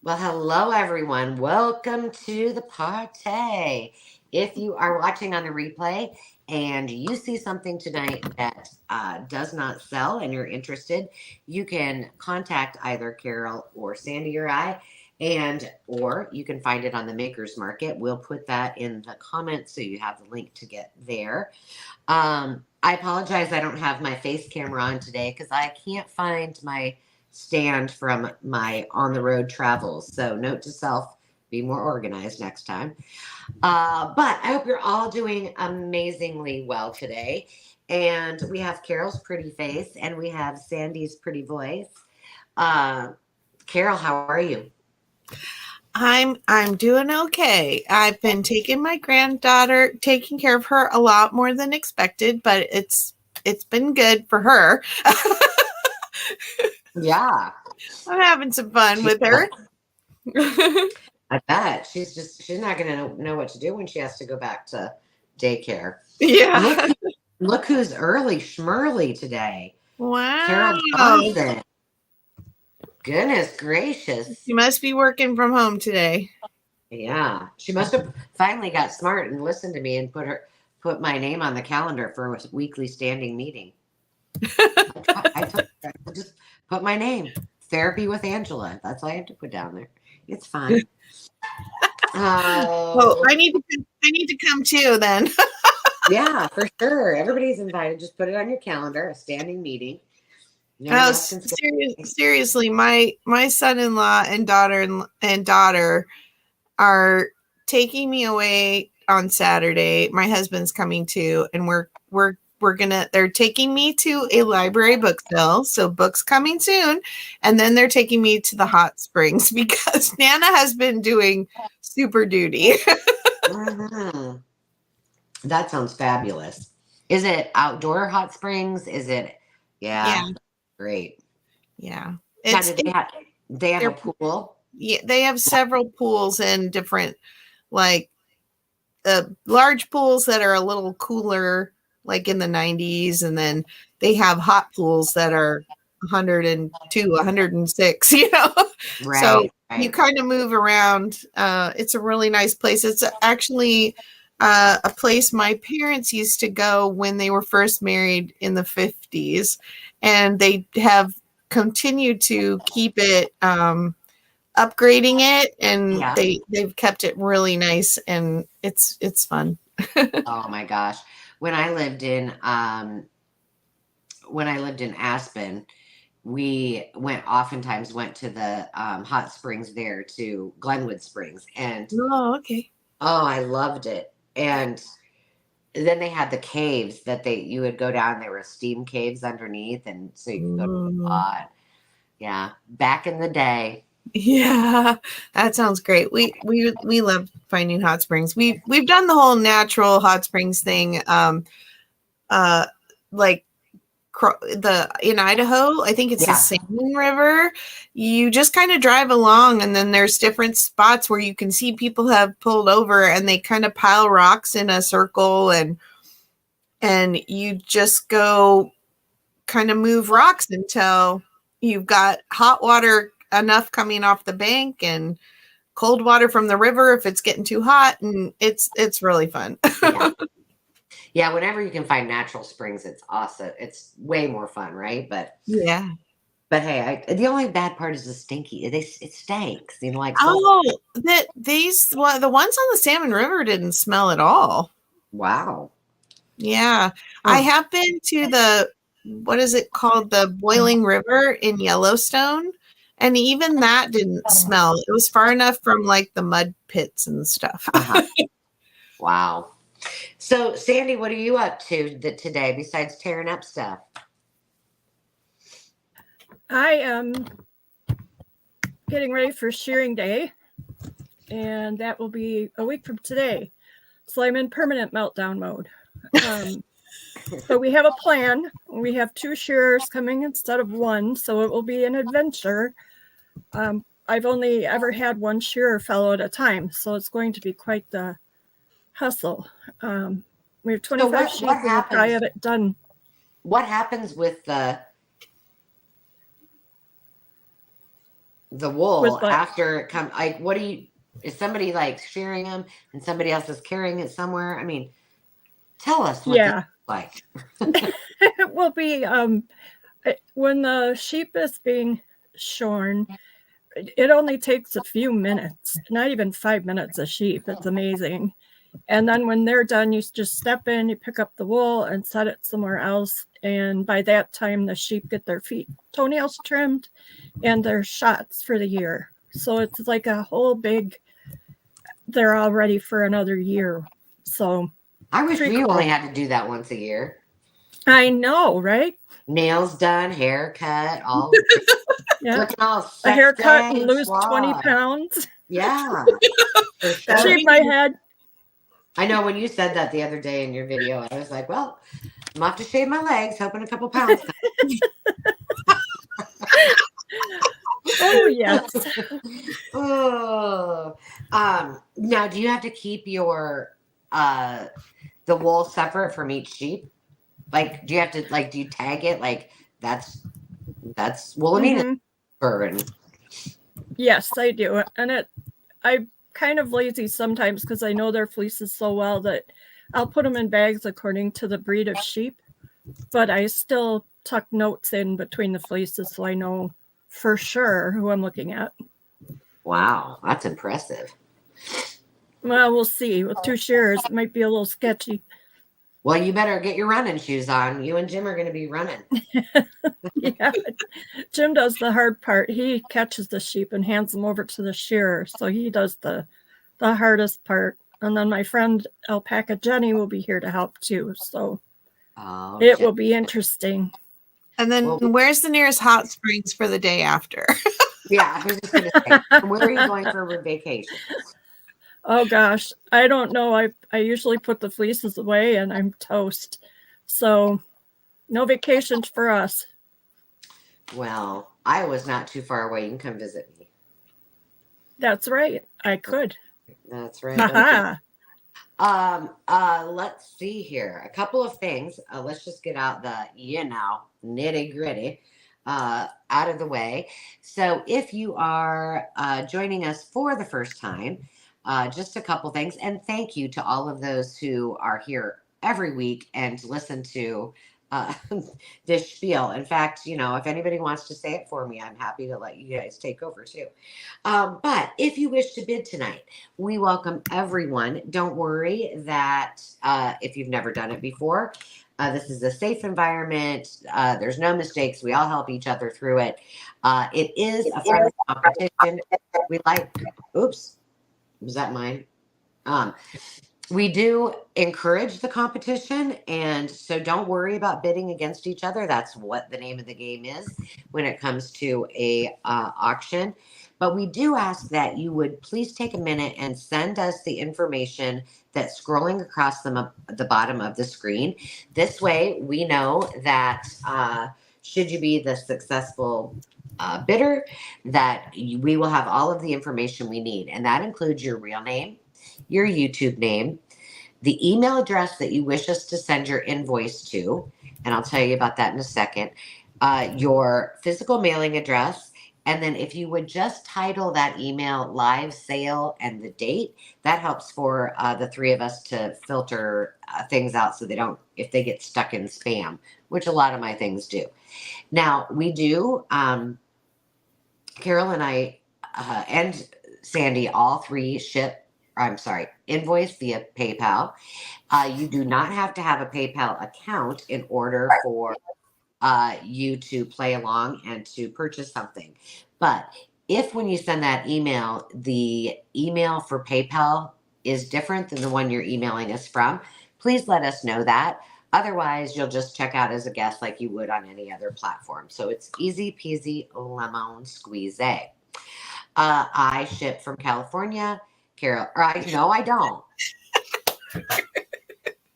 Well, hello everyone. Welcome to the party. If you are watching on the replay and you see something tonight that does not sell and you're interested, you can contact either Carol or Sandy or I, and or you can find it on the Makers Market. We'll put that in the comments so you have the link to get there. I apologize I don't have my face camera on today because I can't find my stand from my on the road travels. So, note to self, be more organized next time. But I hope you're all doing amazingly well today. And we have Carol's pretty face and we have Sandy's pretty voice. Carol, how are you? I'm doing okay. I've been taking care of her a lot more than expected, but it's been good for her. Yeah. I'm having some fun with her. I bet she's not gonna know what to do when she has to go back to daycare. Yeah. Look who's early schmurly today. Wow. Carol Johnson. Goodness gracious. She must be working from home today. Yeah. She must have finally got smart and listened to me and put my name on the calendar for a weekly standing meeting. I told her, just put my name. Therapy with Angela. That's all I have to put down there. It's fine. Oh, I need to come too then. Yeah, for sure. Everybody's invited. Just put it on your calendar, a standing meeting. No, seriously, my son-in-law and daughter are taking me away on Saturday. My husband's coming too, and they're taking me to a library book sale, so books coming soon, and then they're taking me to the hot springs because Nana has been doing super duty. Mm-hmm. That sounds fabulous. Is it outdoor hot springs? Is it? Yeah. Great. Yeah. Now, they have a pool? Yeah, they have several pools and different, like large pools that are a little cooler, like in the 90s, and then they have hot pools that are 102, 106, Right, so right. you kind of move around. It's a really nice place. It's actually a place my parents used to go when they were first married in the 50s, and they have continued to keep it, upgrading it, and they've kept it really nice, and it's fun. Oh my gosh. When I lived in Aspen, we oftentimes went to the hot springs there, to Glenwood Springs, and Okay. I loved it. And then they had the caves that you would go down. There were steam caves underneath, and so you could go to the pot. Yeah, back in the day. Yeah, that sounds great. We love finding hot springs. We've done the whole natural hot springs thing. Like in Idaho, I think it's the Salmon River. You just kind of drive along, and then there's different spots where you can see people have pulled over, and they kind of pile rocks in a circle, and you just go kind of move rocks until you've got hot water enough coming off the bank and cold water from the river if it's getting too hot, and it's really fun. Yeah, whenever you can find natural springs, it's awesome. It's way more fun, right? But yeah. But hey, the only bad part is the stinky. It stinks, the ones on the Salmon River didn't smell at all. Wow. Yeah, I have been to what is it called, the Boiling River in Yellowstone, and even that didn't smell. It was far enough from like the mud pits and stuff. Wow. So, Sandy, what are you up to today besides tearing up stuff? I am getting ready for shearing day, and that will be a week from today. So I'm in permanent meltdown mode. But we have a plan. We have 2 shearers coming instead of 1, so it will be an adventure. I've only ever had 1 shearer fellow at a time, so it's going to be quite the hustle. We have 25 sheep, and we'll probably have it done. What happens with the wool With what? after it come, like, what do you, is somebody like shearing them and somebody else is carrying it somewhere? I mean, tell us what this Yeah. is like. It will be when the sheep is being shorn, it only takes a few minutes, not even 5 minutes a sheep. It's amazing. And then when they're done, you just step in, you pick up the wool and set it somewhere else. And by that time, the sheep get their toenails trimmed and their shots for the year. So it's like a whole big, they're all ready for another year. So I wish pretty we cool. only had to do that once a year. I know, right? Nails done, haircut, all Yeah. looking all A sexy haircut and and lose 20 suave. pounds. Yeah, for That sure. would Shave my head. I know when you said that the other day in your video, I was like, well, I'm off to shave my legs, hoping a couple pounds come. Oh, yes. Oh, now do you have to keep your the wool separate from each sheep? Like, do you have to, like, do you tag it like that's well, I mean, it's fur and Yes, I do. And I'm kind of lazy sometimes because I know their fleeces so well that I'll put them in bags according to the breed of sheep, but I still tuck notes in between the fleeces so I know for sure who I'm looking at. wow, that's impressive. Well, we'll see. With 2 shearers, it might be a little sketchy. Well, you better get your running shoes on. You and Jim are going to be running. Yeah. Jim does the hard part. He catches the sheep and hands them over to the shearer. So he does the hardest part. And then my friend Alpaca Jenny will be here to help too. So it will be interesting. And then where's the nearest hot springs for the day after? Yeah, I was just going to say, where are you going for vacation? Oh gosh, I don't know. I usually put the fleeces away and I'm toast. So no vacations for us. Well, Iowa's not too far away. You can come visit me. That's right. I could. That's right. Aha. Let's see here. A couple of things. Let's just get out the, nitty gritty out of the way. So if you are joining us for the first time, just a couple things. And thank you to all of those who are here every week and listen to this spiel. In fact, if anybody wants to say it for me, I'm happy to let you guys take over too. But if you wish to bid tonight, we welcome everyone. Don't worry that if you've never done it before, this is a safe environment. There's no mistakes. We all help each other through it. It is a friendly competition. Oops, was that mine? We do encourage the competition, and so don't worry about bidding against each other. That's what the name of the game is when it comes to a auction. But we do ask that you would please take a minute and send us the information that's scrolling across the bottom of the screen. This way, we know that should you be the successful bidder, that we will have all of the information we need, and that includes your real name, your YouTube name, the email address that you wish us to send your invoice to, and I'll tell you about that in a second, your physical mailing address, and then if you would just title that email live sale and the date, that helps for the three of us to filter things out so if they get stuck in spam, which a lot of my things do. Now, we do, Carol and I and Sandy, all three invoice via PayPal. You do not have to have a PayPal account in order for you to play along and to purchase something. But if when you send that email, the email for PayPal is different than the one you're emailing us from, please let us know that. Otherwise, you'll just check out as a guest like you would on any other platform. So it's easy peasy lemon squeeze. I ship from California. Carol, no, I don't.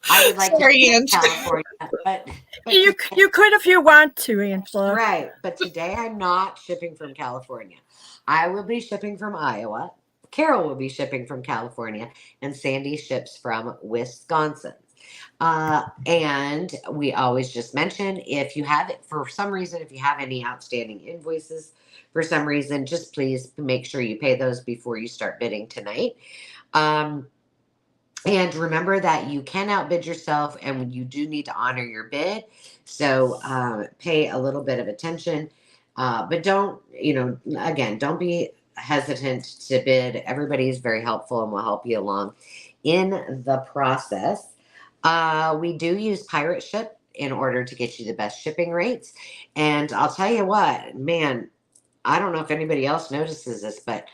I would like to ship California, but you could if you want to, Angela. Right, but today I'm not shipping from California. I will be shipping from Iowa. Carol will be shipping from California, and Sandy ships from Wisconsin. And we always just mention, if you have it for some reason, if you have any outstanding invoices for some reason, just please make sure you pay those before you start bidding tonight. And remember that you can outbid yourself, and you do need to honor your bid. So pay a little bit of attention, but don't, again, don't be hesitant to bid. Everybody is very helpful and will help you along in the process. We do use Pirate Ship in order to get you the best shipping rates. And I'll tell you what, man, I don't know if anybody else notices this, but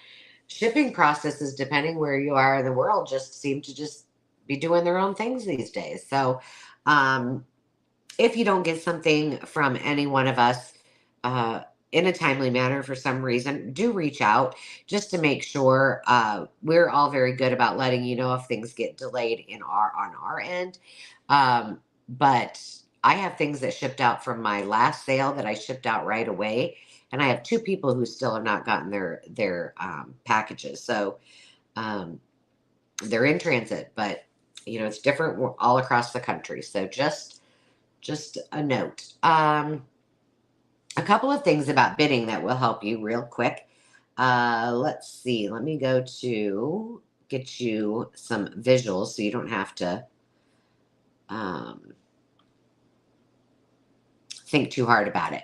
shipping processes, depending where you are in the world, just seem to just be doing their own things these days. So if you don't get something from any one of us in a timely manner for some reason, do reach out just to make sure. We're all very good about letting you know if things get delayed on our end. But I have things that shipped out from my last sale that I shipped out right away. And I have 2 people who still have not gotten their packages. So they're in transit, but it's different all across the country. So just a note. A couple of things about bidding that will help you real quick. Let's see. Let me go to get you some visuals so you don't have to think too hard about it.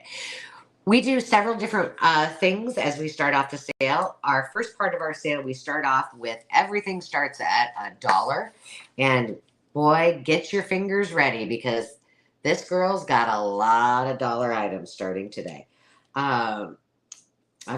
We do several different things as we start off the sale. Our first part of our sale, we start off with everything starts at $1. And boy, get your fingers ready, because this girl's got a lot of dollar items starting today. I've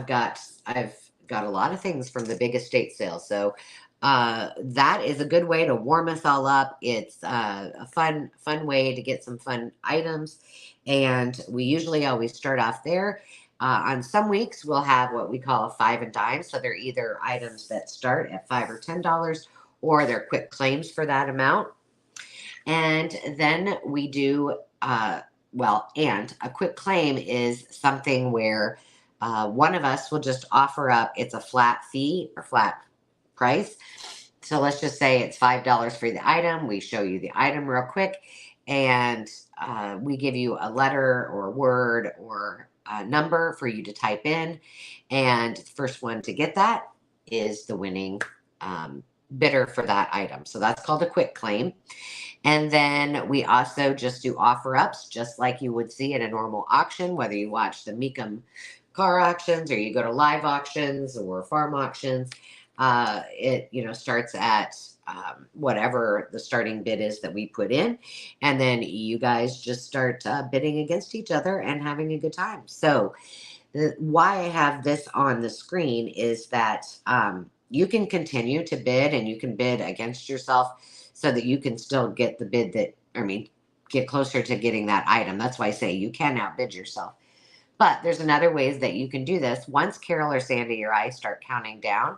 got a lot of things from the big estate sale. So that is a good way to warm us all up. It's a fun way to get some fun items. And we usually always start off there. On some weeks, we'll have what we call a 5 and dime. So they're either items that start at $5 or $10, or they're quick claims for that amount. And then we do, and a quick claim is something where one of us will just offer up, it's a flat fee or flat price. So let's just say it's $5 for the item. We show you the item real quick, and we give you a letter or a word or a number for you to type in. And the first one to get that is the winning bidder for that item. So that's called a quick claim. And then we also just do offer ups, just like you would see in a normal auction, whether you watch the Meekum car auctions or you go to live auctions or farm auctions. It starts at whatever the starting bid is that we put in, and then you guys just start bidding against each other and having a good time. So why I have this on the screen is that you can continue to bid, and you can bid against yourself so that you can still get the bid get closer to getting that item. That's why I say you can outbid yourself. But there's another ways that you can do this. Once Carol or Sandy or I start counting down,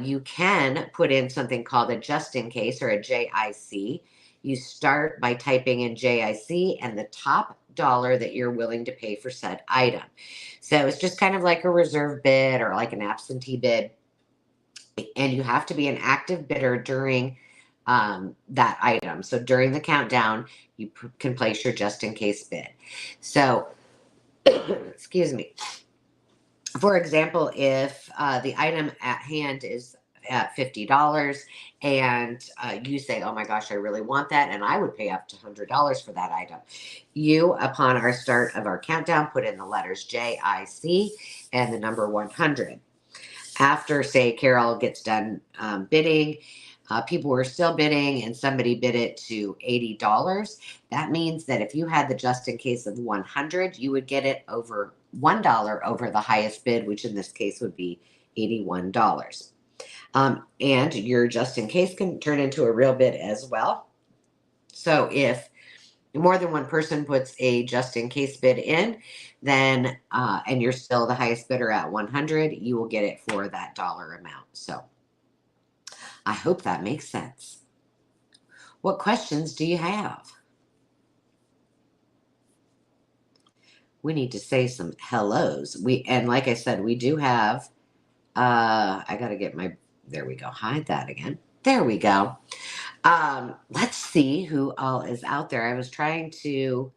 you can put in something called a just in case, or a JIC. You start by typing in JIC and the top dollar that you're willing to pay for said item. So it's just kind of like a reserve bid or like an absentee bid. And you have to be an active bidder during that item. So during the countdown, you can place your just in case bid. So, excuse me. For example, if the item at hand is at $50 and you say, oh my gosh, I really want that, and I would pay up to $100 for that item, you, upon our start of our countdown, put in the letters JIC and the number 100. After, say, Carol gets done bidding, people were still bidding and somebody bid it to $80. That means that if you had the just in case of 100, you would get it over $1 over the highest bid, which in this case would be $81. And your just in case can turn into a real bid as well. So if more than one person puts a just in case bid in, then and you're still the highest bidder at 100, you will get it for that dollar amount. So I hope that makes sense. What questions do you have? We need to say some hellos. And like I said, we do have, I got to get there we go. Hide that again. There we go. Let's see who all is out there. I was trying to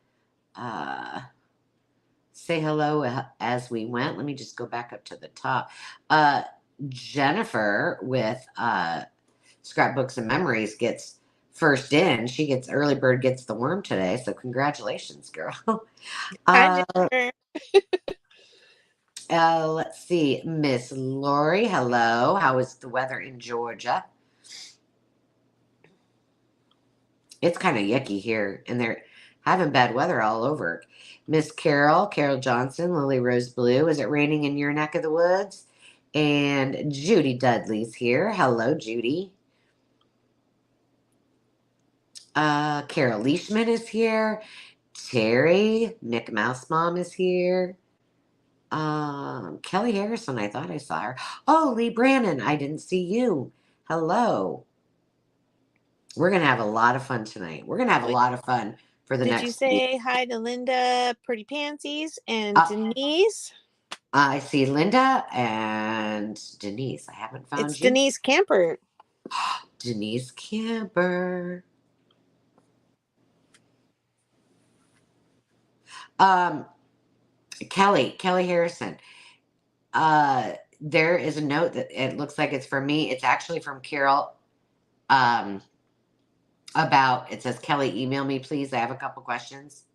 say hello as we went. Let me just go back up to the top. Jennifer with Scrapbooks and Memories gets first in. She gets early bird gets the worm today. So congratulations, girl. Hi, Jennifer. Let's see. Miss Lori, hello. How is the weather in Georgia? It's kind of yucky here, and they're having bad weather all over. Miss Carol Johnson, Lily Rose Blue. Is it raining in your neck of the woods? And Judy Dudley's here. Hello, Judy. Carol Leishman is here. Terry, Mick Mouse Mom is here. Kelly Harrison, I thought I saw her. Oh, Lee Brannon, I didn't see you. Hello. We're going to have a lot of fun tonight. We're going to have a lot of fun for the next Did you say week. hi to Linda, Pretty Pansies, and Denise? I see Linda and Denise. I haven't found It's you. Denise Camper. Denise Camper. Kelly Harrison. There is a note that it looks like it's for me. It's actually from Carol. It says, Kelly, email me, please. I have a couple questions.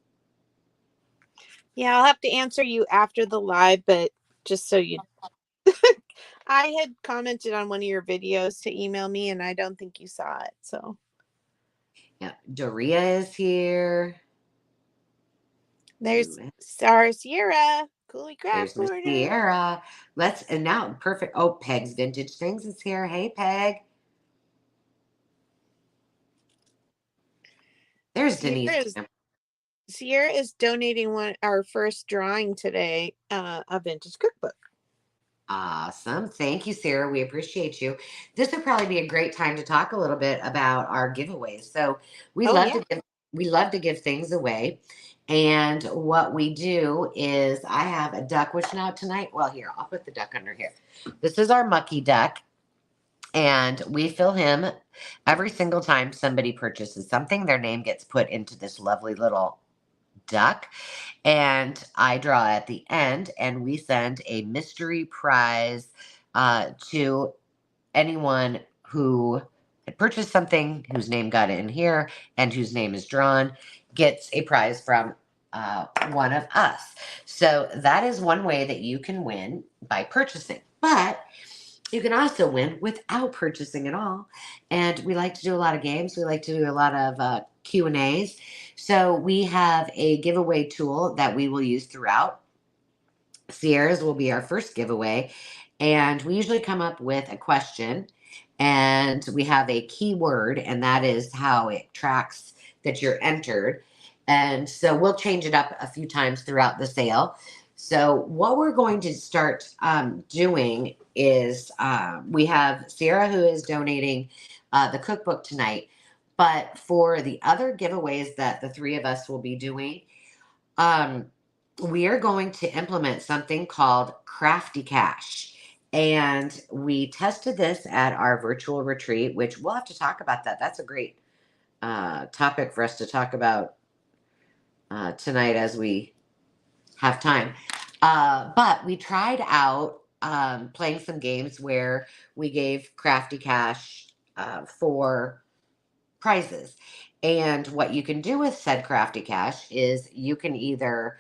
Yeah, I'll have to answer you after the live, but just so you I had commented on one of your videos to email me, and I don't think you saw it. So Yeah, Doria is here. there's Sierra. Coolie Craft There's Miss Corner. Sierra. And now perfect. Oh, Peg's Vintage Things is here. Hey, Peg. There's Denise. Sierra is donating our first drawing today, a vintage cookbook. Awesome. Thank you, Sarah. We appreciate you. This would probably be a great time to talk a little bit about our giveaways. So we love to give things away. And what we do is I have a duck, which now tonight, well, here, I'll put the duck under here. This is our mucky duck. And we fill him every single time somebody purchases something. Their name gets put into this lovely little duck. And I draw at the end, and we send a mystery prize to anyone who had purchased something, whose name got in here, and whose name is drawn, gets a prize from one of us. So that is one way that you can win by purchasing. But you can also win without purchasing at all. And we like to do a lot of games. We like to do a lot of Q&As. So we have a giveaway tool that we will use throughout. Sierra's will be our first giveaway. And we usually come up with a question. And we have a keyword. And that is how it tracks that you're entered. And so we'll change it up a few times throughout the sale. So what we're going to start doing is we have Sarah who is donating the cookbook tonight. But for the other giveaways that the three of us will be doing, we are going to implement something called Crafty Cash. And we tested this at our virtual retreat, which we'll have to talk about that. That's a great topic for us to talk about tonight as we have time. But we tried out playing some games where we gave Crafty Cash for prizes. And what you can do with said Crafty Cash is you can either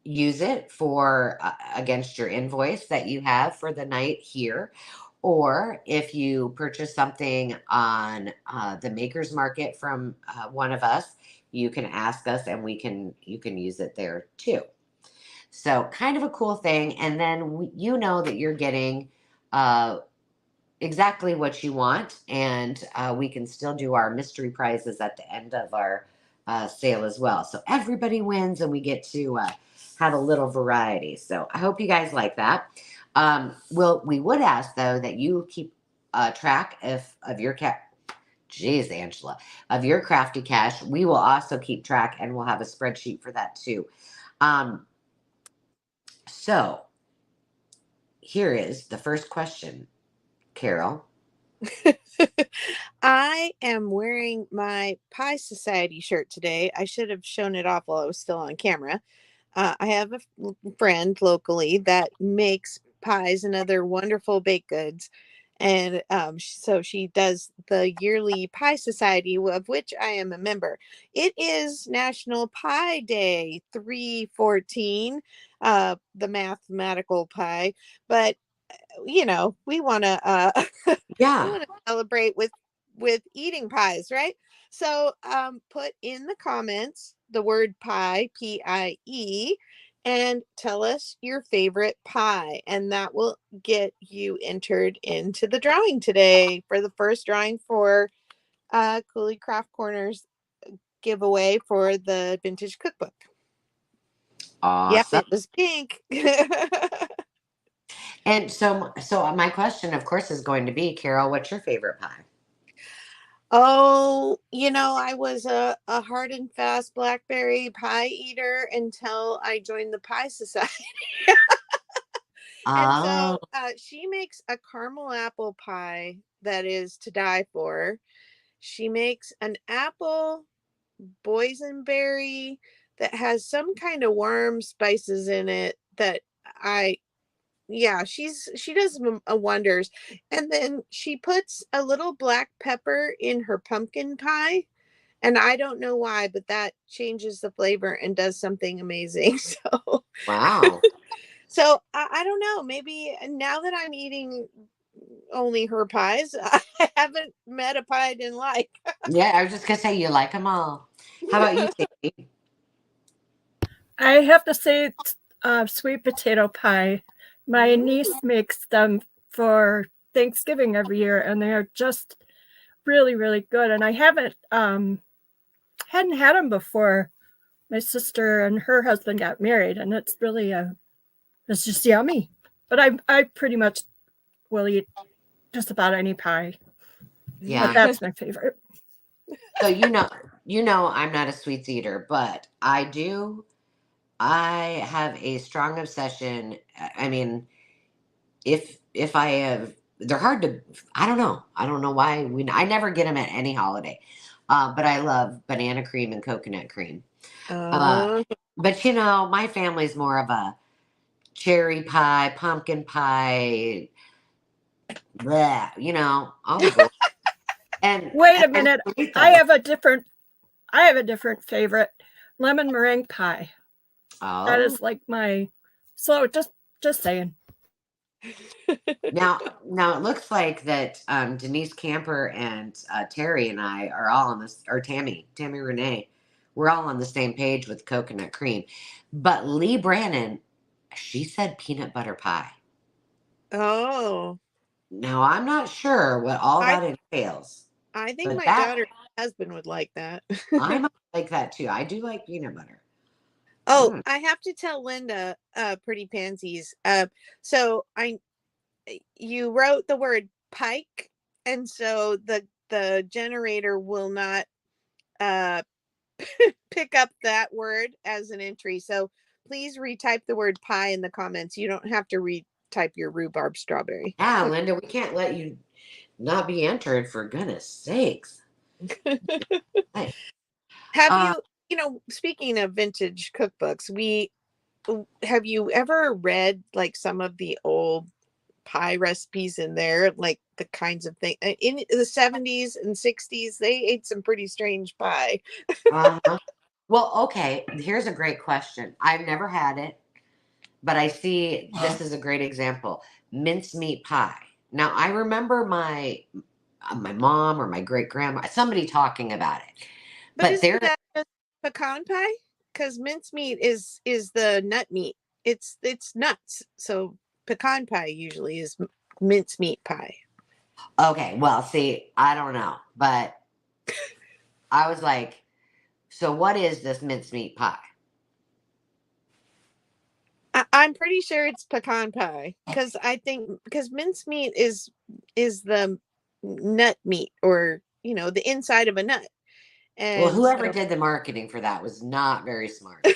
use it for against your invoice that you have for the night here. Or if you purchase something on the Maker's Market from one of us, you can ask us and you can use it there too. So kind of a cool thing. And then you know that you're getting exactly what you want. And we can still do our mystery prizes at the end of our sale as well. So everybody wins and we get to have a little variety. So I hope you guys like that. We would ask though that you keep track of your Angela, of your Crafty Cash. We will also keep track and we'll have a spreadsheet for that too. So here is the first question, Carol. I am wearing my Pie Society shirt today. I should have shown it off while I was still on camera. I have a friend locally that makes pies and other wonderful baked goods. And so she does the yearly Pie Society, of which I am a member. It is National Pie Day 3/14, the mathematical pie. But you know, we want to we want to celebrate with eating pies, right? So put in the comments the word pie, P-I-E, and tell us your favorite pie, and that will get you entered into the drawing today for the first drawing for Cooley Craft Corner's giveaway for the vintage cookbook. Awesome. Yep, it was pink. And so my question, of course, is going to be, Carol, what's your favorite pie? Oh, I was a hard and fast blackberry pie eater until I joined the Pie Society. And so she makes a caramel apple pie that is to die for. She makes an apple boysenberry that has some kind of worm spices in it that she does wonders. And then she puts a little black pepper in her pumpkin pie. And I don't know why, but that changes the flavor and does something amazing. So wow. So I don't know. Maybe now that I'm eating only her pies, I haven't met a pie I didn't like. Yeah, I was just gonna say you like them all. How about you, Katie? I have to say, sweet potato pie. My niece makes them for Thanksgiving every year, and they are just really, really good. And I hadn't had them before my sister and her husband got married, and it's really it's just yummy. But I pretty much will eat just about any pie. Yeah, but that's my favorite. So I'm not a sweets eater, but I have a strong obsession. I mean, if I have, they're hard to. I don't know. I don't know why I never get them at any holiday. But I love banana cream and coconut cream. Uh, But my family's more of a cherry pie, pumpkin pie, bleh, all the bull. And Wait a and minute, sweet I though. have a different favorite, lemon meringue pie. That Oh, is like my. So just saying. now it looks like that Denise Camper and Terry and I are all on this, or Tammy Renee, we're all on the same page with coconut cream. But Lee Brannon, she said peanut butter pie. oh, Now I'm not sure what all I that entails, I think but my that daughter's husband would like that. I might like that too. I do like peanut butter. Oh, Mm. I have to tell Linda, pretty pansies. So you wrote the word pike, and so the generator will not uh pick up that word as an entry. So please retype the word pie in the comments. You don't have to retype your rhubarb strawberry. Yeah, Linda, we can't let you not be entered, for goodness sakes. Hey, Have uh, speaking of vintage cookbooks, have you ever read like some of the old pie recipes in there, like the kinds of things in the 70s and 60s? They ate some pretty strange pie. uh-huh. Well, okay, here's a great question. I've never had it, but I see this is a great example. Mincemeat pie. Now, I remember my mom or my great grandma, somebody talking about it. But But isn't there, that just pecan pie? Because mincemeat is the nut meat. It's nuts. So pecan pie usually is mincemeat pie. okay, well, see, I don't know, but I was like, so what is this mincemeat pie? I'm pretty sure it's pecan pie because I think because mincemeat is the nut meat, or the inside of a nut. Well, And whoever so did the marketing for that was not very smart.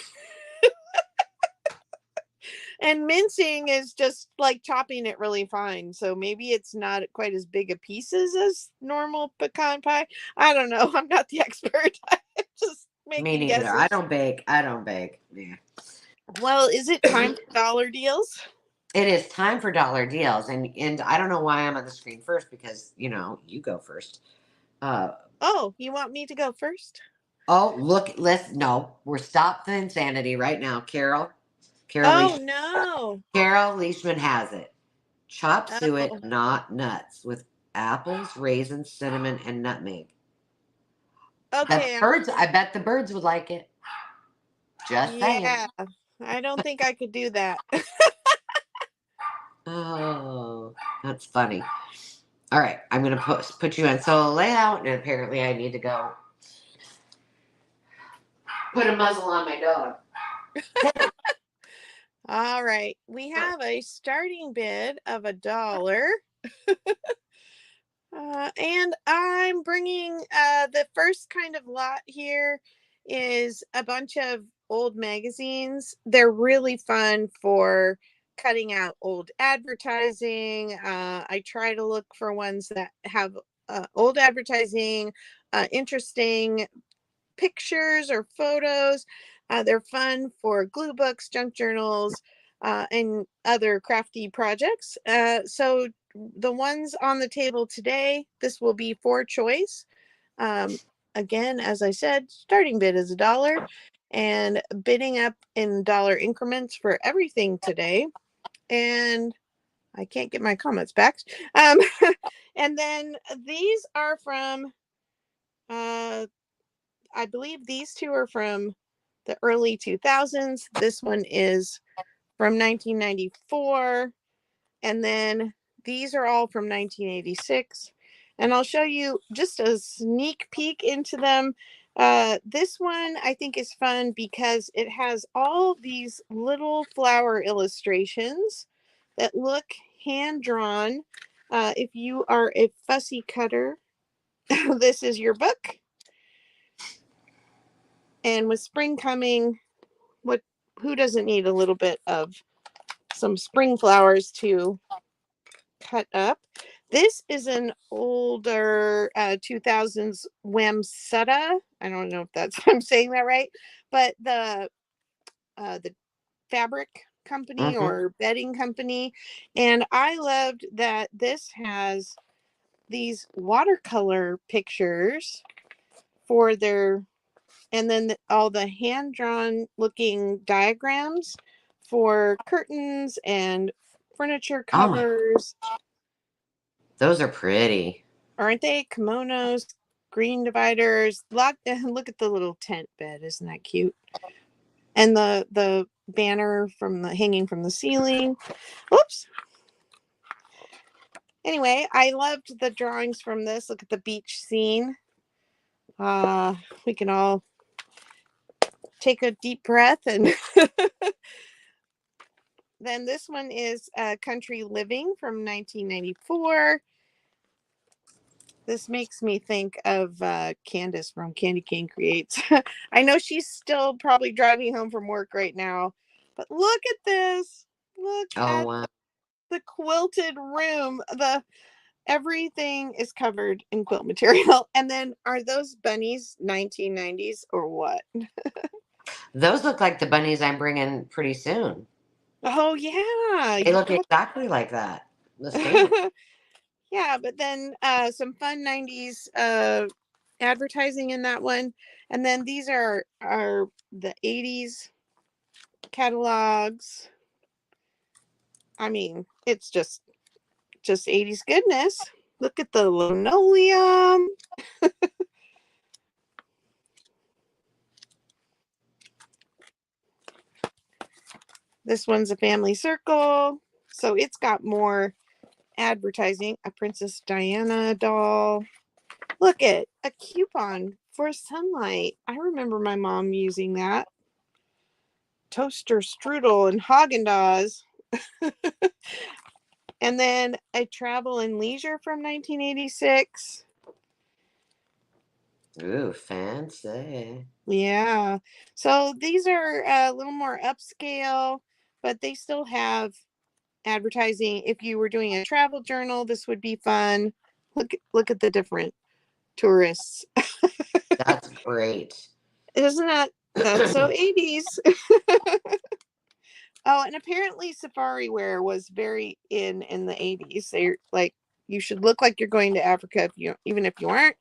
And mincing is just like chopping it really fine. So maybe it's not quite as big a pieces as normal pecan pie. I don't know. I'm not the expert. I'm just Me making neither. guesses. I don't bake. I don't bake. Yeah. Well, is it time for dollar deals? It is time for dollar deals, and I don't know why I'm on the screen first because you go first. Oh, you want me to go first? Oh, look, no, we're stop the insanity right now, Carol. Oh no. Carol Leishman has it. Chop suet, Oh, not nuts, with apples, raisins, cinnamon, and nutmeg. okay. I bet the birds would like it. Just saying. Yeah. I don't think I could do that. Oh, that's funny. All right, I'm gonna put you on solo layout, and apparently I need to go put a muzzle on my dog. All right. We have a starting bid of $1. And I'm bringing the first kind of lot here is a bunch of old magazines. They're really fun for cutting out old advertising. I try to look for ones that have old advertising, interesting pictures or photos. They're fun for glue books, junk journals, and other crafty projects. So the ones on the table today, this will be for choice. Again, as I said, starting bid is $1 and bidding up in dollar increments for everything today. And I can't get my comments back. And then these are from I believe these two are from the early 2000s. This one is from 1994. And then these are all from 1986. And I'll show you just a sneak peek into them. This one I think is fun because it has all these little flower illustrations that look hand drawn. If you are a fussy cutter, this is your book. And with spring coming, who doesn't need a little bit of some spring flowers to cut up? This is an older 2000s Wamsutta. I don't know if I'm saying that right, but the fabric company or bedding company. And I loved that this has these watercolor pictures for their, and then all the hand-drawn looking diagrams for curtains and furniture covers. Those are pretty. Aren't they? Kimonos, green dividers. Look at the little tent bed. Isn't that cute? And the banner hanging from the ceiling. Oops. Anyway, I loved the drawings from this. Look at the beach scene. We can all take a deep breath. And then this one is Country Living from 1994. This makes me think of Candace from Candy Cane Creates. I know she's still probably driving home from work right now, but look at this. Look at wow. the quilted room. Everything is covered in quilt material. And then are those bunnies 1990s or what? Those look like the bunnies I'm bringing pretty soon. Oh yeah. They look exactly like that. Yeah, but then some fun 90s advertising in that one. And then these are the 80s catalogs. I mean, it's just 80s goodness. Look at the linoleum. This one's a family circle. So it's got more advertising. A Princess Diana doll. Look at a coupon for sunlight. I remember my mom using that. Toaster strudel and Haagen-Dazs. And then a Travel and Leisure from 1986. Ooh, fancy. Yeah. So these are a little more upscale, but they still have advertising. If you were doing a travel journal, this would be fun. Look at the different tourists. That's great. Isn't that's so 80s? Oh, and apparently safari wear was very in the 80s. They're like, you should look like you're going to Africa even if you aren't.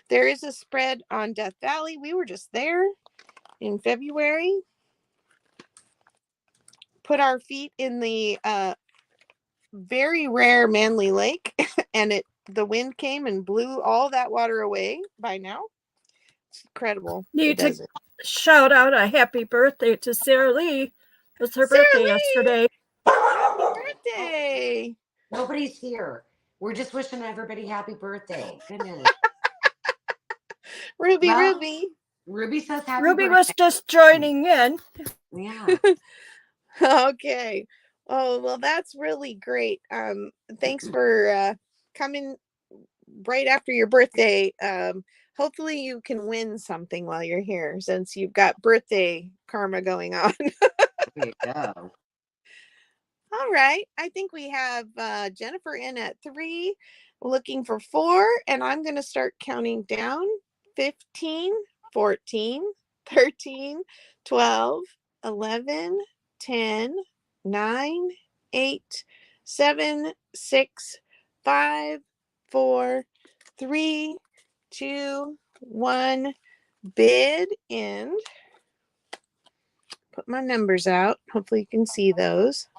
There is a spread on Death Valley. We were just there in February. Put our feet in the very rare Manly Lake, and the wind came and blew all that water away by now. It's incredible. Need to shout out a happy birthday to Sarah Lee. It was her birthday yesterday. Happy birthday. Nobody's here. We're just wishing everybody happy birthday. Goodness. Ruby. Ruby says happy Ruby birthday. was just joining in. Yeah. Okay. Oh, well, that's really great. Thanks for coming right after your birthday. Hopefully you can win something while you're here, since you've got birthday karma going on. There you go. All right. I think we have Jennifer in at 3, looking for 4, and I'm going to start counting down. 15, 14, 13, 12, 11, 10, 9, 8, 7, 6, 5, 4, 3, 2, 1. Bid in. Put my numbers out. Hopefully you can see those.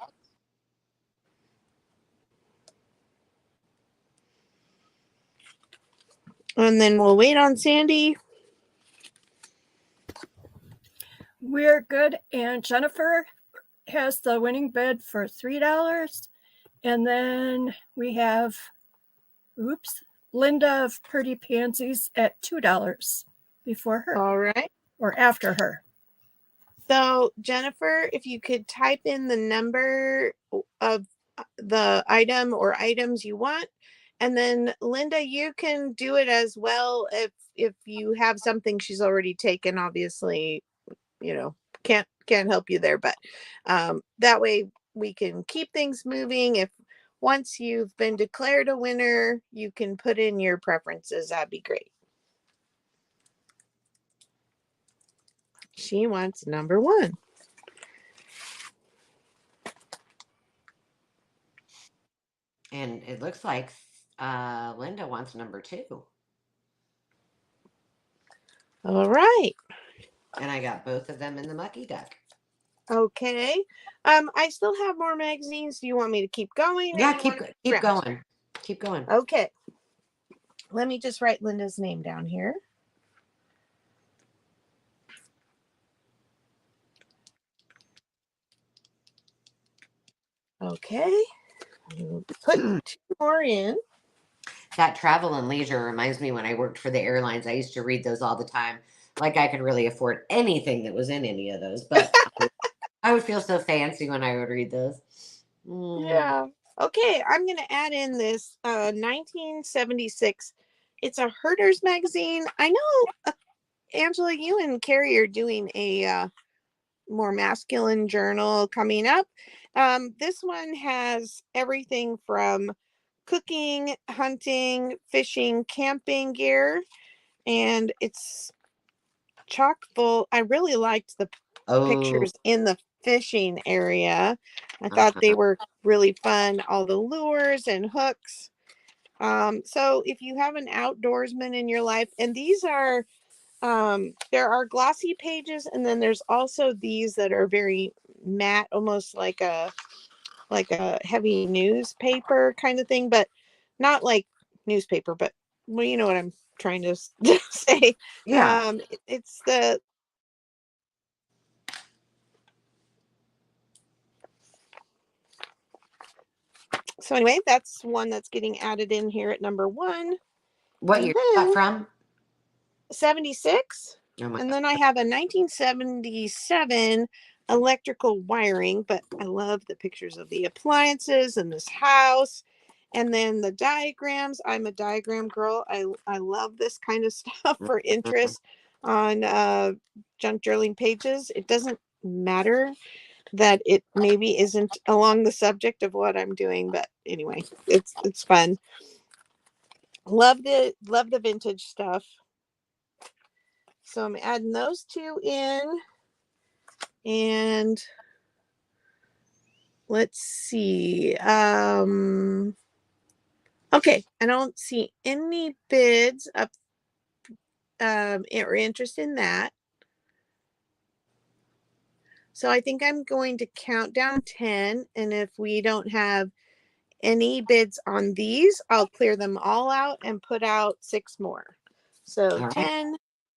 And then we'll wait on Sandy. We're good. And Jennifer has the winning bid for $3. And then we have, Linda of Pretty Pansies at $2 before her. All right. Or after her. So Jennifer, if you could type in the number of the item or items you want. And then Linda, you can do it as well if you have something she's already taken. Obviously, can't help you there, but that way we can keep things moving. If once you've been declared a winner, you can put in your preferences. That'd be great. She wants number 1. And it looks like Linda wants number 2. All right. And I got both of them in the mucky duck. Okay. I still have more magazines. Do you want me to keep going? Yeah, keep going. Keep going. Okay. Let me just write Linda's name down here. Okay. Put 2 more in. That Travel and Leisure reminds me when I worked for the airlines, I used to read those all the time. Like I could really afford anything that was in any of those, but I would feel so fancy when I would read those. Yeah. Okay, I'm going to add in this 1976. It's a Herders magazine. I know, Angela, you and Carrie are doing a more masculine journal coming up. This one has everything from cooking, hunting, fishing, camping gear, and it's chock full. I really liked the pictures in the fishing area. I thought they were really fun. All the lures and hooks. So if you have an outdoorsman in your life, and these are, there are glossy pages, and then there's also these that are very matte, almost like a heavy newspaper kind of thing, but not like newspaper, but well, you know what I'm trying to say. Yeah. It's the So anyway, that's one that's getting added in here at number 1. What year is that from? 76. Oh my And then I have a 1977 electrical wiring, but I love the pictures of the appliances and this house. And then the diagrams. I'm a diagram girl. I love this kind of stuff for interest on junk journaling pages. It doesn't matter that it maybe isn't along the subject of what I'm doing, but anyway, it's fun. Love the vintage stuff. So I'm adding those two in, and let's see. Okay, I don't see any bids up or interest in that. So I think I'm going to count down 10, and if we don't have any bids on these, I'll clear them all out and put out 6 more. So All right. 10,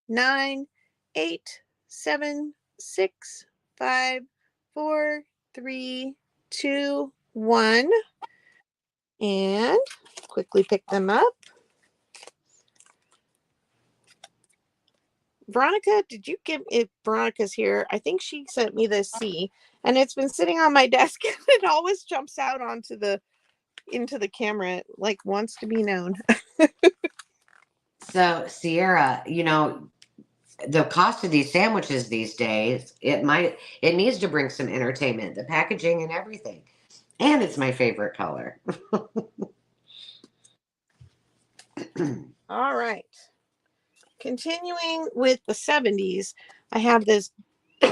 9, 8, 7, 6, 5, 4, 3, 2, 1. And quickly pick them up. Veronica, did you give it? Veronica's here. I think she sent me the C, and it's been sitting on my desk. And it always jumps out into the camera. It like wants to be known. So, Sierra, you know, the cost of these sandwiches these days, it needs to bring some entertainment, the packaging and everything. And it's my favorite color. All right. Continuing with the 70s, I have this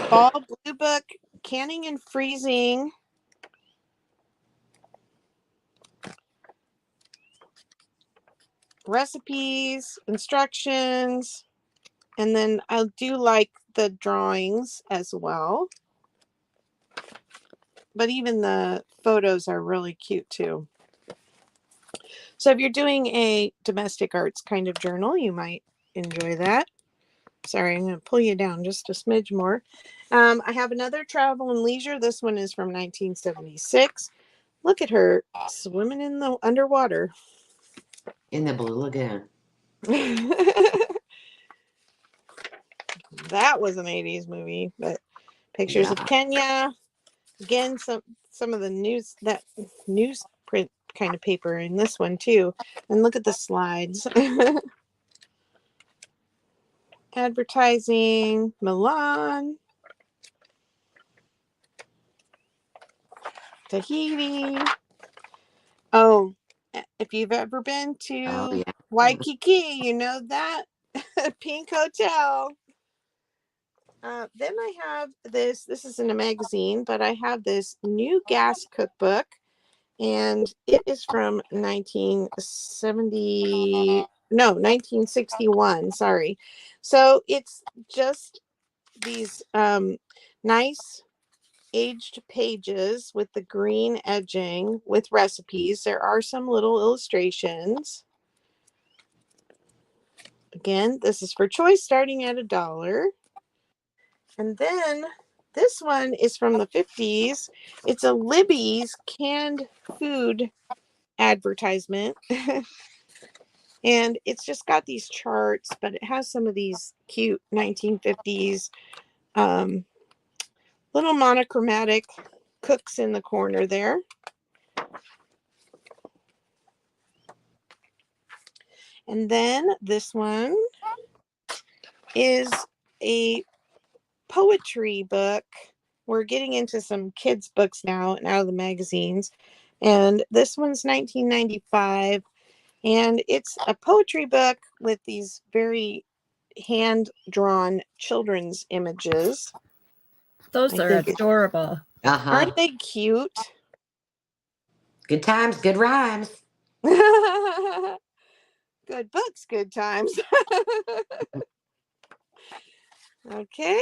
Ball Blue Book Canning and Freezing. Recipes, instructions, and then I do like the drawings as well. But even the photos are really cute too. So if you're doing a domestic arts kind of journal, you might enjoy that. Sorry, I'm going to pull you down just a smidge more. I have another Travel and Leisure. This one is from 1976. Look at her swimming in the underwater. In the Blue Lagoon. That was an 80s movie, but pictures of Kenya. Again, some of the newsprint kind of paper in this one too. And look at the slides. Advertising, Milan, Tahiti. Oh, if you've ever been to Waikiki, you know that Pink Hotel. Then I have this is in a magazine, but I have this new gas cookbook, and it is from 1961, sorry. So it's just these nice aged pages with the green edging with recipes. There are some little illustrations. Again, this is for choice starting at $1. And then this one is from the 50s. It's a Libby's canned food advertisement. And it's just got these charts, but it has some of these cute 1950s little monochromatic cooks in the corner there. And then this one is a poetry book. We're getting into some kids' books now and out of the magazines. And this one's 1995. And it's a poetry book with these very hand-drawn children's images. Those are adorable. Aren't they cute? Good times, good rhymes. Good books, good times. Okay,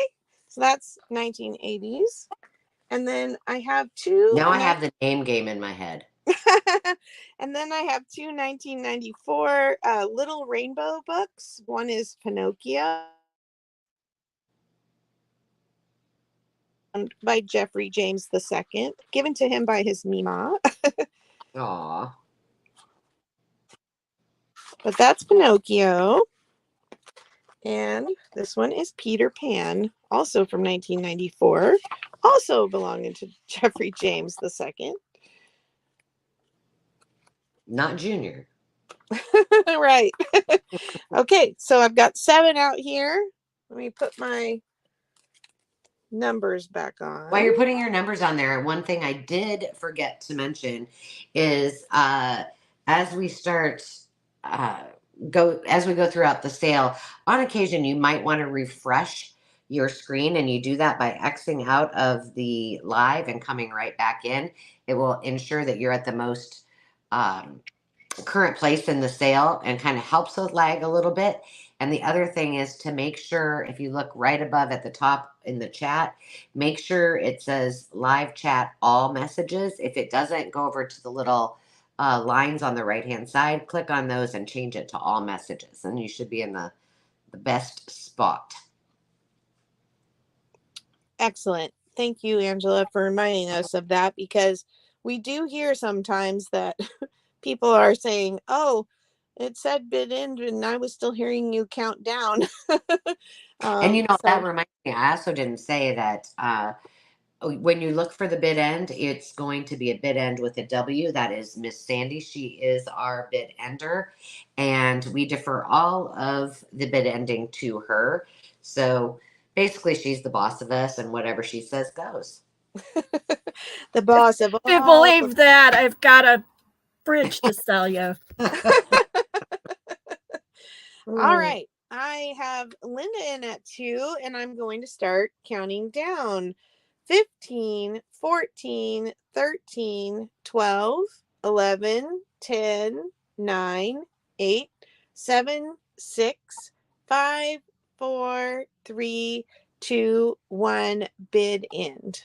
so that's 1980s. And then I have two. Now I have the name game in my head. And then I have two 1994 Little Rainbow books. One is Pinocchio by Jeffrey James II, given to him by his Mima. Aw. But that's Pinocchio. And this one is Peter Pan, also from 1994, also belonging to Jeffrey James II. Not Junior. Right. Okay, so I've got 7 out here. Let me put my numbers back on. While you're putting your numbers on there, one thing I did forget to mention is as we start as we go throughout the sale, on occasion you might want to refresh your screen, and you do that by Xing out of the live and coming right back in. It will ensure that you're at the most current place in the sale and kind of helps with lag a little bit. And the other thing is to make sure, if you look right above at the top in the chat, make sure it says live chat all messages. If it doesn't, go over to the little lines on the right hand side, click on those and change it to all messages, and you should be in the best spot. Excellent. Thank you, Angela, for reminding us of that, because we do hear sometimes that people are saying, oh, it said bid end and I was still hearing you count down. And you know, that reminds me, I also didn't say that when you look for the bid end, it's going to be a bid end with a W. That is Miss Sandy. She is our bid ender, and we defer all of the bid ending to her. So basically, she's the boss of us, and whatever she says goes. The boss of all. If you believe that, I've got a bridge to sell you. All right. I have Linda in at 2, and I'm going to start counting down. 15, 14, 13, 12, 11, 10, 9, 8, 7, 6, 5, 4, 3, 2, 1, bid end.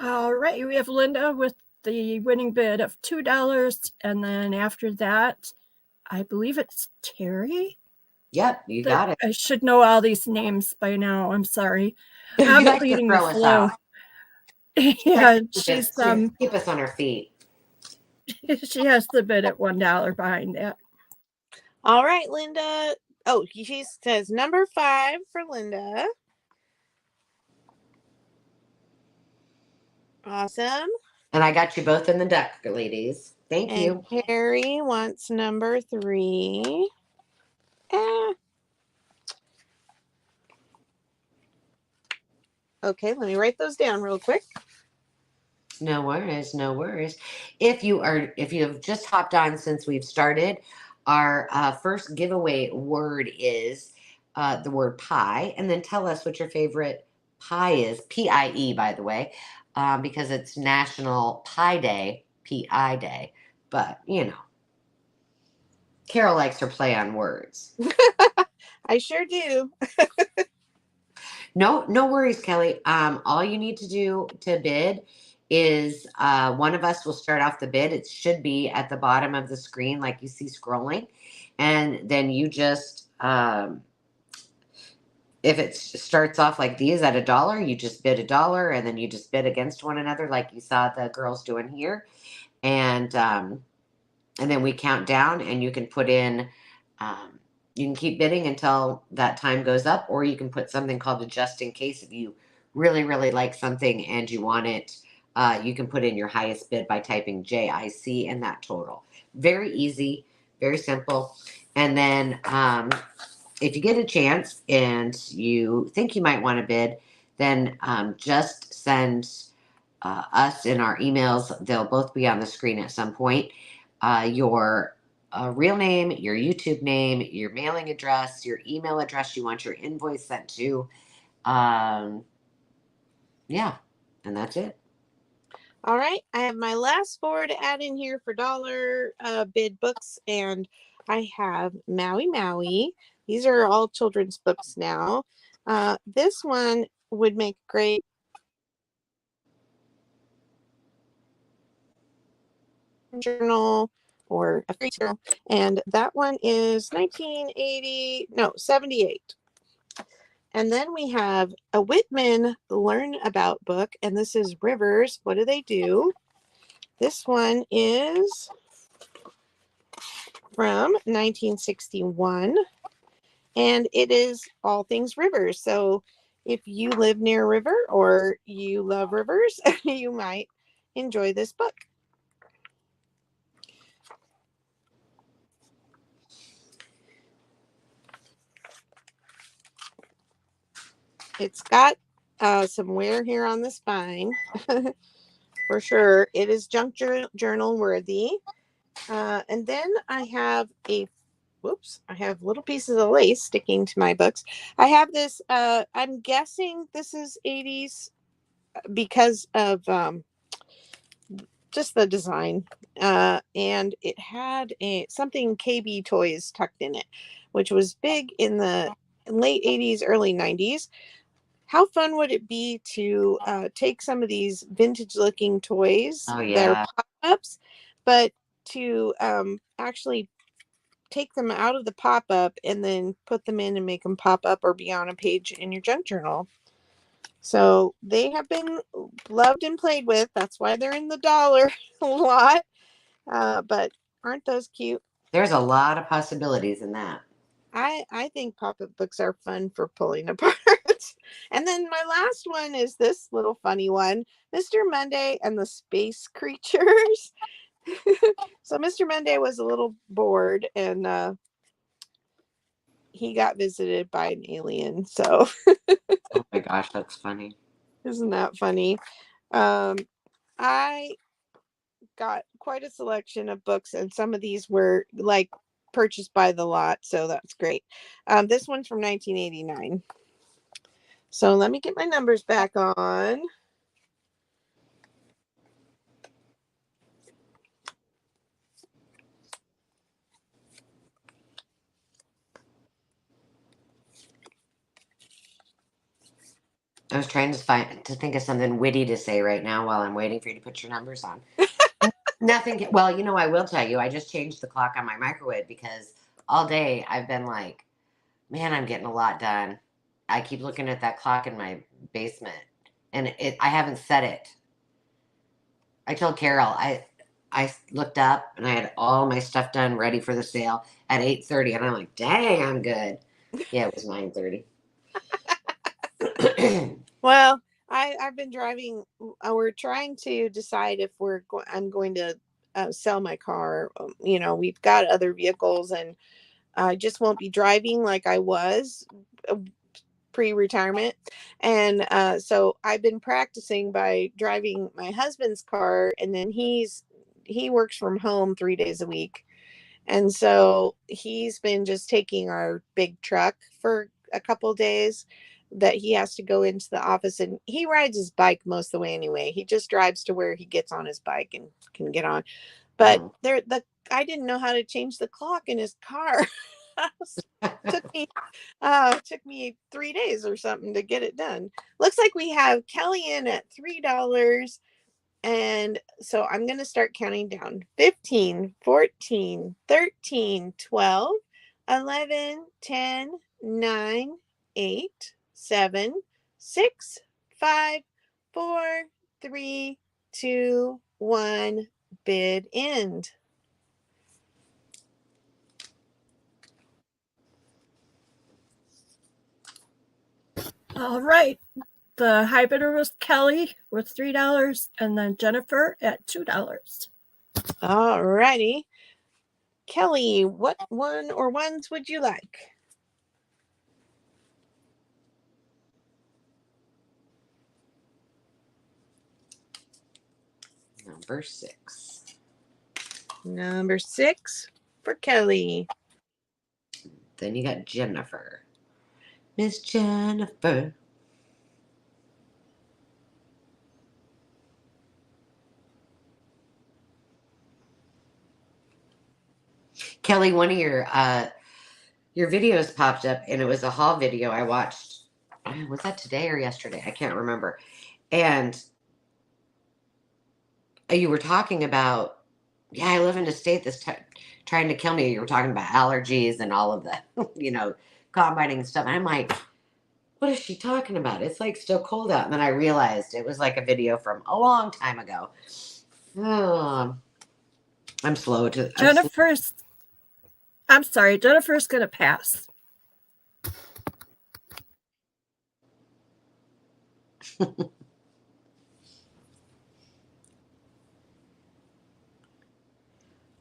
All right, we have Linda with the winning bid of $2, and then after that, I believe it's Terry. Yep, you got it. I should know all these names by now. I'm sorry. I'm bleeding the flow. Yeah, she's keep us on our feet. She has the bid at $1 behind that. All right, Linda. Oh, she says number 5 for Linda. Awesome. And I got you both in the deck, ladies. Thank you. Harry wants number 3. Okay, let me write those down real quick. No worries, no worries. If you have just hopped on since we've started, our first giveaway word is the word pie, and then tell us what your favorite pie is. PIE, by the way, because it's National Pie Day, PI Day. But you know, Carol likes her play on words. I sure do. No worries, Kelly. All you need to do to bid is one of us will start off the bid. It should be at the bottom of the screen, like you see scrolling. And then you just, if it starts off like these at $1, you just bid $1, and then you just bid against one another, like you saw the girls doing here. And then we count down, and you can put in, you can keep bidding until that time goes up, or you can put something called a just in case. If you really, really like something and you want it, you can put in your highest bid by typing JIC and that total. Very easy, very simple. And then if you get a chance and you think you might want to bid, then just send us in our emails. They'll both be on the screen at some point. Your real name, your YouTube name, your mailing address, your email address you want your invoice sent to. Yeah, and that's it. All right, I have my last 4 to add in here for dollar bid books, and I have Maui Maui. These are all children's books now. This one would make great journal or a free journal, and that one is 78. And then we have a Whitman Learn About book, and this is Rivers. What do they do? This one is from 1961, and it is all things rivers. So if you live near a river or you love rivers, you might enjoy this book. It's got some wear here on the spine. For sure. It is junk journal worthy. And then I have I have little pieces of lace sticking to my books. I have this, I'm guessing this is 80s because of just the design. And it had something KB Toys tucked in it, which was big in the late 80s, early 90s. How fun would it be to take some of these vintage looking toys that are pop-ups, but to actually take them out of the pop-up and then put them in and make them pop up or be on a page in your junk journal. So they have been loved and played with. That's why they're in the dollar a lot. But aren't those cute? There's a lot of possibilities in that. I think pop-up books are fun for pulling apart. And then my last one is this little funny one, Mr. Monday and the Space Creatures. So Mr. Monday was a little bored and he got visited by an alien. So oh my gosh, that's funny. Isn't that funny? I got quite a selection of books, and some of these were like purchased by the lot, so that's great. This one's from 1989. So let me get my numbers back on. I was trying to think of something witty to say right now while I'm waiting for you to put your numbers on. Nothing. Well, you know, I will tell you, I just changed the clock on my microwave because all day I've been like, man, I'm getting a lot done. I keep looking at that clock in my basement, and I haven't set it. I told Carol I looked up and I had all my stuff done, ready for the sale at 8:30, and I'm like, dang, I'm good. Yeah, it was 9:30. Well, I've been driving. We're trying to decide if I'm going to sell my car. You know, we've got other vehicles, and I just won't be driving like I was pre-retirement. And so I've been practicing by driving my husband's car, and then he works from home 3 days a week. And so he's been just taking our big truck for a couple of days that he has to go into the office, and he rides his bike most of the way anyway. He just drives to where he gets on his bike and can get on. But I didn't know how to change the clock in his car. Took me 3 days or something to get it done. Looks like we have Kelly in at $3. And so I'm going to start counting down. 15, 14, 13, 12, 11, 10, 9, 8, 7, 6, 5, 4, 3, 2, 1. Bid end. All right. The high bidder was Kelly with $3, and then Jennifer at $2. All righty. Kelly, what one or ones would you like? Number 6. Number 6 for Kelly. Then you got Jennifer. Miss Jennifer. Kelly, one of your videos popped up, and it was a haul video I watched. Was that today or yesterday? I can't remember. And you were talking about, yeah, I live in a state that's trying to kill me. You were talking about allergies and all of the, combining stuff. And I'm like, what is she talking about? It's like still cold out. And then I realized it was like a video from a long time ago. I'm slow to. I'm sorry, Jennifer's going to pass.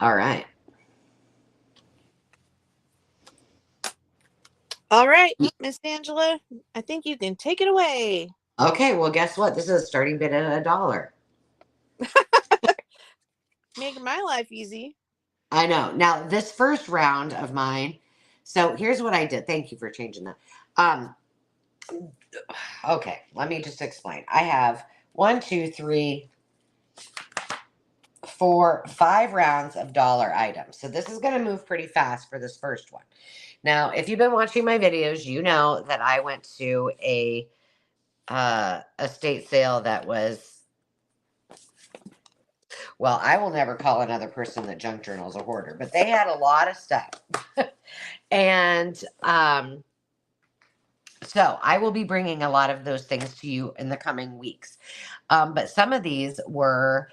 All right. All right, Miss Angela, I think you can take it away. Okay, well, guess what? This is a starting bid at $1. Making my life easy. I know. Now, this first round of mine, so here's what I did. Thank you for changing that. Um, okay, let me just explain. I have 1, 2, 3, 4, 5 rounds of dollar items. So this is going to move pretty fast for this first one. Now, if you've been watching my videos, you know that I went to a estate sale that was, well, I will never call another person that junk journals a hoarder, but they had a lot of stuff. And so I will be bringing a lot of those things to you in the coming weeks. But some of these were,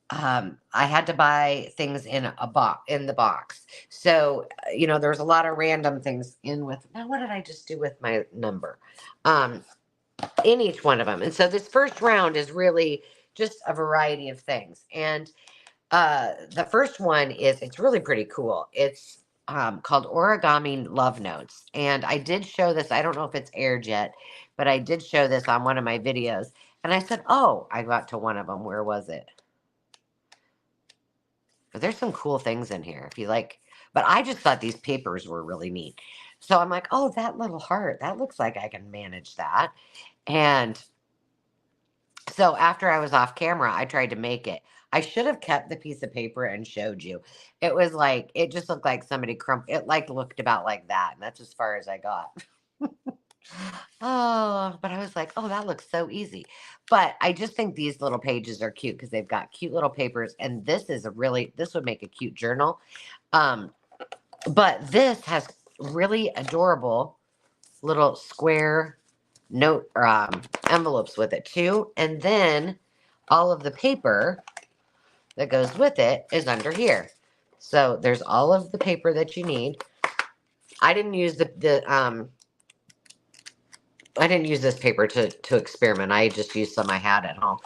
I had to buy things in the box. So, there's a lot of random things in with, now what did I just do with my number? In each one of them. And so this first round is really just a variety of things. And the first one it's really pretty cool. It's called Origami Love Notes. And I did show this. I don't know if it's aired yet, but I did show this on one of my videos. And I said, oh, I got to one of them. Where was it? But there's some cool things in here if you like. But I just thought these papers were really neat. So I'm like, oh, that little heart, that looks like I can manage that. And so after I was off camera, I tried to make it. I should have kept the piece of paper and showed you. It was like, it just looked like somebody it like looked about like that. And that's as far as I got. Oh, but I was like, oh, that looks so easy. But I just think these little pages are cute because they've got cute little papers. And this would make a cute journal. But this has really adorable little square note envelopes with it too. And then all of the paper that goes with it is under here. So there's all of the paper that you need. I didn't use I didn't use this paper to experiment. I just used some I had at home.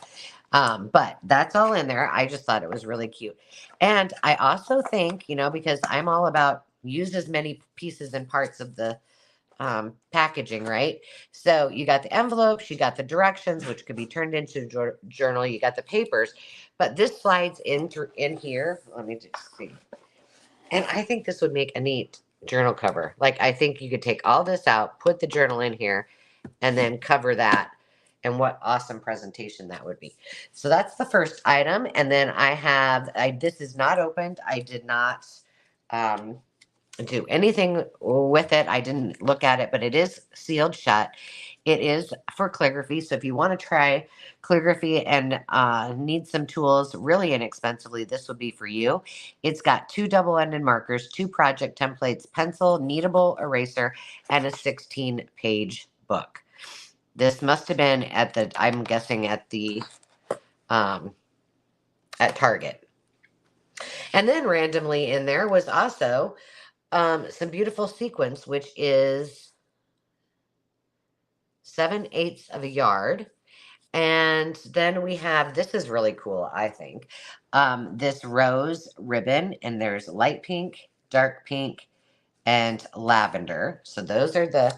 But that's all in there. I just thought it was really cute. And I also think, because I'm all about use as many pieces and parts of the packaging, right? So you got the envelopes, you got the directions, which could be turned into a journal. You got the papers, but this slides in here. Let me just see. And I think this would make a neat journal cover. Like, I think you could take all this out, put the journal in here, and then cover that. And what awesome presentation that would be. So that's the first item. And then this is not opened. I did not do anything with it. I didn't look at it, but it is sealed shut. It is for calligraphy. So if you want to try calligraphy and need some tools really inexpensively, this would be for you. It's got 2 double-ended markers, 2 project templates, pencil, kneadable eraser, and a 16-page book. This must have been I'm guessing at Target. And then randomly in there was also some beautiful sequins, which is 7/8 of a yard. And then we have, this is really cool, I think, this rose ribbon, and there's light pink, dark pink, and lavender. So those are the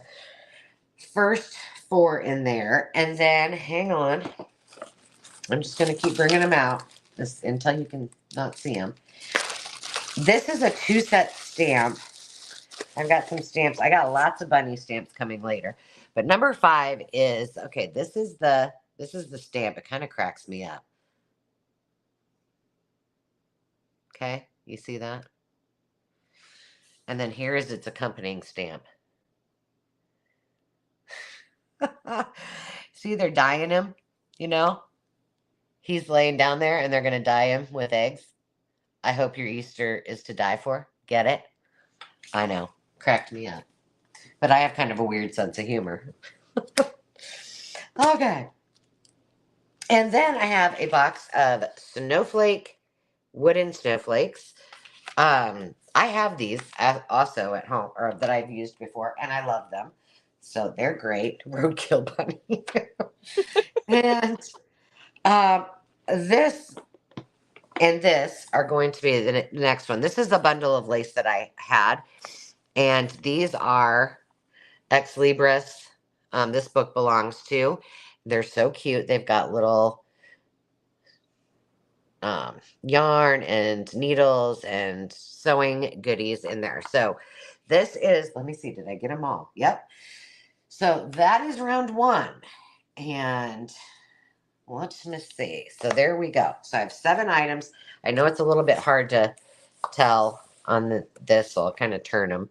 first 4 in there. And then, hang on, I'm just going to keep bringing them out until you can not see them. This is a 2-set stamp. I've got some stamps. I got lots of bunny stamps coming later. But number 5 is, okay, this is the stamp. It kind of cracks me up. Okay, you see that? And then here is its accompanying stamp. See, they're dyeing him, He's laying down there and they're going to dye him with eggs. I hope your Easter is to die for. Get it? I know. Cracked me up. But I have kind of a weird sense of humor. Okay. And then I have a box of wooden snowflakes. I have these also at home, or that I've used before, and I love them. So they're great. Roadkill bunny. And this and this are going to be the next one. This is the bundle of lace that I had. And these are Ex Libris. This book belongs to. They're so cute. They've got little yarn and needles and sewing goodies in there. So this is, let me see, did I get them all? Yep. So that is round 1. And let's see. So there we go. So I have 7 items. I know it's a little bit hard to tell on this, so I'll kind of turn them.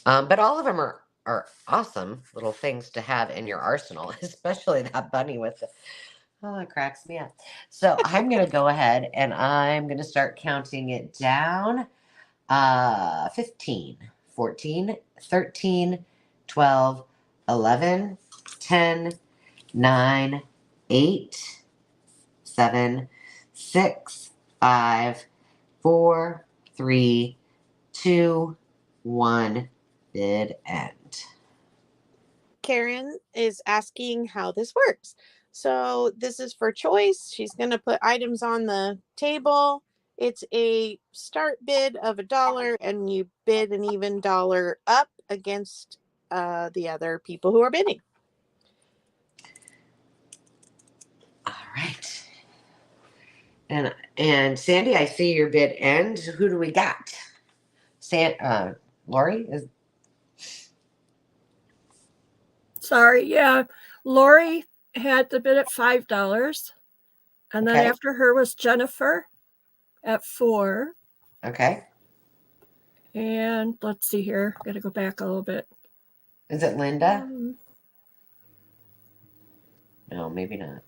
But all of them are awesome little things to have in your arsenal, especially that bunny with the, oh, it cracks me up. So I'm going to go ahead and I'm going to start counting it down. 15, 14, 13, 12, 11, 10, 9, 8, 7, 6, 5, 4, 3, 2, 1, bid end. Karen is asking how this works. So this is for choice. She's going to put items on the table. It's a start bid of $1, and you bid an even dollar up against the other people who are bidding. All right. And Sandy, I see your bid end. Who do we got? Lori is. Sorry, yeah. Lori had the bid at $5. And then Okay. after her was Jennifer at $4. Okay. And let's see here. Got to go back a little bit. Is it Linda? No, maybe not.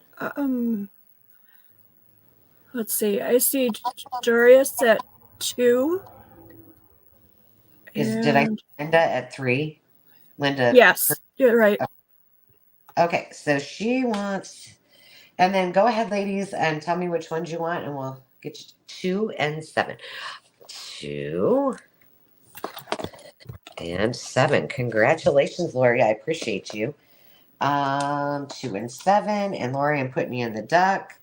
Let's see. I see Darius at 2. Did I see Linda at 3? Linda. Yes, you're right. Okay, so she wants, and then go ahead, ladies, and tell me which ones you want, and we'll get you 2 and 7. 2 and 7. Congratulations, Lori. I appreciate you. 2 and 7, and Lori, I'm putting you in the duck.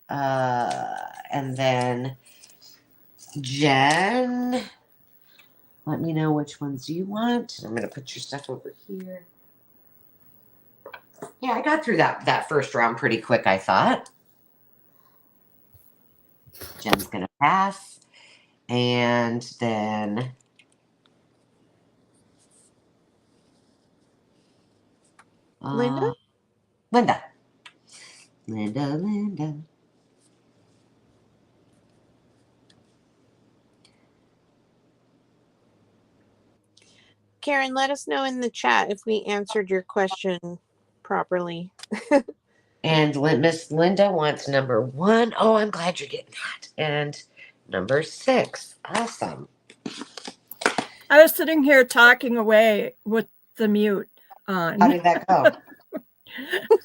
And then Jen, let me know which ones you want. I'm gonna put your stuff over here. Yeah, I got through that first round pretty quick, I thought. Jen's gonna pass. And then Linda? Linda. Karen, let us know in the chat if we answered your question properly. And Miss Linda wants number 1. Oh, I'm glad you're getting that. And number 6. Awesome. I was sitting here talking away with the mute on. How did that go?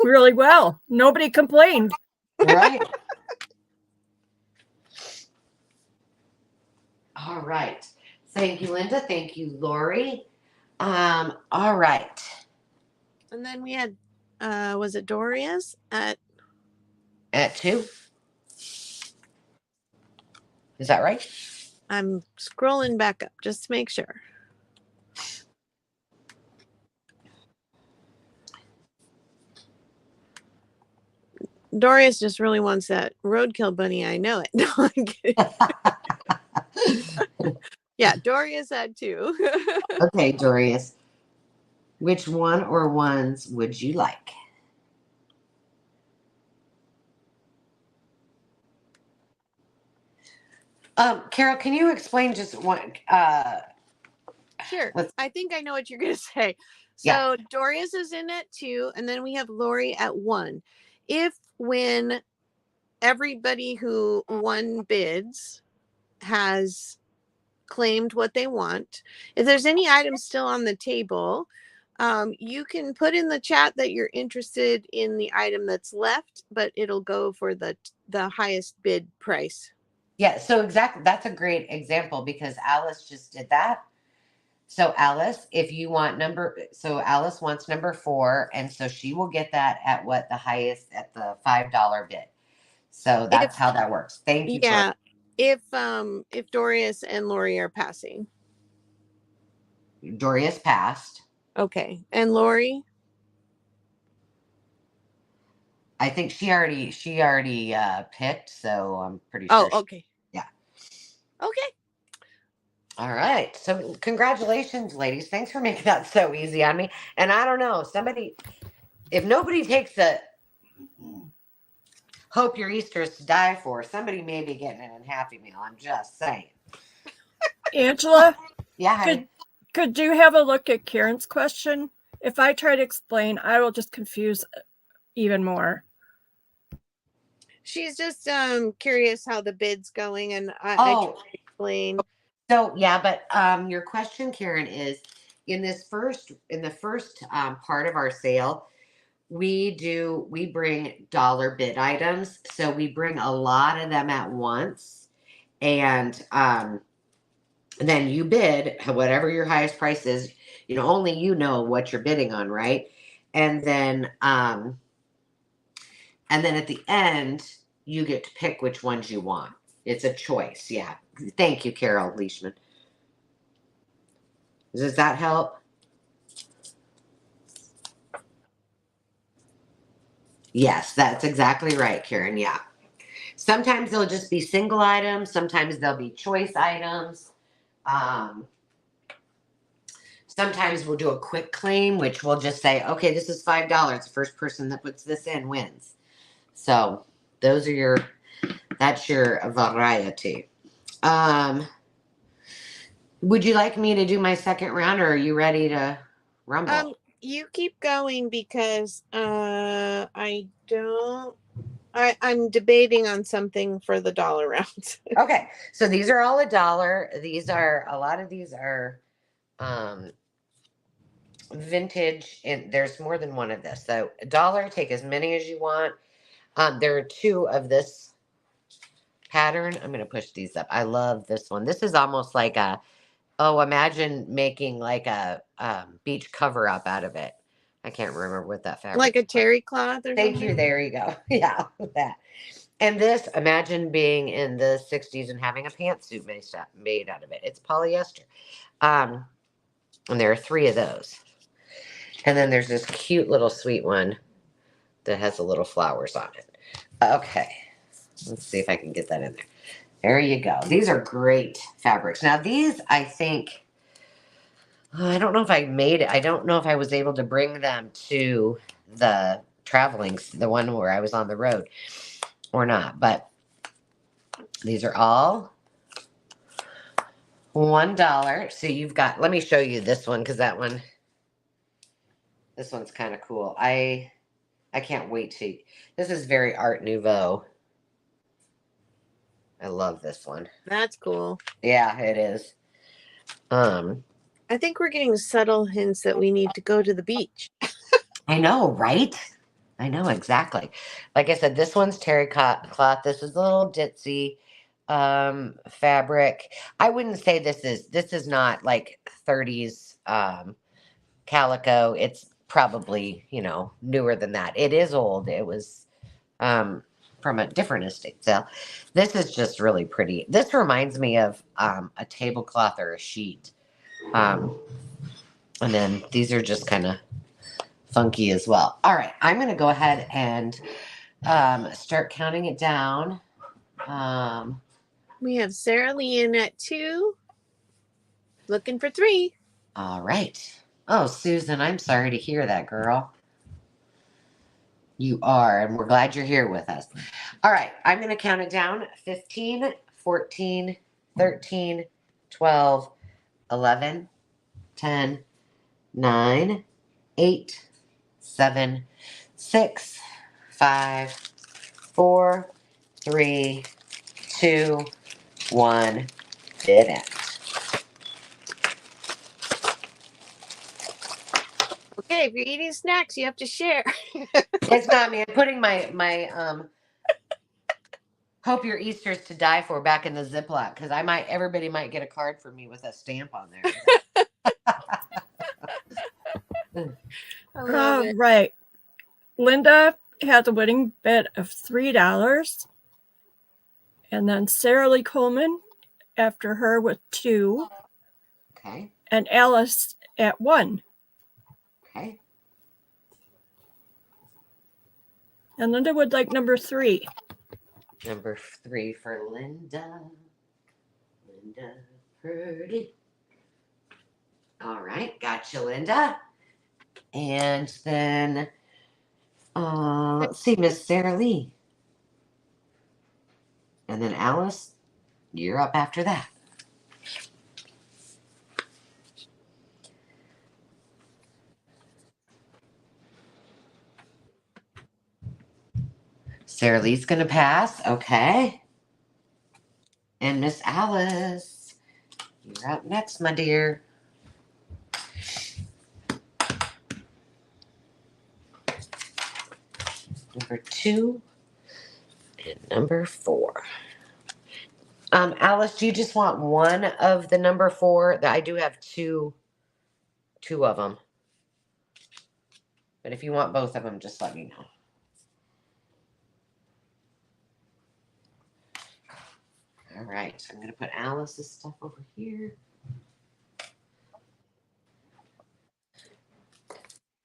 Really well. Nobody complained. Right. All right. Thank you, Linda. Thank you, Lori. All right. And then we had, was it Doria's at 2? Is that right? I'm scrolling back up just to make sure. Doria's just really wants that roadkill bunny. I know it. No, I'm kidding. Yeah, Doria's at 2. Okay, Dorius. Which one or ones would you like? Carol, can you explain just one? Sure. I think I know what you're going to say. So Yeah. Doria's is in at 2, and then we have Lori at 1. If when everybody who won bids has claimed what they want, if there's any items still on the table, you can put in the chat that you're interested in the item that's left, but it'll go for the highest bid price. Yeah, so exactly. That's a great example because Alice just did that. So Alice, if you want Alice wants number 4, and so she will get that at what the highest at the $5 bid. So that's how that works. Thank you. Yeah, if Dorius and Lori are passing. Doria's passed. Okay. And Lori? I think she already picked, so I'm pretty sure. Oh, okay. Yeah. Okay. All right. So congratulations, ladies. Thanks for making that so easy on me. And I don't know, if nobody takes the Hope Your Easter's to Die For, somebody may be getting an Happy Meal. I'm just saying. Angela, Yeah, honey. could you have a look at Karen's question? If I try to explain, I will just confuse even more. She's just curious how the bid's going, and I Oh, can explain. so yeah, but your question, Karen, is in the first part of our sale, we bring dollar bid items. So we bring a lot of them at once, and then you bid whatever your highest price is. You know, only you know what you're bidding on, right? And then at the end, you get to pick which ones you want. It's a choice. Yeah. Thank you, Carol Leishman. Does that help? Yes, that's exactly right, Karen. Yeah. Sometimes they'll just be single items. Sometimes they'll be choice items. Sometimes we'll do a quick claim, which we'll just say, okay, this is $5. The first person that puts this in wins. So that's your variety. Would you like me to do my second round, or are you ready to rumble? You keep going because I'm debating on something for the dollar rounds. Okay, so these are all $1. A lot of these are vintage, and there's more than one of this. So $1, take as many as you want. There are 2 of this pattern. I'm going to push these up. I love this one. This is almost like imagine making like a beach cover up out of it. I can't remember what that fabric Like a is. terry cloth or Thank something? you. There you go. Yeah, that. And this, imagine being in the 60s and having a pantsuit made out of it. It's polyester. And there are 3 of those. And then there's this cute little sweet one that has the little flowers on it. Okay. Let's see if I can get that in there. There you go. These are great fabrics. Now these, I think, I don't know if I made it. I don't know if I was able to bring them to the the one where I was on the road or not. But these are all $1. So you've got, let me show you this one, because this one's kind of cool. I can't wait to, this is very Art Nouveau. I love this one. That's cool. Yeah, it is. I think we're getting subtle hints that we need to go to the beach. I know, right? I know, exactly. Like I said, this one's terry cloth. This is a little ditzy fabric. I wouldn't say this is not like 30s calico. It's probably, newer than that. It is old. It was from a different estate sale. This is just really pretty. This reminds me of a tablecloth or a sheet. And then these are just kind of funky as well. All right, I'm going to go ahead and start counting it down. We have Sarah Lee in at 2, looking for 3. All right. Oh, Susan, I'm sorry to hear that, girl. You are, and we're glad you're here with us. All right, I'm going to count it down. 15, 14, 13, 12, 11, 10, 9, 8, 7, 6, 5, 4, 3, 2, 1. Didn't. Okay, if you're eating snacks, you have to share. It's not me. I'm putting my Hope Your Easter's to Die For back in the Ziploc, because everybody might get a card from me with a stamp on there. I love it. Right. Linda has a winning bid of $3. And then Sarah Lee Coleman after her with 2. Okay. and Alice at 1. Okay. And Linda would like number 3. Number 3 for Linda. Linda Purdy. All right, gotcha, Linda. And then, let's see, Miss Sarah Lee. And then Alice, you're up after that. Sarah Lee's going to pass. Okay. And Miss Alice, you're up next, my dear. Number 2 and number 4. Alice, do you just want one of the number 4? I do have two of them. But if you want both of them, just let me know. All right, so I'm going to put Alice's stuff over here.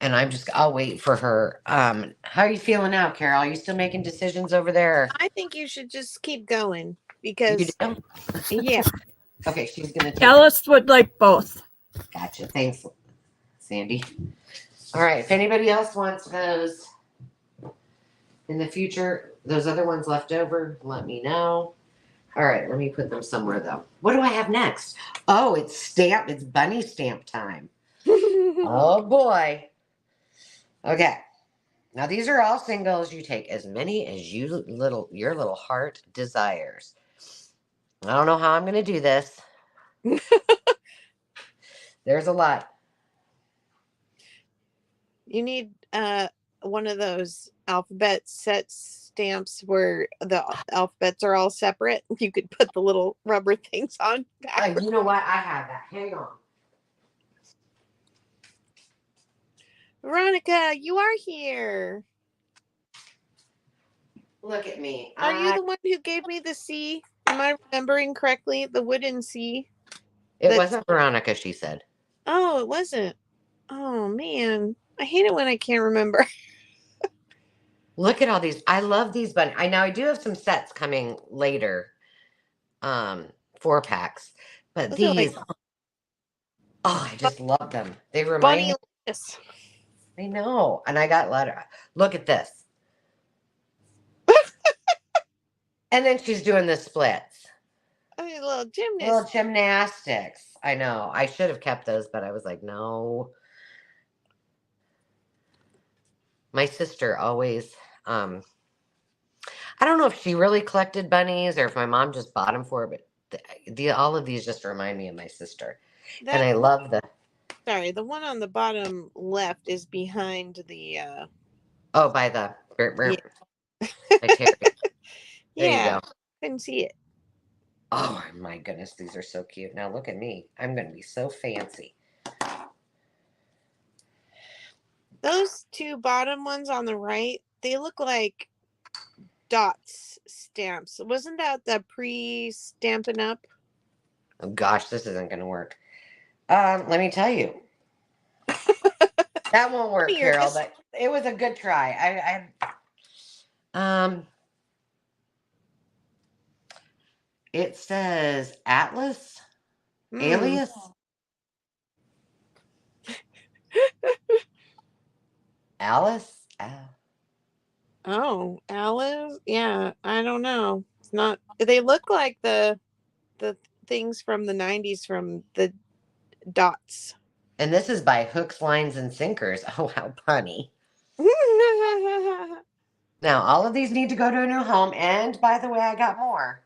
And I'll wait for her. How are you feeling now, Carol? Are you still making decisions over there? I think you should just keep going You because, do? yeah. Okay, she's going to take. Alice would like both. Gotcha. Thanks, Sandy. All right, if anybody else wants those in the future, those other ones left over, let me know. All right, let me put them somewhere, though. What do I have next? Oh, it's bunny stamp time. Oh, boy. Okay. Now these are all singles. You take as many as your little heart desires. I don't know how I'm going to do this. There's a lot. You need one of those alphabet set stamps where the alphabets are all separate. You could put the little rubber things on. You know what? I have that. Hang on. Veronica, you are here. Look at me. Are you the one who gave me the C? Am I remembering correctly? The wooden C? It wasn't Veronica, she said. Oh, it wasn't. Oh, man. I hate it when I can't remember. Look at all these. I love these bunnies. I do have some sets coming later. 4-packs. But Those are these, like I just love them. They remind bunny me. lists. I know. And I got letter. Look at this. And then she's doing the splits. Oh, a little gymnast. Little gymnastics. I know. I should have kept those, but I was like, no. My sister always, I don't know if she really collected bunnies or if my mom just bought them for her, but all of these just remind me of my sister. And I love Sorry, the one on the bottom left is behind the by the yeah. by Terry. There Yeah, you go. couldn't see it. Oh my goodness, these are so cute. Now look at me. I'm gonna be so fancy. Those two bottom ones on the right, they look like dots stamps. Wasn't that the pre-Stampin' Up? Oh gosh, this isn't gonna work. Let me tell you. That won't work, Carol, but it was a good try. It says Atlas Alias. Alice? Oh, Alice? Yeah, I don't know. It's not. They look like the things from the 90s from the dots. And this is by Hooks, Lines, and Sinkers. Oh, how punny. Now, all of these need to go to a new home. And by the way, I got more.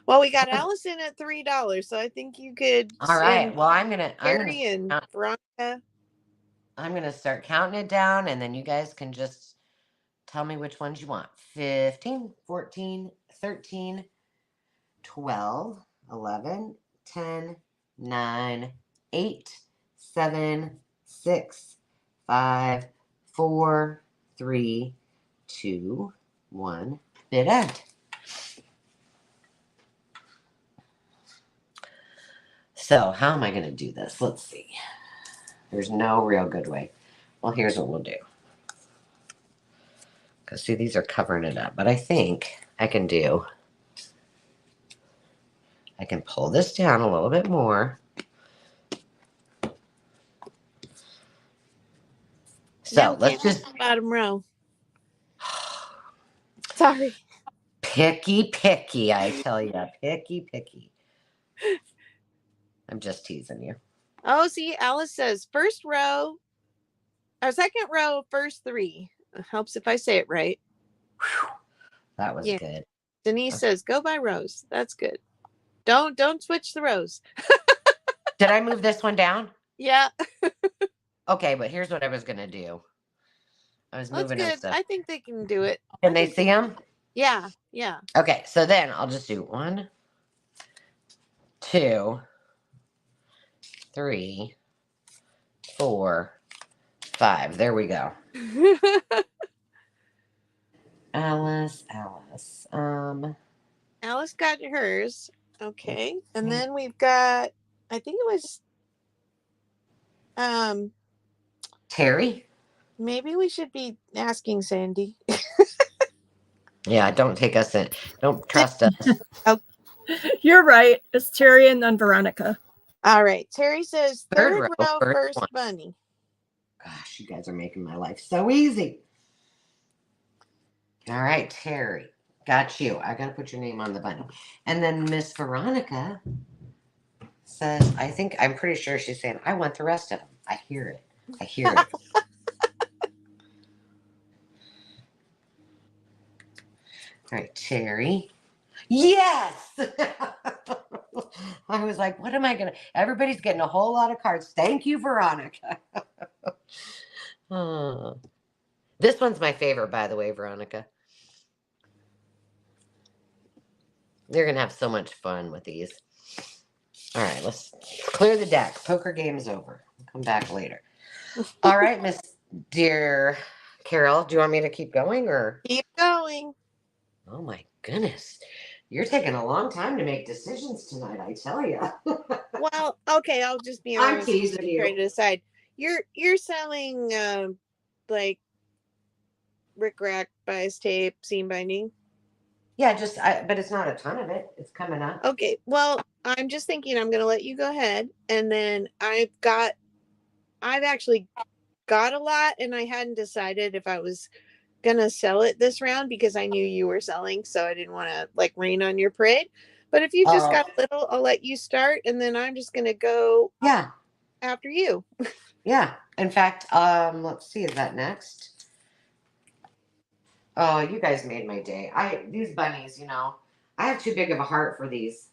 Well, we got Allison at $3, so I think you could. All right. Well, I'm gonna Veronica. I'm gonna start counting it down, and then you guys can just tell me which ones you want. 15, 14, 13, 12, 11, 10, 9, 8, 7, 6, 5, 4, 3, 2, 1. Bid end. So how am I going to do this? Let's see. There's no real good way. Well, here's what we'll do. Because see, these are covering it up. But I think I can pull this down a little bit more. So let's just bottom row. Sorry. Picky, I tell you. Picky. I'm just teasing you. Oh, see, Alice says first row, or second row, first three. It helps if I say it right. Whew, that was good. Denise says go by rows. That's good. Don't switch the rows. Did I move this one down? Yeah. Okay, but here's what I was gonna do. I was moving That's good. stuff. I think they can do it. Can they see them? Yeah. Okay, so then I'll just do 1, 2, 3, 4, 5. There we go. Alice. Alice got hers. Okay. And then we've got, I think it was Terry? maybe we should be asking Sandy. Yeah, don't take us in. Don't trust us. You're right. It's Terry and then Veronica. All right. Terry says third row, first first one. bunny. Gosh, you guys are making my life so easy. All right, Terry. Got you. I got to put your name on the bunny. And then Miss Veronica says, I'm pretty sure she's saying, I want the rest of them. I hear it. All right, Terry. Yes! I was like, what am I going to? Everybody's getting a whole lot of cards. Thank you, Veronica. This one's my favorite, by the way, Veronica. You're going to have so much fun with these. All right, let's clear the deck. Poker game's over. We'll come back later. All right, Miss Dear Carol, do you want me to keep going or? Keep going. Oh my goodness. You're taking a long time to make decisions tonight, I tell you. Well, okay, I'll just be honest. I'm teasing you. Trying to decide. You're selling like rickrack, bias tape, seam binding. Yeah, but it's not a ton of it. It's coming up. Okay, well, I'm just thinking I'm gonna let you go ahead, and then I've actually got a lot, and I hadn't decided if I was gonna sell it this round because I knew you were selling, so I didn't want to like rain on your parade. But if you just got a little, I'll let you start, and then I'm just gonna go. Yeah. After you. Yeah. In fact, let's see, is that next? Oh, you guys made my day. These bunnies, I have too big of a heart for these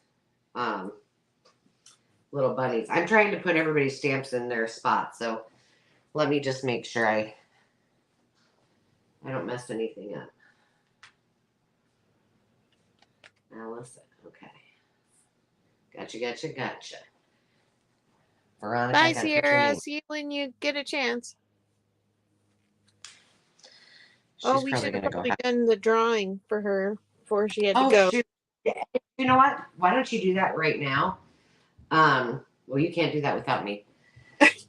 little bunnies. I'm trying to put everybody's stamps in their spot, so let me just make sure I don't mess anything up. Alice, okay. Gotcha. Veronica, bye, Sierra. See you when you get a chance. We should have probably done the drawing for her before she had to go. Shoot. You know what? Why don't you do that right now? Well, you can't do that without me.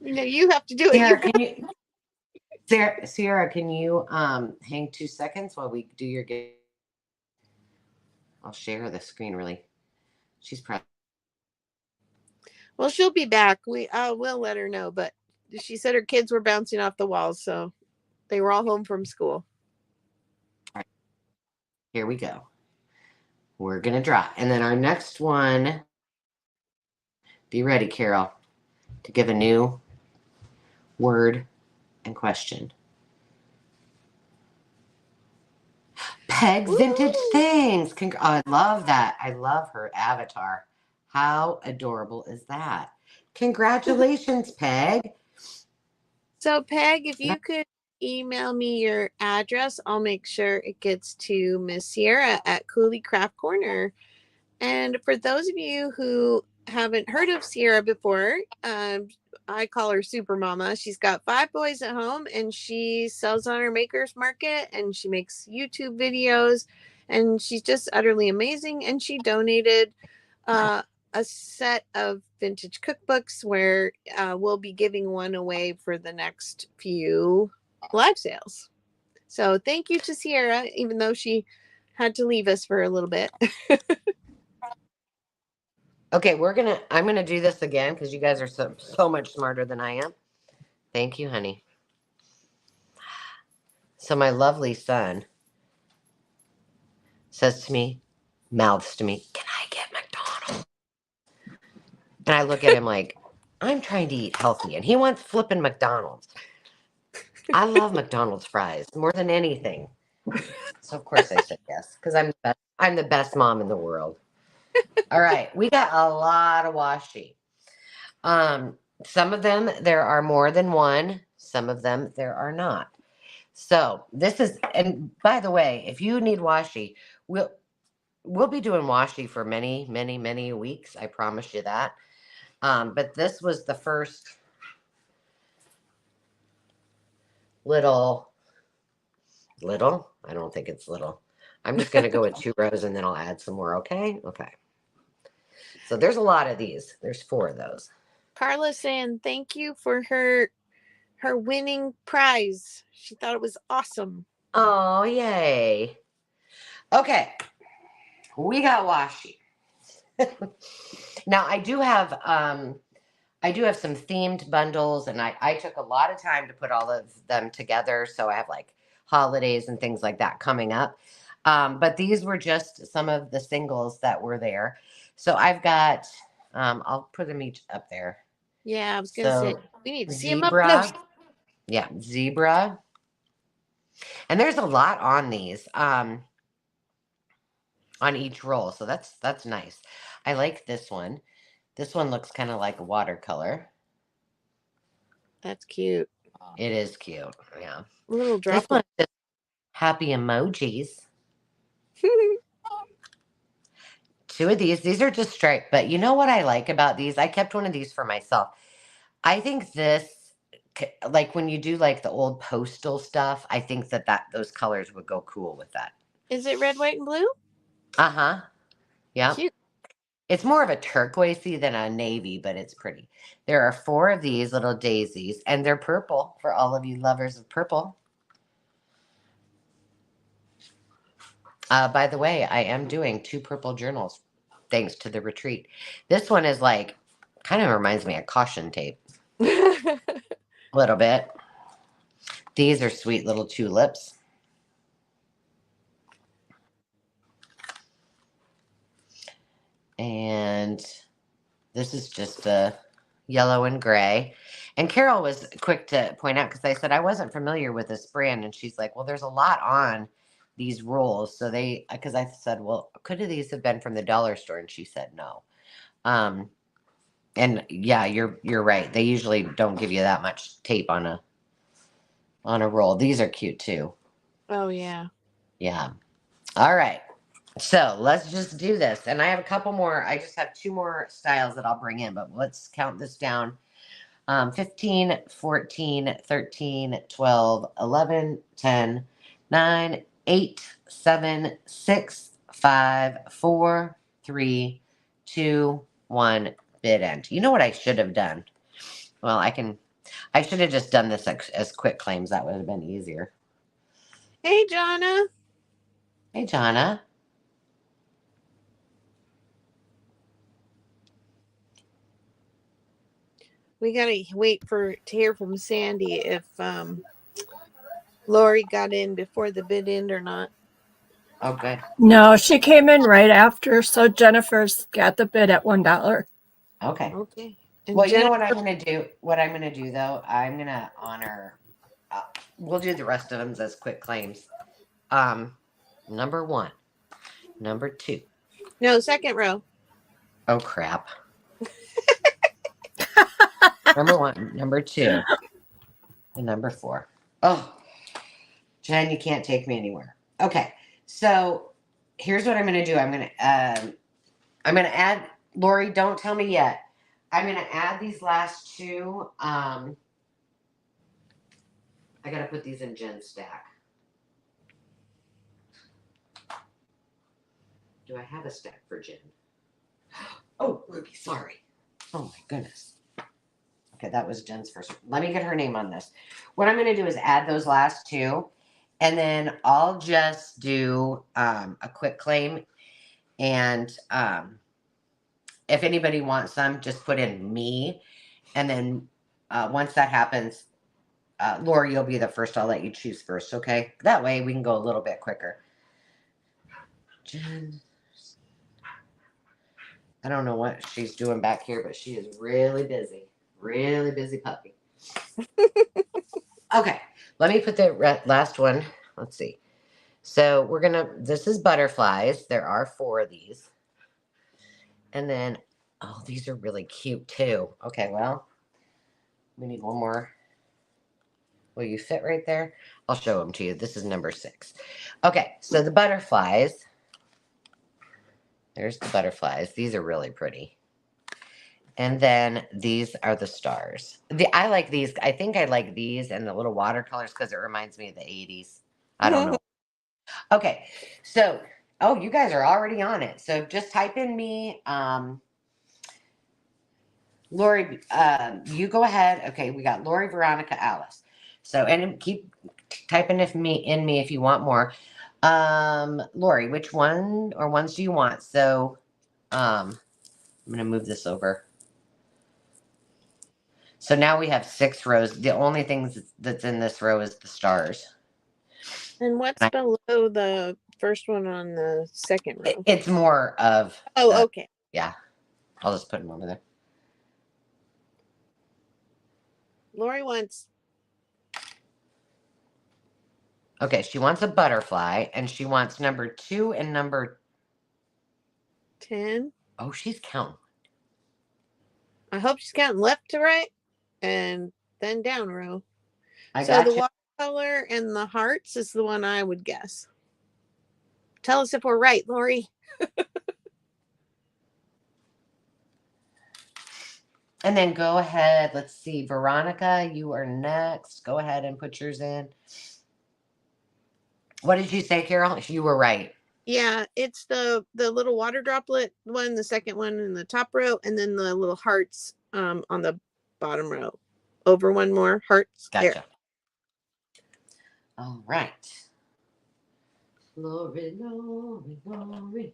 You have to do it. Sierra, can you hang 2 seconds while we do your game? I'll share the screen really. She's probably. Well, she'll be back. We'll let her know, but she said her kids were bouncing off the walls, so they were all home from school. All right. Here we go. We're going to draw. And then our next one, be ready, Carol, to give a new word and question. Peg's Vintage Things. I love that. I love her avatar. How adorable is that? Congratulations, Peg. So, Peg, if you could email me your address, I'll make sure it gets to Miss Sierra at Cooley Craft Corner. And for those of you who haven't heard of Sierra before, I call her Super Mama. She's got 5 boys at home, and she sells on her Makers Market, and she makes YouTube videos, and she's just utterly amazing. And she donated a set of vintage cookbooks where we'll be giving one away for the next few live sales. So thank you to Sierra, even though she had to leave us for a little bit. Okay, I'm gonna do this again because you guys are so much smarter than I am. Thank you, honey. So my lovely son says to me, mouths to me, "Can I get McDonald's?" And I look at him like, I'm trying to eat healthy, and he wants flipping McDonald's. I love McDonald's fries more than anything. So of course I said yes because I'm the best mom in the world. All right, we got a lot of washi. Some of them there are more than one. Some of them there are not. So this is, and by the way, if you need washi, we'll be doing washi for many, many, many weeks. I promise you that. But this was the first little. I don't think it's little. I'm just going to go with 2 rows and then I'll add some more. Okay. So there's a lot of these. There's 4 of those. Carla saying thank you for her winning prize. She thought it was awesome. Oh, yay. Okay. We got washi. Now I do have some themed bundles, and I took a lot of time to put all of them together. So I have like holidays and things like that coming up. But these were just some of the singles that were there. So I've got, I'll put them each up there. Yeah, I was going to say, we need to see them up Zebra. close. Yeah, zebra. And there's a lot on these, on each roll. So that's nice. I like this one. This one looks kind of like a watercolor. That's cute. It is cute. Yeah. Little This drop. one is happy emojis. 2 of these are just striped, but you know what I like about these? I kept one of these for myself. I think this, like when you do like the old postal stuff, I think that those colors would go cool with that. Is it red, white, and blue? Uh-huh. Yeah. Cute. It's more of a turquoisey than a navy, but it's pretty. There are 4 of these little daisies, and they're purple for all of you lovers of purple. By the way, I am doing 2 purple journals thanks to the retreat. This one is like, kind of reminds me of caution tape. A little bit. These are sweet little tulips. And this is just a yellow and gray. And Carol was quick to point out, because I said I wasn't familiar with this brand. And she's like, well, there's a lot on these rolls. So because I said, well, could these have been from the dollar store? And she said, no. And yeah, you're right. They usually don't give you that much tape on a roll. These are cute too. Oh, yeah. Yeah. All right. So let's just do this. And I have a couple more. I just have 2 more styles that I'll bring in, but let's count this down. 15, 14, 13, 12, 11, 10, 9, 8, 7, 6, 5, 4, 3, 2, 1, bid end. You know what I should have done? Well, I should have just done this as quick claims. That would have been easier. Hey, Jonna. Hey, Jonna. We gotta wait to hear from Sandy if Lori got in before the bid end or not. Oh, good. No, she came in right after, so Jennifer's got the bid at $1. Okay. Okay. And Well, you know what I'm going to do? What I'm going to do, though, I'm going to honor. We'll do the rest of them as quick claims. Number 1, number 2. No, second row. Oh crap. Number 1, number 2, and number 4. Oh, Jen, you can't take me anywhere. Okay, so here's what I'm going to do. I'm going to add. Lori, don't tell me yet. I'm going to add these last 2. I got to put these in Jen's stack. Do I have a stack for Jen? Oh, Ruby, sorry. Oh my goodness. Okay, that was Jen's first. Let me get her name on this. What I'm going to do is add those last two, and then I'll just do a quick claim. And if anybody wants some, just put in me. And then once that happens, Lori, you'll be the first. I'll let you choose first, okay? That way we can go a little bit quicker. Jen. I don't know what she's doing back here, but she is really busy. Really busy puppy. Okay, let me put the last one. Let's see. So we're going to, this is butterflies. There are 4 of these. And then, oh, these are really cute too. Okay, well, we need one more. Will you fit right there? I'll show them to you. This is number 6. Okay, so the butterflies. There's the butterflies. These are really pretty. And then these are the stars. I like these. I think I like these and the little watercolors because it reminds me of the 80s. I don't know. Okay, so, oh, you guys are already on it. So just type in me. Lori, you go ahead. Okay, we got Lori, Veronica, Alice. So, and keep typing in me if you want more. Lori, which one or ones do you want? So, I'm gonna move this over. So now we have 6 rows. The only thing that's in this row is the stars. And what's below the first one on the second row? It's more of. Oh, okay. Yeah, I'll just put them over there. Lori wants. Okay, she wants a butterfly, and she wants number 2 and number 10. Oh, she's counting. I hope she's counting left to right and then down row. So the watercolor and the hearts is the one I would guess. Tell us if we're right, Lori. And then go ahead. Let's see. Veronica, you are next. Go ahead and put yours in. What did you say, Carol? You were right. Yeah, it's the little water droplet one, the second one in the top row, and then the little hearts on the bottom row. Over one more hearts. Gotcha. There. All right. Lori, Lori, Lori.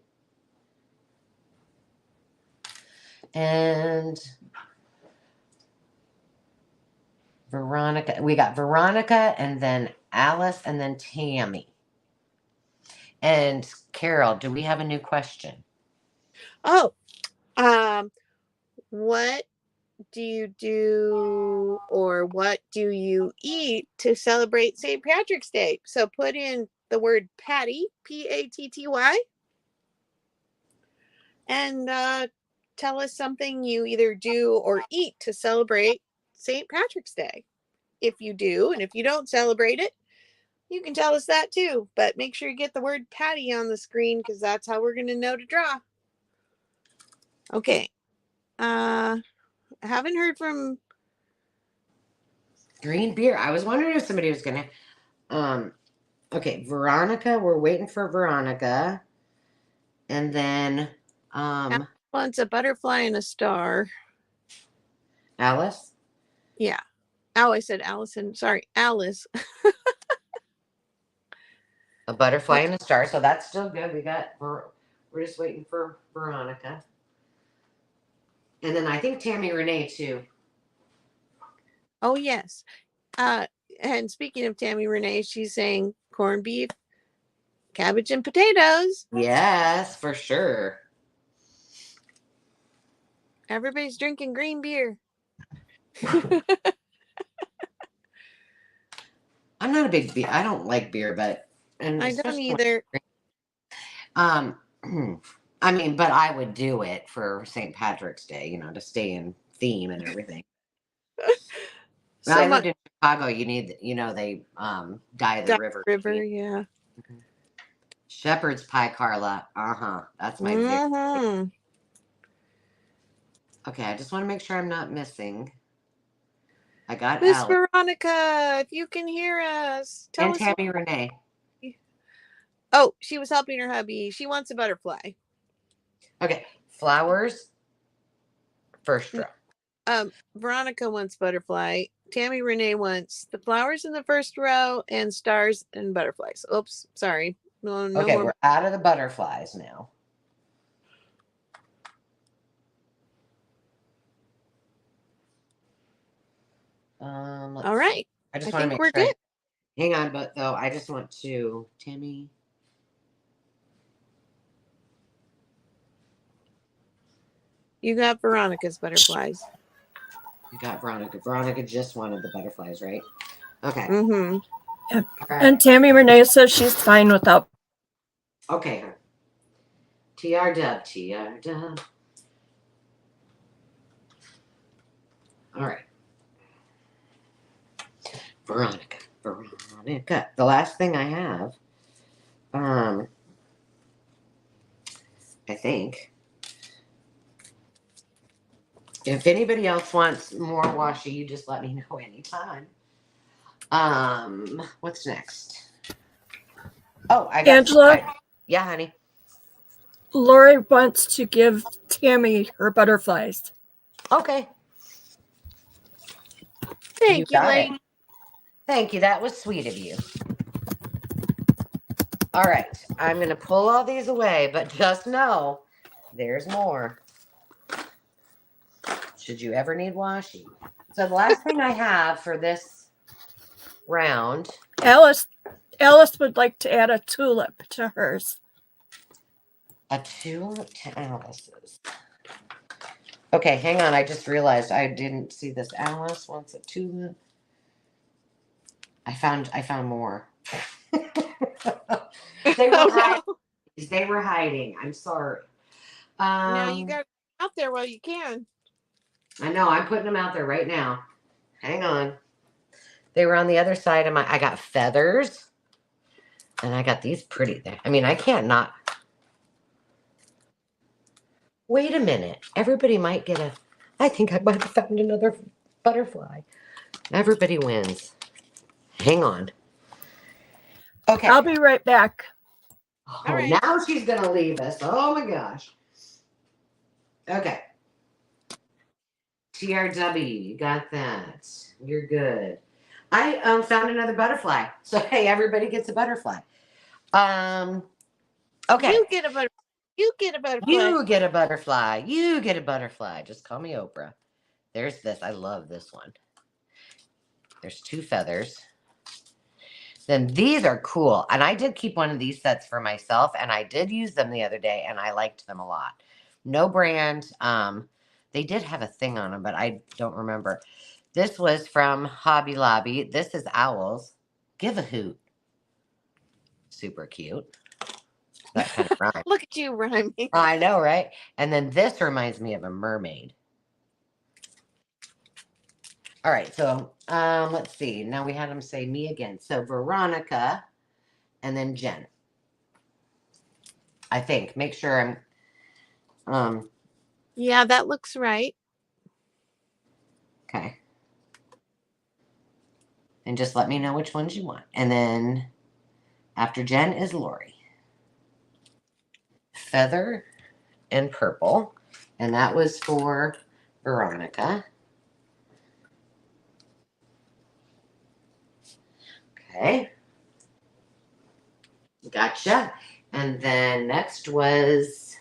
And Veronica. We got Veronica and then Alice and then Tammy. And Carol, do we have a new question? Oh, what do you do or what do you eat to celebrate St. Patrick's Day? So put in the word patty, Patty, and tell us something you either do or eat to celebrate St. Patrick's Day. If you do, and if you don't celebrate it, you can tell us that too. But make sure you get the word patty on the screen because that's how we're going to know to draw. Okay. I haven't heard from Green beer. I was wondering if somebody was gonna. Okay, Veronica. We're waiting for Veronica, and then wants a butterfly and a star. Alice. Yeah. Oh, I said Allison. Sorry, Alice. A butterfly and a star. So that's still good. We're just waiting for Veronica, and then I think Tammy Renee too. Oh yes. And speaking of Tammy Renee, she's saying corned beef, cabbage, and potatoes. Yes, for sure. Everybody's drinking green beer. I'm not a big beer. I don't like beer, but I don't either. I mean, but I would do it for St. Patrick's Day, to stay in theme and everything. When I lived in Chicago, you need, they dye the river. Yeah. Mm-hmm. Shepherd's pie, Carla. That's my favorite. Okay, I just want to make sure I'm not missing. I got Miss Veronica, if you can hear us. Tell us. Tammy Renee. Oh, she was helping her hubby. She wants a butterfly. Okay, flowers first row. Veronica wants butterfly. Tammy Renee wants the flowers in the first row and stars and butterflies. Oops, sorry. No Okay, more. we're out of the butterflies now. All right. I just I want to think make we're sure. good. Hang on, but though I just want to Tammy. You got Veronica's butterflies. You got Veronica. Veronica just wanted the butterflies, right? Okay. Mm-hmm. Yeah. All right. And Tammy Renee says she's fine without. Okay. TR dub. TR dub. All right. Veronica. Veronica. The last thing I have, I think. If anybody else wants more washi, you just let me know anytime. What's next? Oh, I got Angela, yeah, honey. Lori wants to give Tammy her butterflies. Okay. Thank you, got lady. it. Thank you. That was sweet of you. All right. I'm going to pull all these away, but just know there's more. Should you ever need washi. So the last thing I have for this round. Alice would like to add a tulip to hers. A tulip to Alice's. Okay, hang on. I just realized I didn't see this. Alice wants a tulip. I found more. They were hiding. They were hiding. I'm sorry. Now you got out there while you can. I know. I'm putting them out there right now. Hang on. They were on the other side of my. I got feathers, and I got these pretty. I mean, I can't not. Wait a minute. Everybody might get a. I think I might have found another butterfly. Everybody wins. Hang on. Okay. I'll be right back. Oh, All right. now she's gonna leave us. Oh my gosh. Okay. TRW, you got that. You're good. I found another butterfly. So hey, everybody gets a butterfly. Okay. You get a butterfly. You get a butterfly. You get a butterfly. You get a butterfly. Just call me Oprah. There's this. I love this one. There's 2 feathers. Then these are cool. And I did keep one of these sets for myself, and I did use them the other day, and I liked them a lot. No brand. They did have a thing on them, but I don't remember. This was from Hobby Lobby. This is owls. Give a hoot. Super cute. That kind of rhymes. Look at you rhyming. I know, right? And then this reminds me of a mermaid. All right, so let's see. Now we had them say me again. So Veronica and then Jen. I think. Make sure I'm Yeah, that looks right. okay. And just let me know which ones you want. And then after Jen is Lori. Feather and purple. And that was for Veronica. Okay. Gotcha. And then next was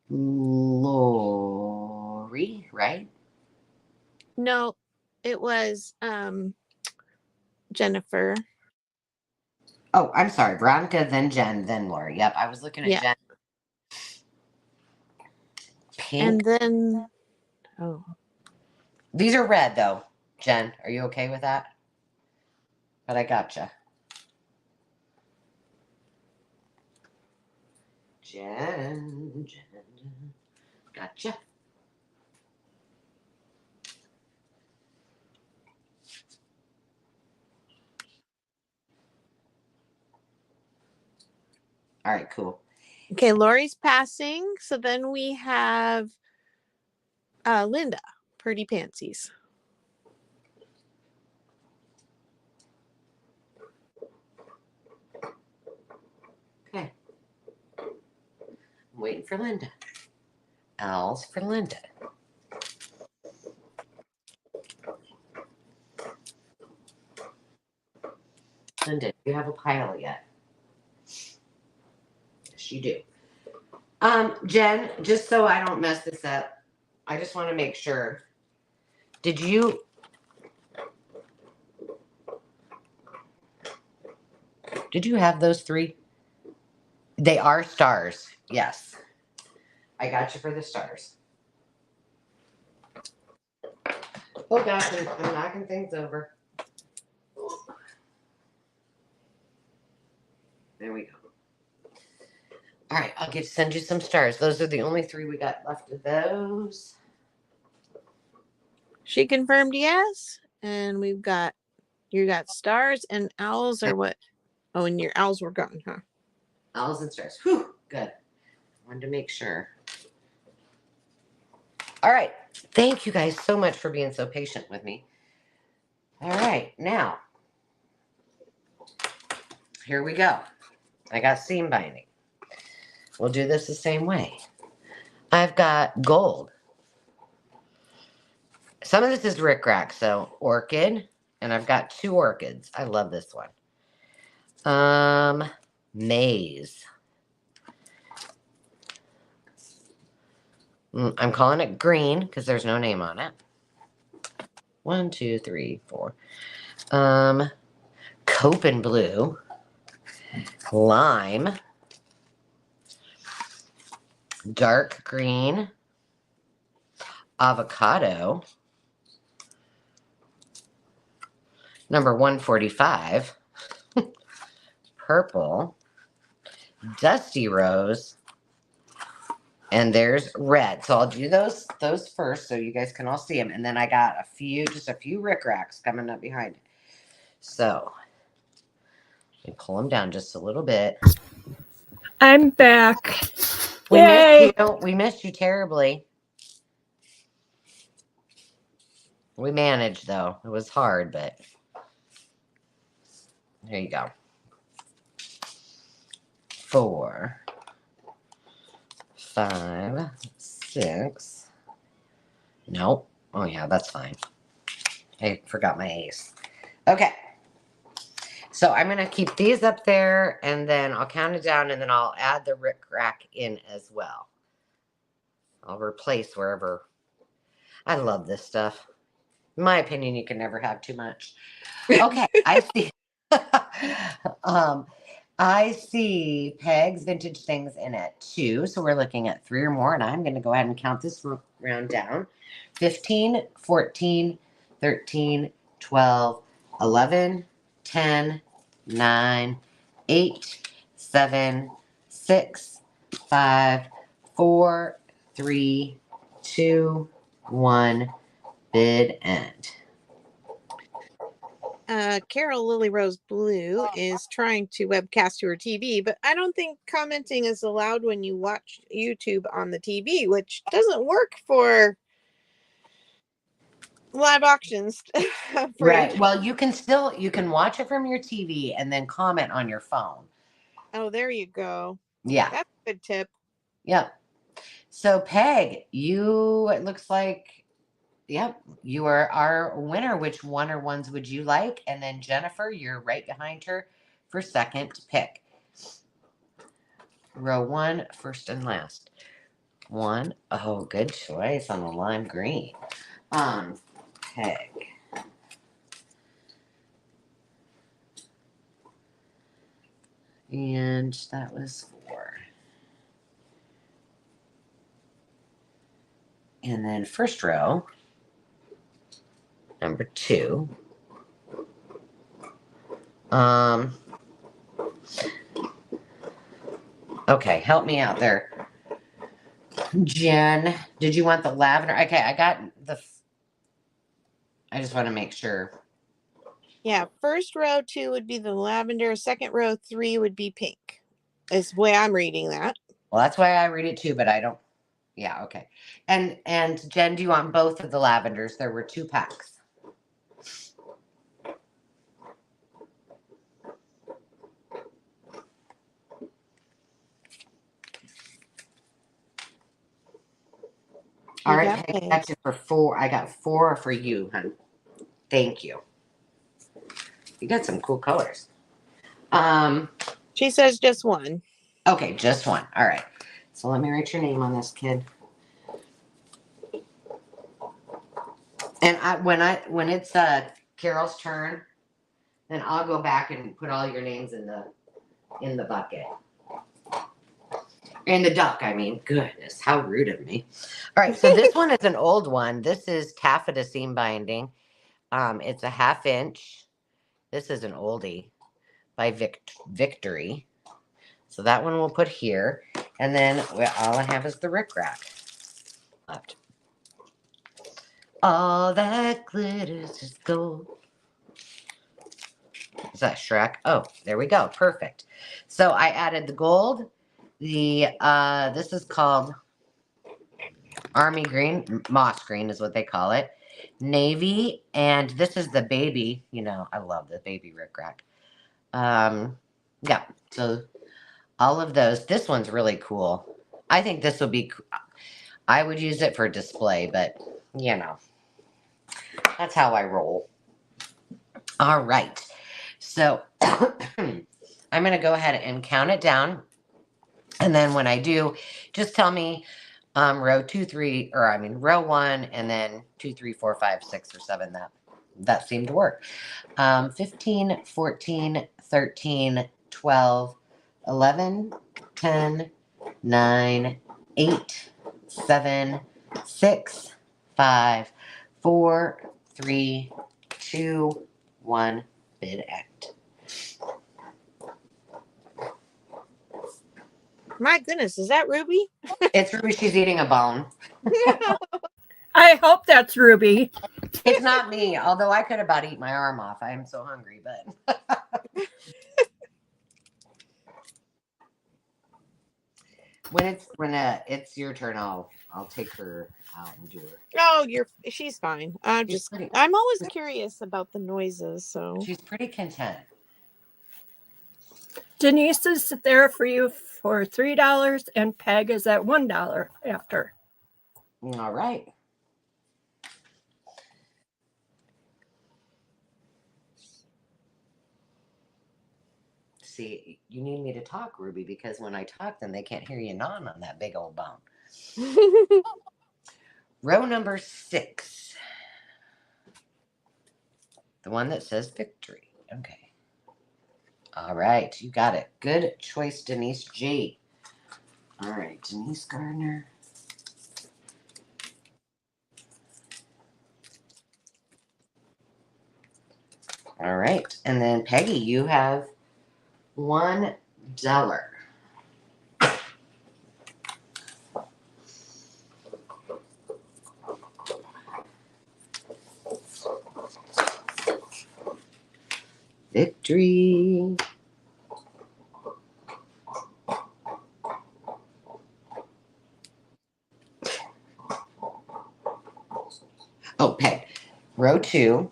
Lori, right? No, it was Jennifer. Oh, I'm sorry. Veronica, then Jen, then Lori. Yep, I was looking at Yeah. Jen. Pink. And then These are red, though. Jen, are you okay with that? But I gotcha. Jen. Gotcha. All right, cool. okay, Lori's passing. So then we have Linda, Pretty Pansies. Okay. I'm waiting for Linda. L's for Linda. Linda, do you have a pile yet? Yes, you do. Jen, just so I don't mess this up, I just want to make sure. Did you have those 3? They are stars. Yes. I got you for the stars. Oh gosh, I'm knocking things over. There we go. All right, I'll send you some stars. Those are the only 3 we got left of those. She confirmed yes, and you got stars and owls or what? Oh, and your owls were gone, huh? Owls and stars. Whew, good. Wanted to make sure. All right. Thank you guys so much for being so patient with me. All right, now here we go. I got seam binding. We'll do this the same way. I've got gold. Some of this is rickrack, so orchid, and I've got 2 orchids. I love this one. Maize. I'm calling it green because there's no name on it. 1, 2, 3, 4. Copen blue. Lime. Dark green. Avocado. Number 145. Purple. Dusty rose. And there's red. So I'll do those first so you guys can all see them. And then I got just a few rickracks coming up behind it. So let me pull them down just a little bit. I'm back. We Yay! missed you. We missed you terribly. We managed though. It was hard, but there you go. 4, 5, 6. Nope. Oh yeah, that's fine. I forgot my ace. Okay. So I'm going to keep these up there and then I'll count it down and then I'll add the rickrack in as well. I'll replace wherever. I love this stuff. In my opinion, you can never have too much. Okay, I see. I see Peg's vintage things in it too. So we're looking at 3 or more, and I'm going to go ahead and count this round down. 15, 14, 13, 12, 11, 10, 9, 8, 7, 6, 5, 4, 3, 2, 1. Bid end. Carol Lily Rose Blue is trying to webcast to her TV, but I don't think commenting is allowed when you watch YouTube on the TV, which doesn't work for live auctions. Right. Well, you can watch it from your TV and then comment on your phone. Oh, there you go. Yeah. That's a good tip. Yep. So Peg, it looks like, yep, you are our winner. Which one or ones would you like? And then Jennifer, you're right behind her for second pick. Row 1, first and last. 1. Oh, good choice on the lime green. Peg. And that was 4. And then first row, number 2. Okay, help me out there. Jen, did you want the lavender? Okay, I just want to make sure. Yeah, first row 2 would be the lavender. Second row 3 would be pink. Is the way I'm reading that. Well, that's why I read it too, but I don't. Yeah, okay. And Jen, do you want both of the lavenders? There were 2 packs. All You right, got Peggy, bags. that's it for 4. I got 4 for you, hun. Thank you. You got some cool colors. She says just one. Okay, just 1. All right. So let me write your name on this, kid. And when it's Carol's turn, then I'll go back and put all your names in the bucket. In the duck, I mean. Goodness, how rude of me. All right, so this one is an old one. This is taffeta seam binding. It's a 1/2 inch. This is an oldie by Victory. So that one we'll put here. And then all I have is the rickrack left. All that glitters is gold. Is that Shrek? Oh, there we go. Perfect. So I added the gold. This is called Army Green. Moss Green is what they call it. Navy. And this is the baby. You know, I love the baby rickrack. Yeah. So all of those. This one's really cool. I think this would be, I would use it for display, but you know, that's how I roll. All right. So I'm going to go ahead and count it down. And then when I do, just tell me row 2, 3, or I mean row 1, and then 2, 3, 4, 5, 6, or 7. That seemed to work. 15, 14, 13, 12, 11, 10, 9, 8, 7, 6, 5, 4, 3, 2, 1. Bid end. My goodness, is that Ruby? It's Ruby. She's eating a bone. I hope that's Ruby. It's not me, although I could about eat my arm off. I am so hungry, but when it's your turn, I'll take her out and do her. Oh, she's fine. I'm always curious about the noises, so She's pretty content. Denise is there for you for $3, and Peg is at $1 after. All right. See, you need me to talk, Ruby, because when I talk, then they can't hear you gnawing on that big old bone. Row number 6. The one that says Victory. Okay. All right. You got it. Good choice, Denise G. All right. Denise Gardner. All right. And then Peggy, you have $1. Victory. Oh, Peg. Row 2.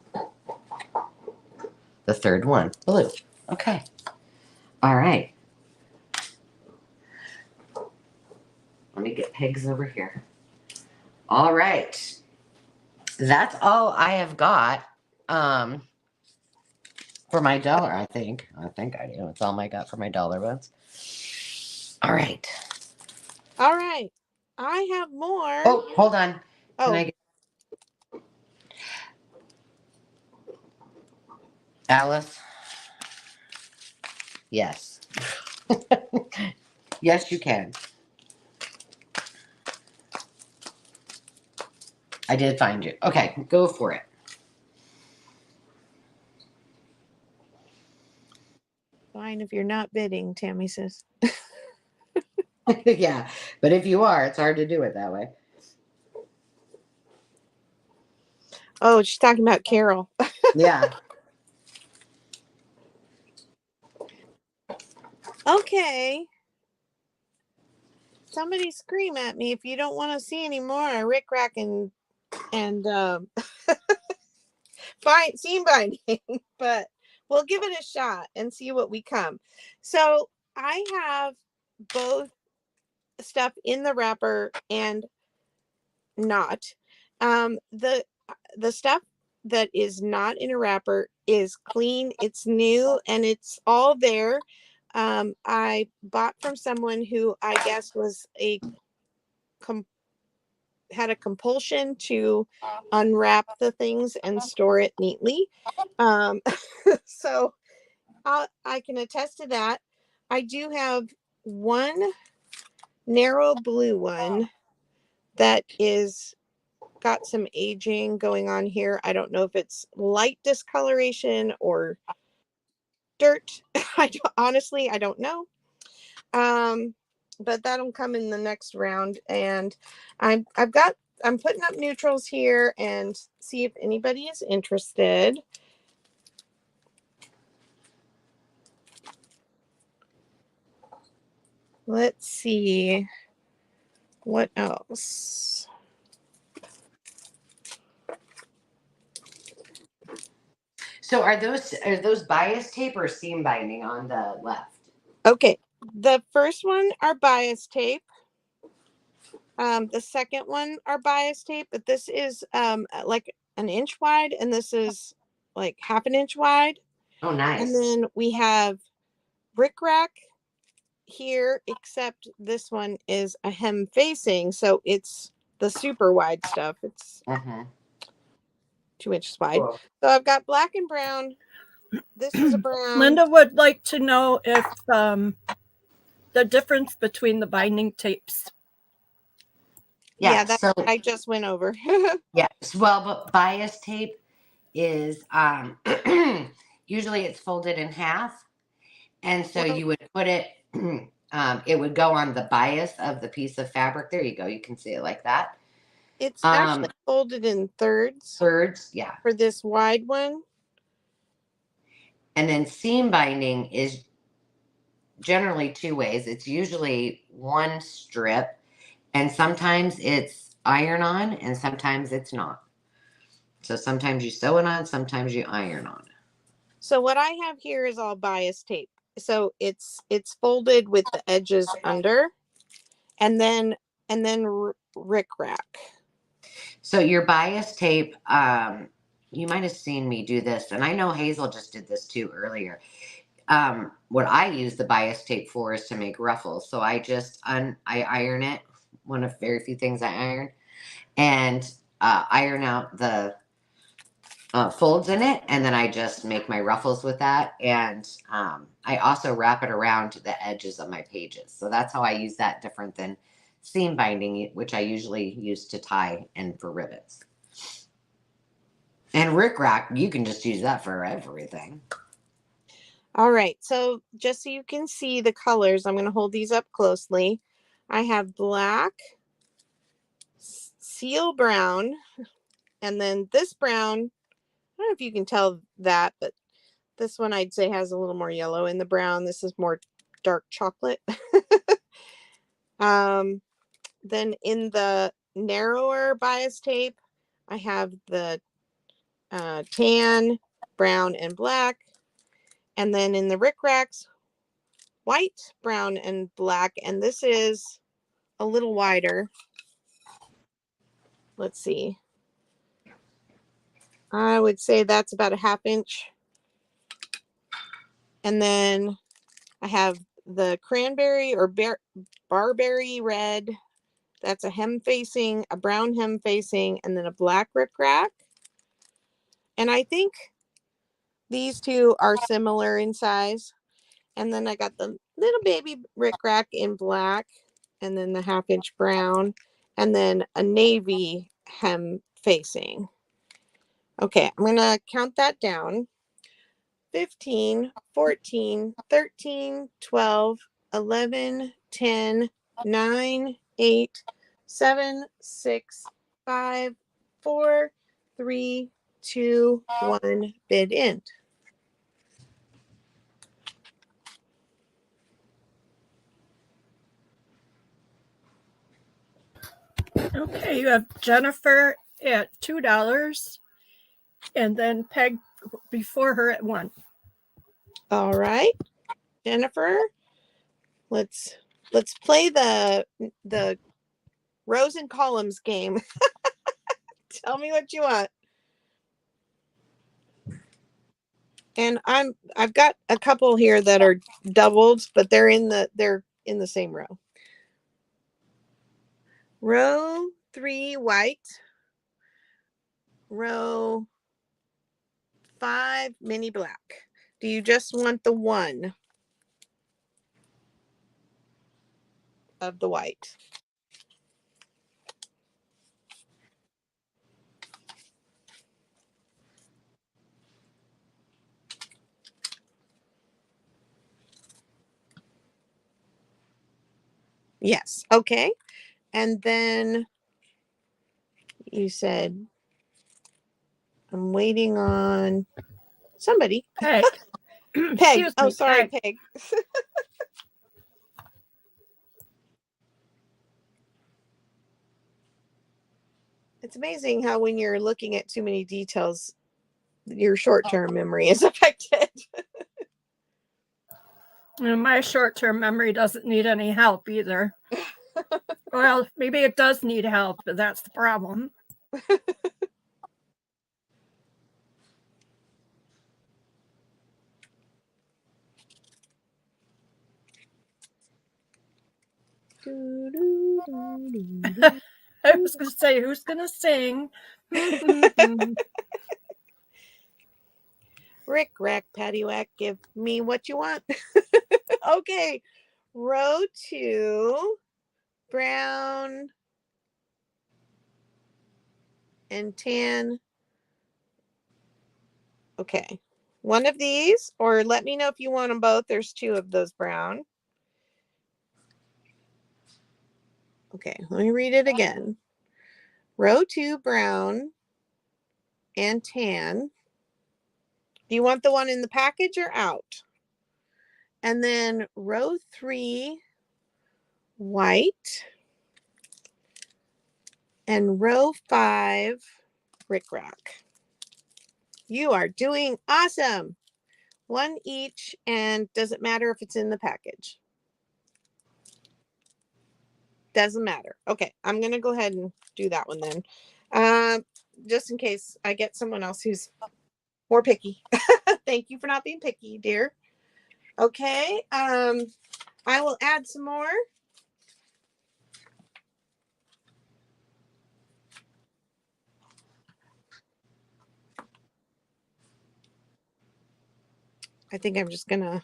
The third one. Blue. Okay. All right. Let me get Pegs over here. All right. That's all I have got for my dollar, I think. I think I do. It's all I got for my dollar ones. All right. all right. I have more. Oh, hold on. Oh. Can I get Alice? Yes. Yes, you can. I did find you. Okay, go for it. Fine if you're not bidding, Tammy says. Yeah, but if you are, it's hard to do it that way. Oh, she's talking about Carol. Yeah. Okay. Somebody scream at me if you don't want to see any more rickrack and fine seam binding, but we'll give it a shot and see what we come. So I have both stuff in the wrapper and not. The stuff that is not in a wrapper is clean. It's new and it's all there. I bought from someone who I guess was had a compulsion to unwrap the things and store it neatly. So I can attest to that. I do have one narrow blue one that is got some aging going on here. I don't know if it's light discoloration or dirt. Honestly, I don't know. But that'll come in the next round. And I'm putting up neutrals here and see if anybody is interested. Let's see what else. So are those bias tape or seam binding on the left? Okay, the first one are bias tape. The second one are bias tape, but this is like an inch wide, and this is like half an inch wide. Oh, nice. And then we have rickrack here, except this one is a hem facing, so it's the super wide stuff. It's 2 inches wide. Cool. So I've got black and brown. This is a brown. Linda would like to know if the difference between the binding tapes. Yeah, that's so, what I just went over. Yes. Well, but bias tape is usually it's folded in half. And so you would put it, it would go on the bias of the piece of fabric. There you go. You can see it like that. It's actually folded in thirds. Thirds, yeah. For this wide one. And then seam binding is generally two ways. It's usually one strip, and sometimes it's iron on, and sometimes it's not. So sometimes you sew it on, sometimes you iron on. So what I have here is all bias tape. So it's folded with the edges under, and then rickrack. So your bias tape, you might have seen me do this, and I know Hazel just did this too earlier. What I use the bias tape for is to make ruffles. So I just I iron it. One of very few things I iron, and iron out the folds in it, and then I just make my ruffles with that. And I also wrap it around the edges of my pages. So that's how I use that, different than seam binding, which I usually use to tie and for rivets. And rickrack, you can just use that for everything. All right, so just so you can see the colors, I'm going to hold these up closely. I have black, seal brown, and then this brown, I don't know if you can tell that, but this one I'd say has a little more yellow in the brown. This is more dark chocolate. Then in the narrower bias tape, I have the tan, brown, and black. And then in the rickracks, white, brown, and black. And this is a little wider. Let's see. I would say that's about a ½ inch. And then I have the cranberry or barberry red. That's a hem facing, a brown hem facing, and then a black rickrack. And I think these two are similar in size. And then I got the little baby rickrack in black, and then the ½ inch brown, and then a navy hem facing. Okay, I'm going to count that down. 15, 14, 13, 12, 11, 10, 9, 8, 7, 6, 5, 4, 3, 2, 1, bid end. Okay, you have Jennifer at $2 and then Peg before her at $1. All right, Jennifer, let's play the rows and columns game. Tell me what you want. And I've got a couple here that are doubled, but they're in the same row. Row 3 white. Row 5 mini black. Do you just want the one of the white? Yes. Okay. And then you said, I'm waiting on somebody. Peg. Peg. Excuse Oh, me, sorry, Peg. Peg. It's amazing how when you're looking at too many details, your short-term memory is affected. And my short-term memory doesn't need any help either. Well, maybe it does need help, but that's the problem. I was going to say, who's going to sing? Rick, rack, patty whack, give me what you want. Okay. Row 2, brown and tan. Okay. One of these, or let me know if you want them both. There's 2 of those brown. Okay, let me read it again. Row 2, brown and tan. Do you want the one in the package or out? And then row 3, white. And row 5, rickrack. You are doing awesome. One each, and does it matter if it's in the package? Doesn't matter. Okay, I'm going to go ahead and do that one then. Just in case I get someone else who's more picky. Thank you for not being picky, dear. Okay, I will add some more. I think I'm just gonna,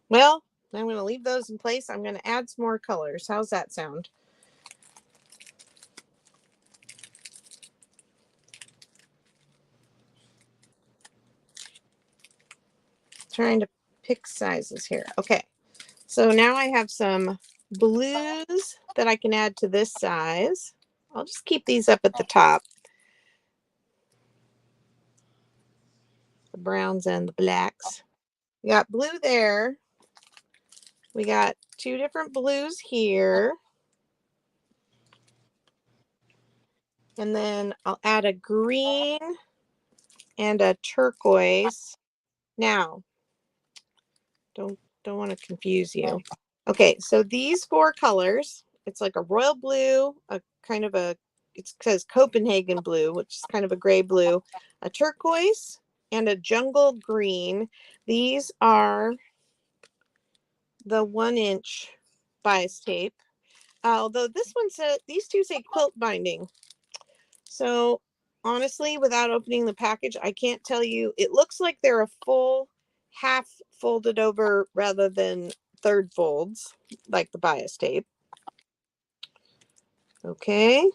well, I'm gonna leave those in place. I'm gonna add some more colors. How's that sound? Trying to pick sizes here. Okay, so now I have some blues that I can add to this size. I'll just keep these up at the top. The browns and the blacks. We got blue there. We got 2 different blues here. And then I'll add a green and a turquoise. Now, don't want to confuse you. Okay, so these 4 colors, it's like a royal blue, a kind of a, it says Copenhagen blue, which is kind of a gray blue, a turquoise, and a jungle green. These are the 1-inch bias tape. Although this one said, these 2 say quilt binding. So honestly, without opening the package, I can't tell you. It looks like they're a full half folded over rather than third folds, like the bias tape. Okay.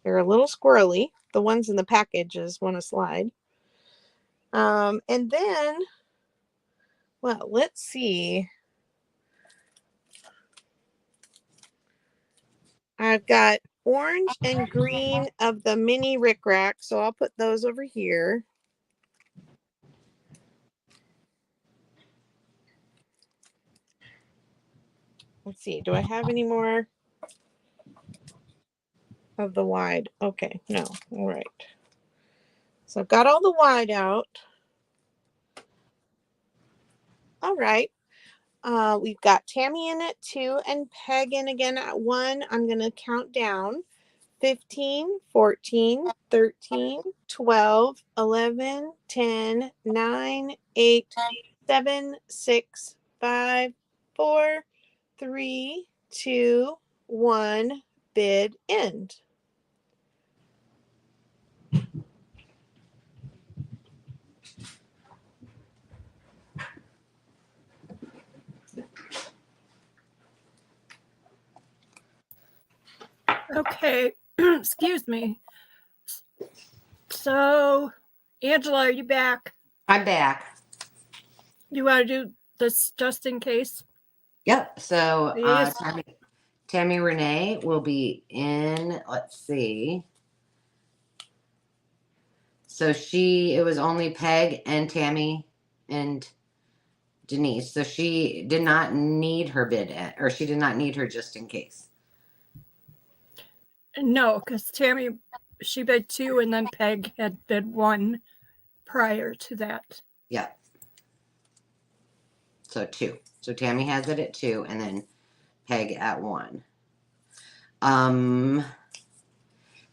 They're a little squirrely. The ones in the packages want to slide. And then, well, let's see. I've got orange and green of the mini rickrack, so I'll put those over here. Let's see, do I have any more of the wide? Okay, no, all right. So I've got all the wide out. All right. We've got Tammy in at 2 and Peg in again at 1. I'm going to count down 15, 14, 13, 12, 11, 10, 9, 8, 7, 6, 5, 4, 3, 2, 1. Bid end. Okay, excuse me. So, Angela, are you back? I'm back. You want to do this just in case? Yep. So Yes. Tammy Renee will be in. Let's see. So it was only Peg and Tammy and Denise. So she did not need her bid, or she did not need her just in case. No, because Tammy, she bid 2 and then Peg had bid 1 prior to that. Yep. So 2. So Tammy has it at 2 and then Peg at 1. And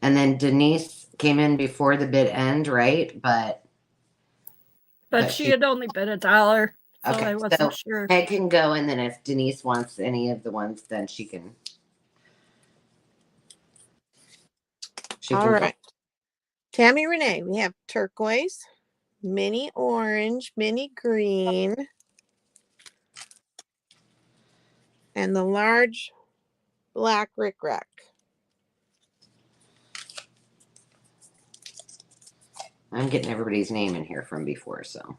then Denise came in before the bid end, right? But she had only bid $1, so okay, I wasn't sure. Peg can go, and then if Denise wants any of the ones, then she can. All right. Tammy Renee, we have turquoise, mini orange, mini green, and the large black rickrack. I'm getting everybody's name in here from before, so.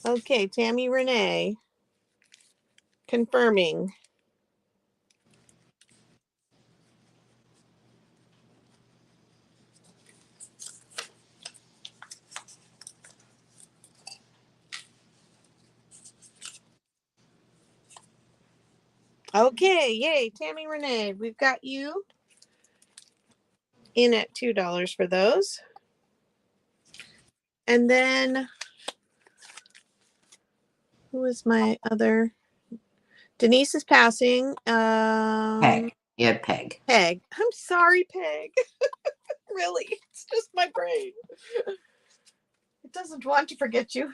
Okay, Tammy Renee, confirming. Okay, yay, Tammy Renee, we've got you in at $2 for those. And then, who is my other? Denise is passing. Peg. You had Peg. Peg. I'm sorry, Peg. Really, it's just my brain. It doesn't want to forget you.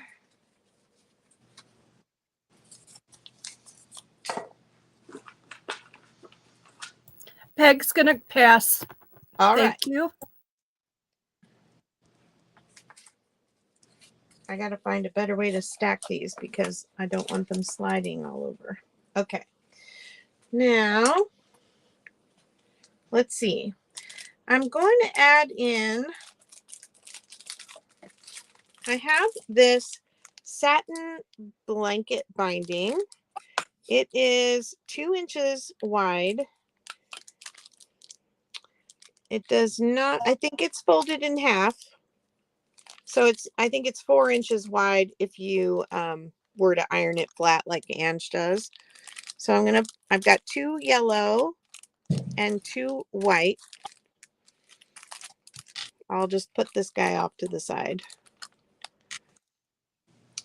Peg's going to pass. All right. Thank you. I got to find a better way to stack these because I don't want them sliding all over. Okay. Now, let's see. I'm going to add in, I have this satin blanket binding. It is 2 inches wide. It does not, I think it's folded in half. So I think it's 4 inches wide if you were to iron it flat like Ange does. So I've got 2 yellow and 2 white. I'll just put this guy off to the side.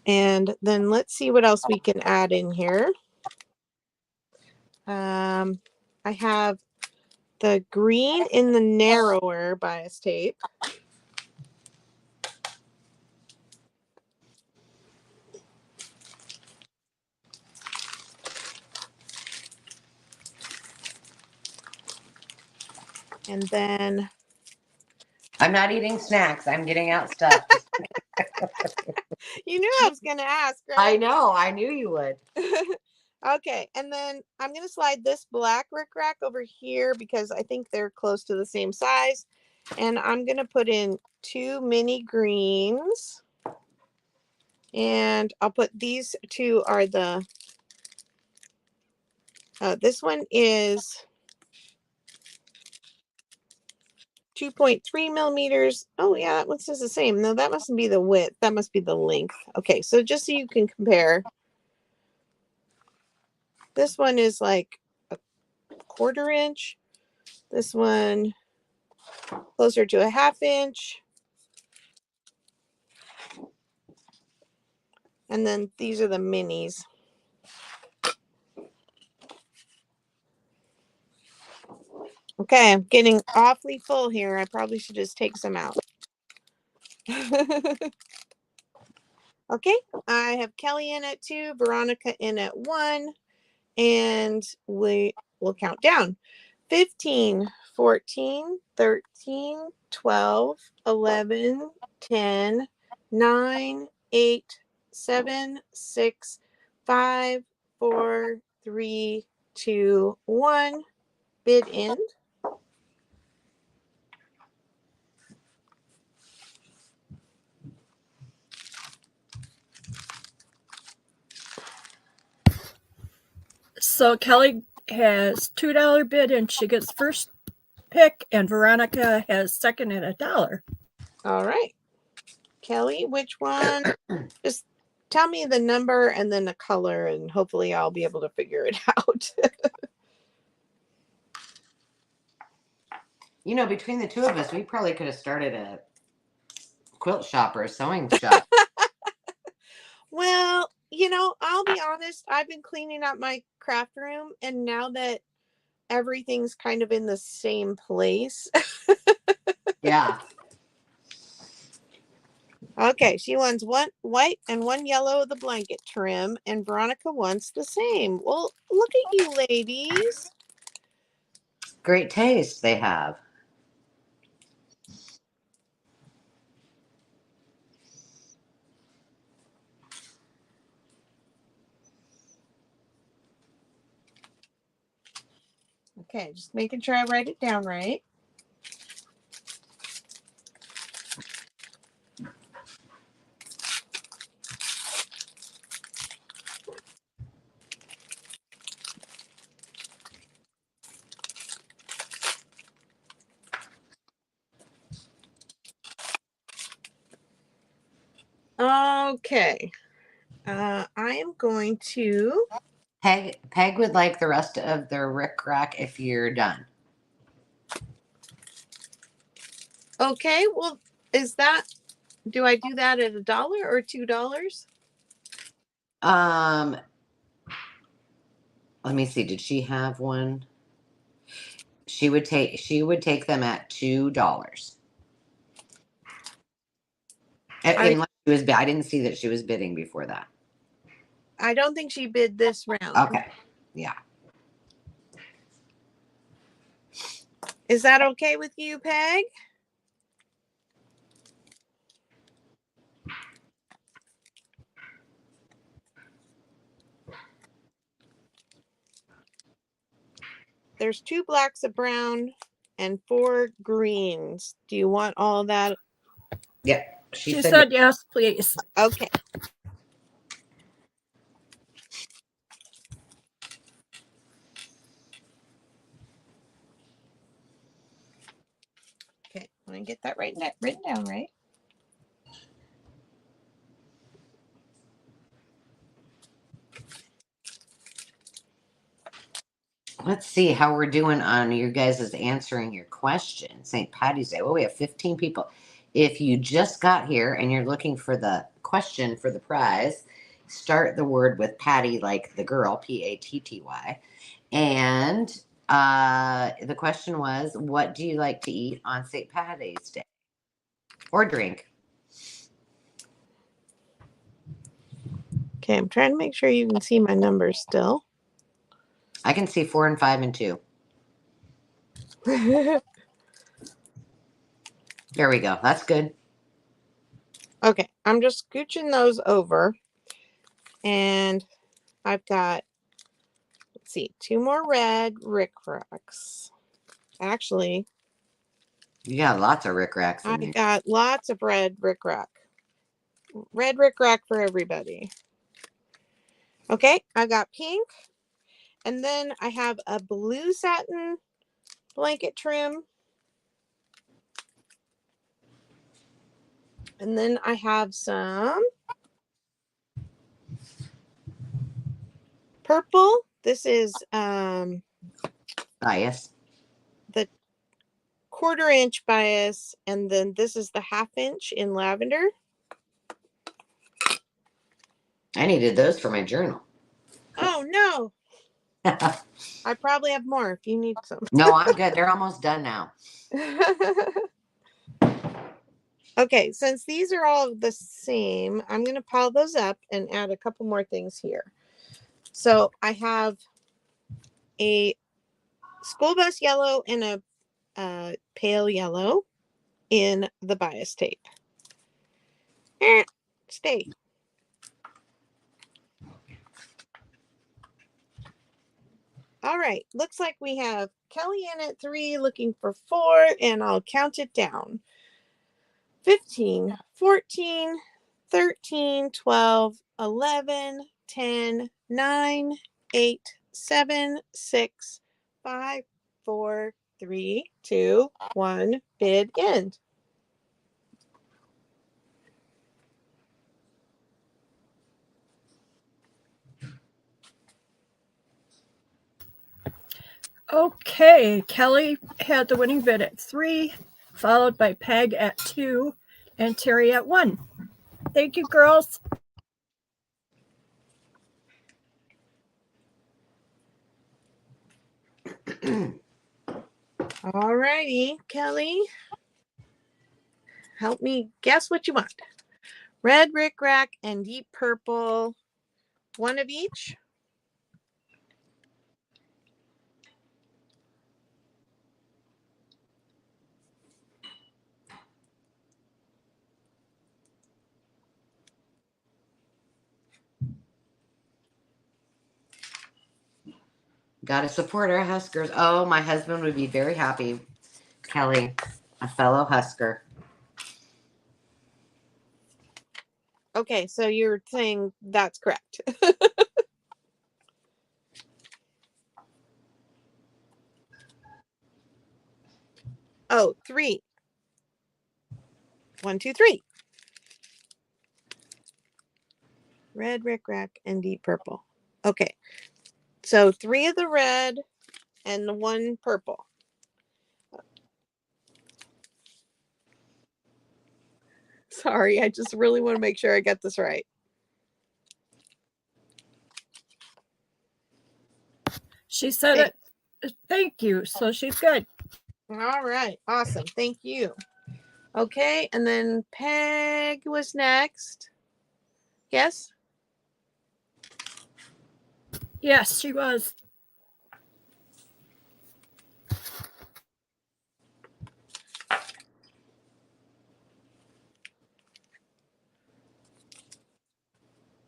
And then let's see what else we can add in here. I have the green in the narrower bias tape. And then I'm not eating snacks. I'm getting out stuff. you knew I was going to ask, right? I know. I knew you would. Okay. And then I'm going to slide this black rickrack over here because I think they're close to the same size. And I'm going to put in 2 mini greens. And I'll put these 2 are the, this one is 2.3 millimeters. Oh yeah, that one says the same. No, that mustn't be the width. That must be the length. Okay, so just so you can compare. This one is like a 1/4 inch. This one closer to a 1/2 inch. And then these are the minis. Okay, I'm getting awfully full here. I probably should just take some out. Okay, I have Kelly in at 2, Veronica in at 1, and we will count down. 15, 14, 13, 12, 11, 10, 9, 8, 7, 6, 5, 4, 3, 2, 1. Bid end. So Kelly has $2 bid and she gets first pick, and Veronica has second at $1. All right. Kelly, which one? Just tell me the number and then the color, and hopefully I'll be able to figure it out. You know, between the two of us, we probably could have started a quilt shop or a sewing shop. Well, you know, I'll be honest. I've been cleaning up my craft room, and now that everything's kind of in the same place. Yeah. Okay, she wants one white and one yellow of the blanket trim, and Veronica wants the same. Well, look at you ladies. Great taste they have. Okay, just making sure I write it down right. Okay. I am going to. Peg would like the rest of the rickrack if you're done. Okay, well, is that, do I do that at $1 or $2? Let me see. Did she have one? She would take them at $2. Unless she was, I didn't see that she was bidding before that. I don't think she bid this round. Okay. Yeah. Is that okay with you, Peg? There's 2 blacks, a brown, and 4 greens. Do you want all that? Yeah. She said yes, please. Okay. Okay, let me get that written down, right? Let's see how we're doing on your guys' answering your question. St. Patty's Day. Well, we have 15 people. If you just got here and you're looking for the question for the prize, start the word with Patty, like the girl, Patty. And the question was, what do you like to eat on St. Patty's Day? Or drink? Okay, I'm trying to make sure you can see my numbers still. I can see 4 and 5 and 2. There we go. That's good. Okay, I'm just scooching those over. And I've got, let's see, 2 more red rickracks. Actually, You got lots of rickracks in I there. got lots of red rickrack. Red rickrack for everybody. Okay, I got pink. And then I have a blue satin blanket trim. And then I have some purple. This is Bias. the 1/4 inch bias. And then this is the 1/2 inch in lavender. I needed those for my journal. Oh no. I probably have more if you need some. No, I'm good. They're almost done now. Okay, since these are all the same, I'm going to pile those up and add a couple more things here. So I have a school bus yellow and a pale yellow in the bias tape. Stay. All right, looks like we have Kelly in at 3, looking for 4, and I'll count it down. 15, 14, 13, 12, 11, 10, 9, 8, 7, 6, 5, 4, 3, 2, 1, bid end. Okay, Kelly had the winning bid at 3, followed by Peg at 2, and Terry at 1. Thank you, girls. All righty, Kelly. Help me guess what you want. Red, rickrack, and deep purple. One of each. Got to support our Huskers. Oh, my husband would be very happy. Kelly, a fellow Husker. Okay, so you're saying that's correct. Oh, 3. 1, 2, 3. Red, rickrack, and deep purple. Okay, so 3 of the red and the 1 purple. Sorry, I just really want to make sure I get this right. She said it. Thank you. So she's good. All right, awesome. Thank you. Okay, and then Peg was next. Yes? Yes, she was.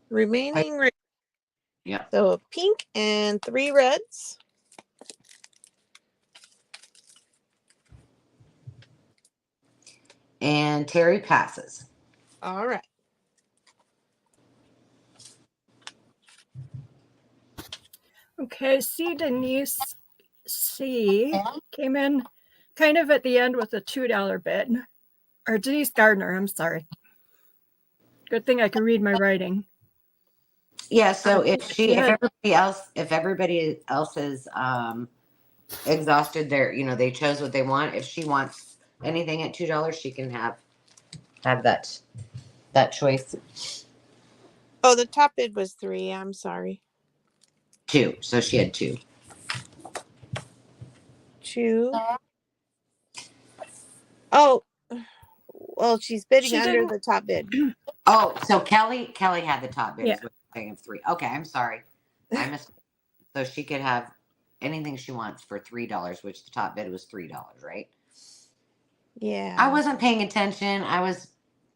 Remaining red. Yeah. So a pink and 3 reds. And Terry passes. All right. Okay, C. Denise C. came in kind of at the end with a $2 bid. Or Denise Gardner, I'm sorry. Good thing I can read my writing. Yeah, so if everybody else is exhausted their, they chose what they want. If she wants anything at $2, she can have that choice. Oh, the top bid was 3. I'm sorry. 2. So she had 2. 2. Oh, well, she's bidding under the top bid. Oh, so Kelly had the top bid. Yeah. Is what I'm saying of 3. Okay, I'm sorry. I missed. So she could have anything she wants for $3, which the top bid was $3, right? Yeah. I wasn't paying attention. I was.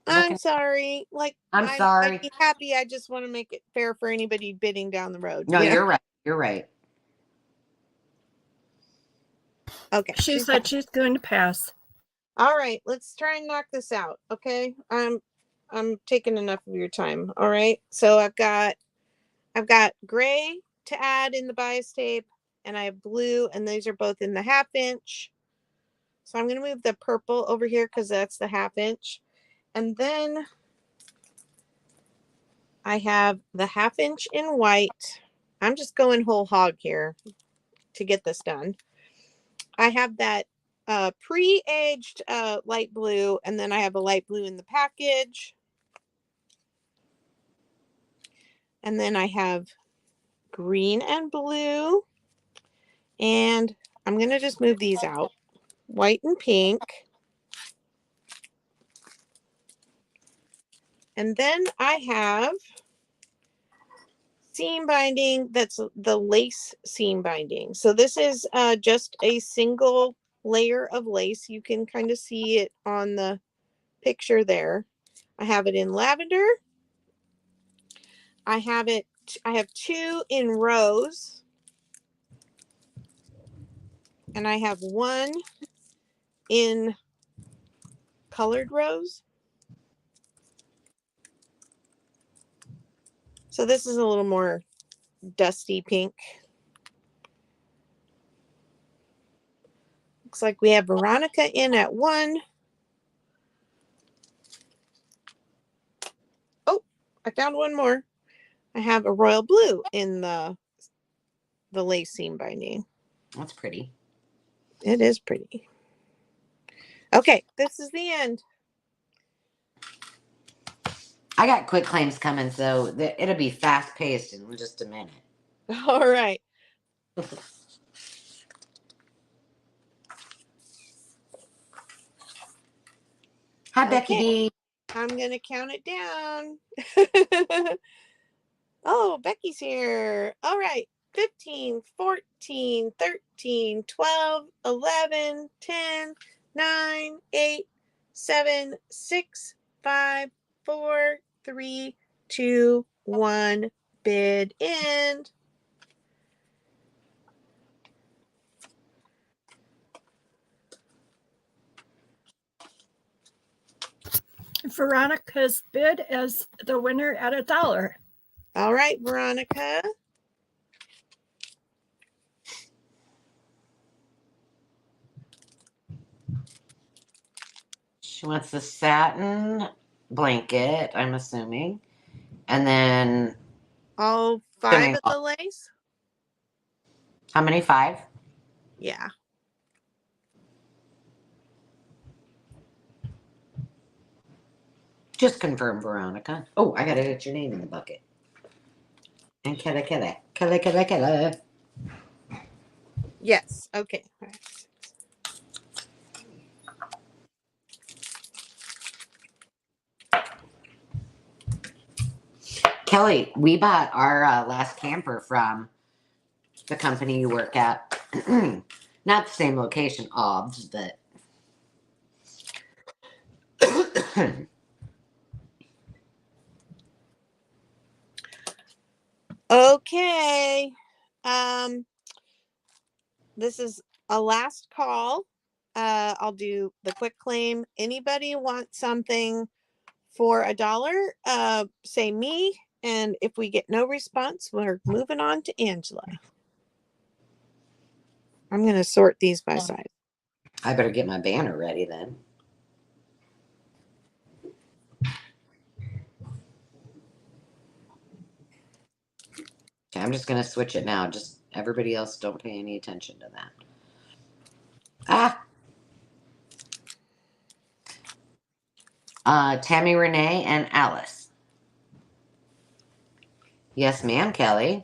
I'm sorry. I'm sorry. I'd be happy. I just want to make it fair for anybody bidding down the road. No, you're right. You're right. Okay. She said she's going to pass. All right, let's try and knock this out. Okay. I'm taking enough of your time. All right. So I've got gray to add in the bias tape, and I have blue, and these are both in the 1/2 inch. So I'm going to move the purple over here because that's the 1/2 inch. And then I have the 1/2 inch in white. I'm just going whole hog here to get this done. I have that pre-aged light blue, and then I have a light blue in the package. And then I have green and blue. And I'm going to just move these out. White and pink. And then I have seam binding. That's the lace seam binding. So this is just a single layer of lace. You can kind of see it on the picture there. I have it in lavender. I have 2 in rose. And I have 1 in colored rose. So this is a little more dusty pink. Looks like we have Veronica in at 1. Oh, I found 1 more. I have a royal blue in the lace seam binding. That's pretty. It is pretty. Okay, this is the end. I got quick claims coming, so it'll be fast paced in just a minute. All right. Hi, Becky D. I'm going to count it down. Oh, Becky's here. All right. 15, 14, 13, 12, 11, 10, 9, 8, 7, 6, 5, 4, 3, 2, 1. Bid end. Veronica's bid as the winner at $1. All right, Veronica. She wants the satin blanket, I'm assuming. And then All 5 Swimming of the lace? how many? 5? Yeah. Just confirm, Veronica. Oh, I gotta get your name in the bucket. And Kella. Yes. Okay. Kelly, we bought our last camper from the company you work at. Not the same location, obs, but Okay. This is a last call. I'll do the quick claim. Anybody want something for $1? Say me. And if we get no response, we're moving on to Angela. I'm going to sort these by size. I better get my banner ready then. Okay, I'm just gonna switch it now. Just everybody else don't pay any attention to that. Tammy, Renee, and Alice. Yes, ma'am, Kelly.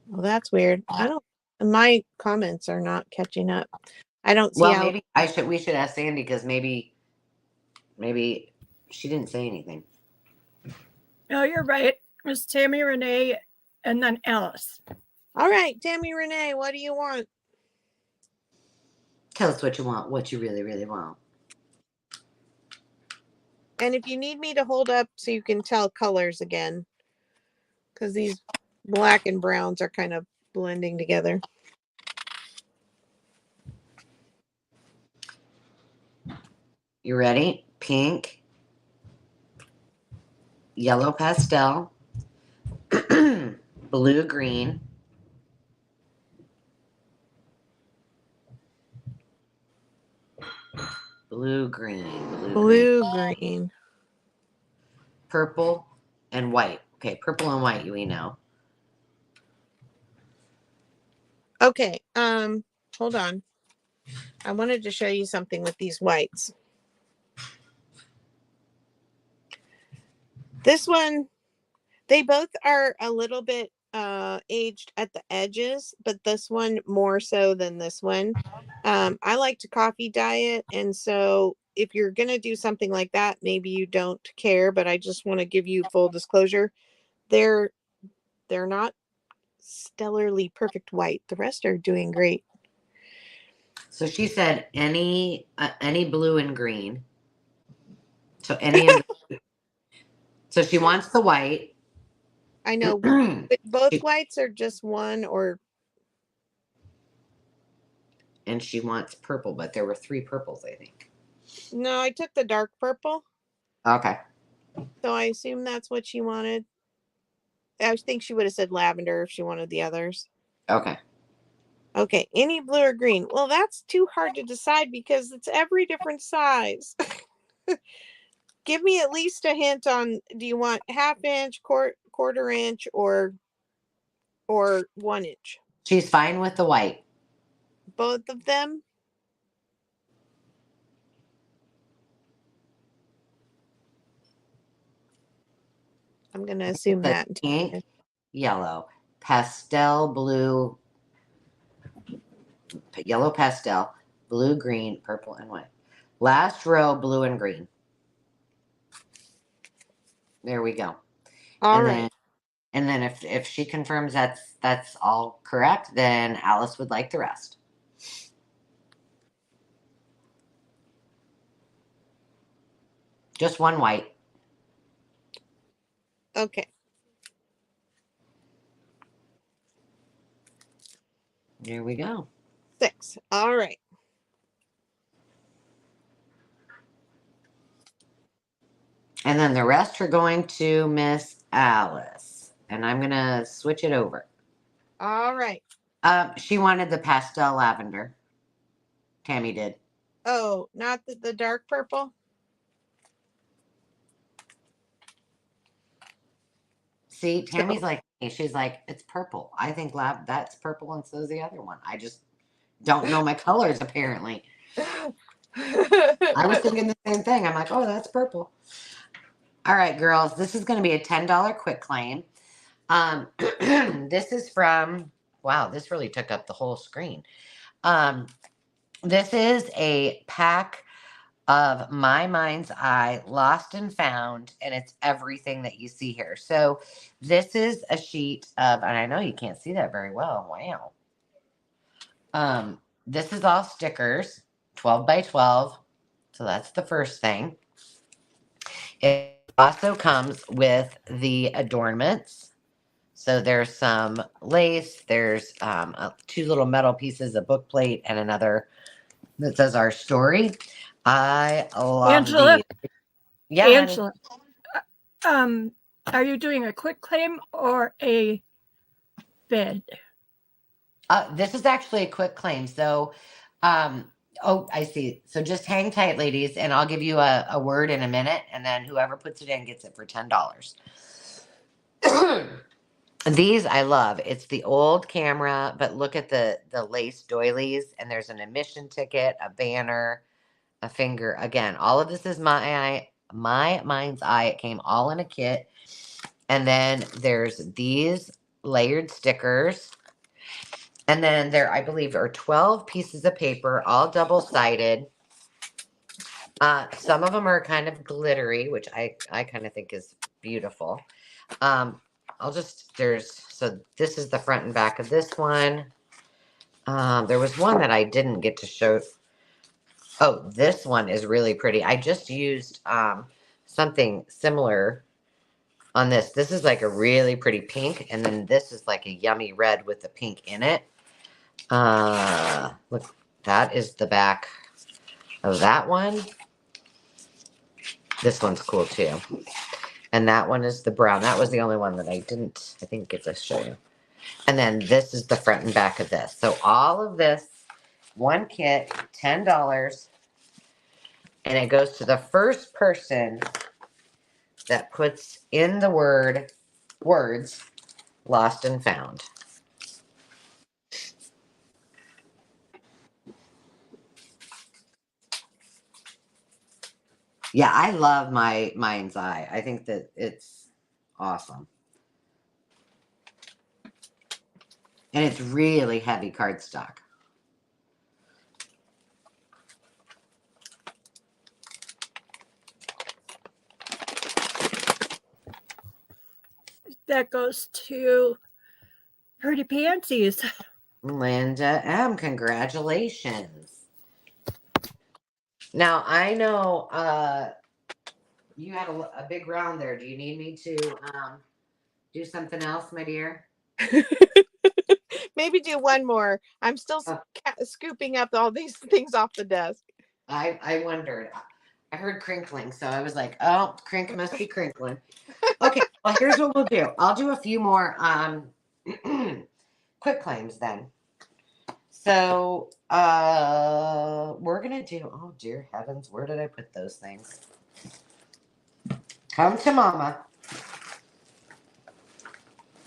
Well, that's weird. My comments are not catching up. I don't see Well, how. maybe we should ask Sandy because maybe she didn't say anything. No, you're right. It was Tammy, Renee, and then Alice. All right, Tammy, Renee, what do you want? Tell us what you want, what you really, really want. And if you need me to hold up so you can tell colors again, because these black and browns are kind of blending together. You ready? Pink, yellow pastel, blue green, blue green, purple, and white. Okay, purple and white, we know. Okay, hold on. I wanted to show you something with these whites. This one, they both are a little bit aged at the edges, but this one more so than this one. I like to coffee dye it, and so if you're gonna do something like that, maybe you don't care, but I just want to give you full disclosure. They're not stellarly perfect white. The rest are doing great. So she said any blue and green. So any of the, so she wants the white. I know but both She- whites are just one or and she wants purple, but there were 3 purples, I think. no, I took the dark purple. Okay. So I assume that's what she wanted. I think she would have said lavender if she wanted the others. Okay. Okay, any blue or green? Well, that's too hard to decide because it's every different size. Give me at least a hint on, do you want half inch, quarter inch, or 1 inch? She's fine with the white. Both of them? I'm going to assume The that. pink, yellow, pastel blue, yellow pastel, blue, green, purple, and white. Last row, blue and green. There we go. All and right. then if she confirms that's all correct, then Alice would like the rest. Just one white. Okay. Here we go. 6. All right. And then the rest are going to Miss Alice. And I'm going to switch it over. All right. She wanted the pastel lavender. Tammy did. Oh, not the dark purple? See, Tammy's like me. She's like, it's purple. I think that's purple, and so's the other one. I just don't know my colors, apparently. I was thinking the same thing. I'm like, oh, that's purple. All right, girls, this is going to be a $10 quick claim. This is from, wow, this really took up the whole screen. This is a pack of My Mind's Eye Lost and Found, and it's everything that you see here. So this is a sheet of, and I know you can't see that very well. Wow. This is all stickers, 12 by 12. So that's the first thing. It also comes with the adornments. So there's some lace, there's 2 little metal pieces, a book plate, and another that says our story. I love Angela. these. Yeah, Angela, are you doing a quick claim or a bid? This is actually a quick claim. So, oh, I see. So just hang tight, ladies, and I'll give you a word in a minute, and then whoever puts it in gets it for $10. These I love. It's the old camera, but look at the lace doilies, and there's an admission ticket, a banner, a finger. Again, all of this is My Mind's Eye. It came all in a kit. And then there's these layered stickers. And then there, I believe, are 12 pieces of paper, all double-sided. Some of them are kind of glittery, which I kind of think is beautiful. So this is the front and back of this one. There was one that I didn't get to show. Oh, this one is really pretty. I just used something similar on this. This is like a really pretty pink, and then this is like a yummy red with the pink in it. Look, that is the back of that one. This one's cool too. And that one is the brown. That was the only one that I think get to show you. And then this is the front and back of this. So all of this, one kit, $10. And it goes to the first person that puts in the words lost and found. Yeah, I love my Mind's Eye. I think that it's awesome. And it's really heavy cardstock. That goes to Pretty Pansies. Linda M., congratulations. Now, I know you had a big round there. Do you need me to do something else, my dear? Maybe do one more. I'm still Oh. scooping up all these things off the desk. I wondered. I heard crinkling, so I was like, oh, crink must be crinkling. Okay, well, here's what we'll do. I'll do a few more quick claims then. So we're gonna do, oh dear heavens, where did I put those things? Come to mama.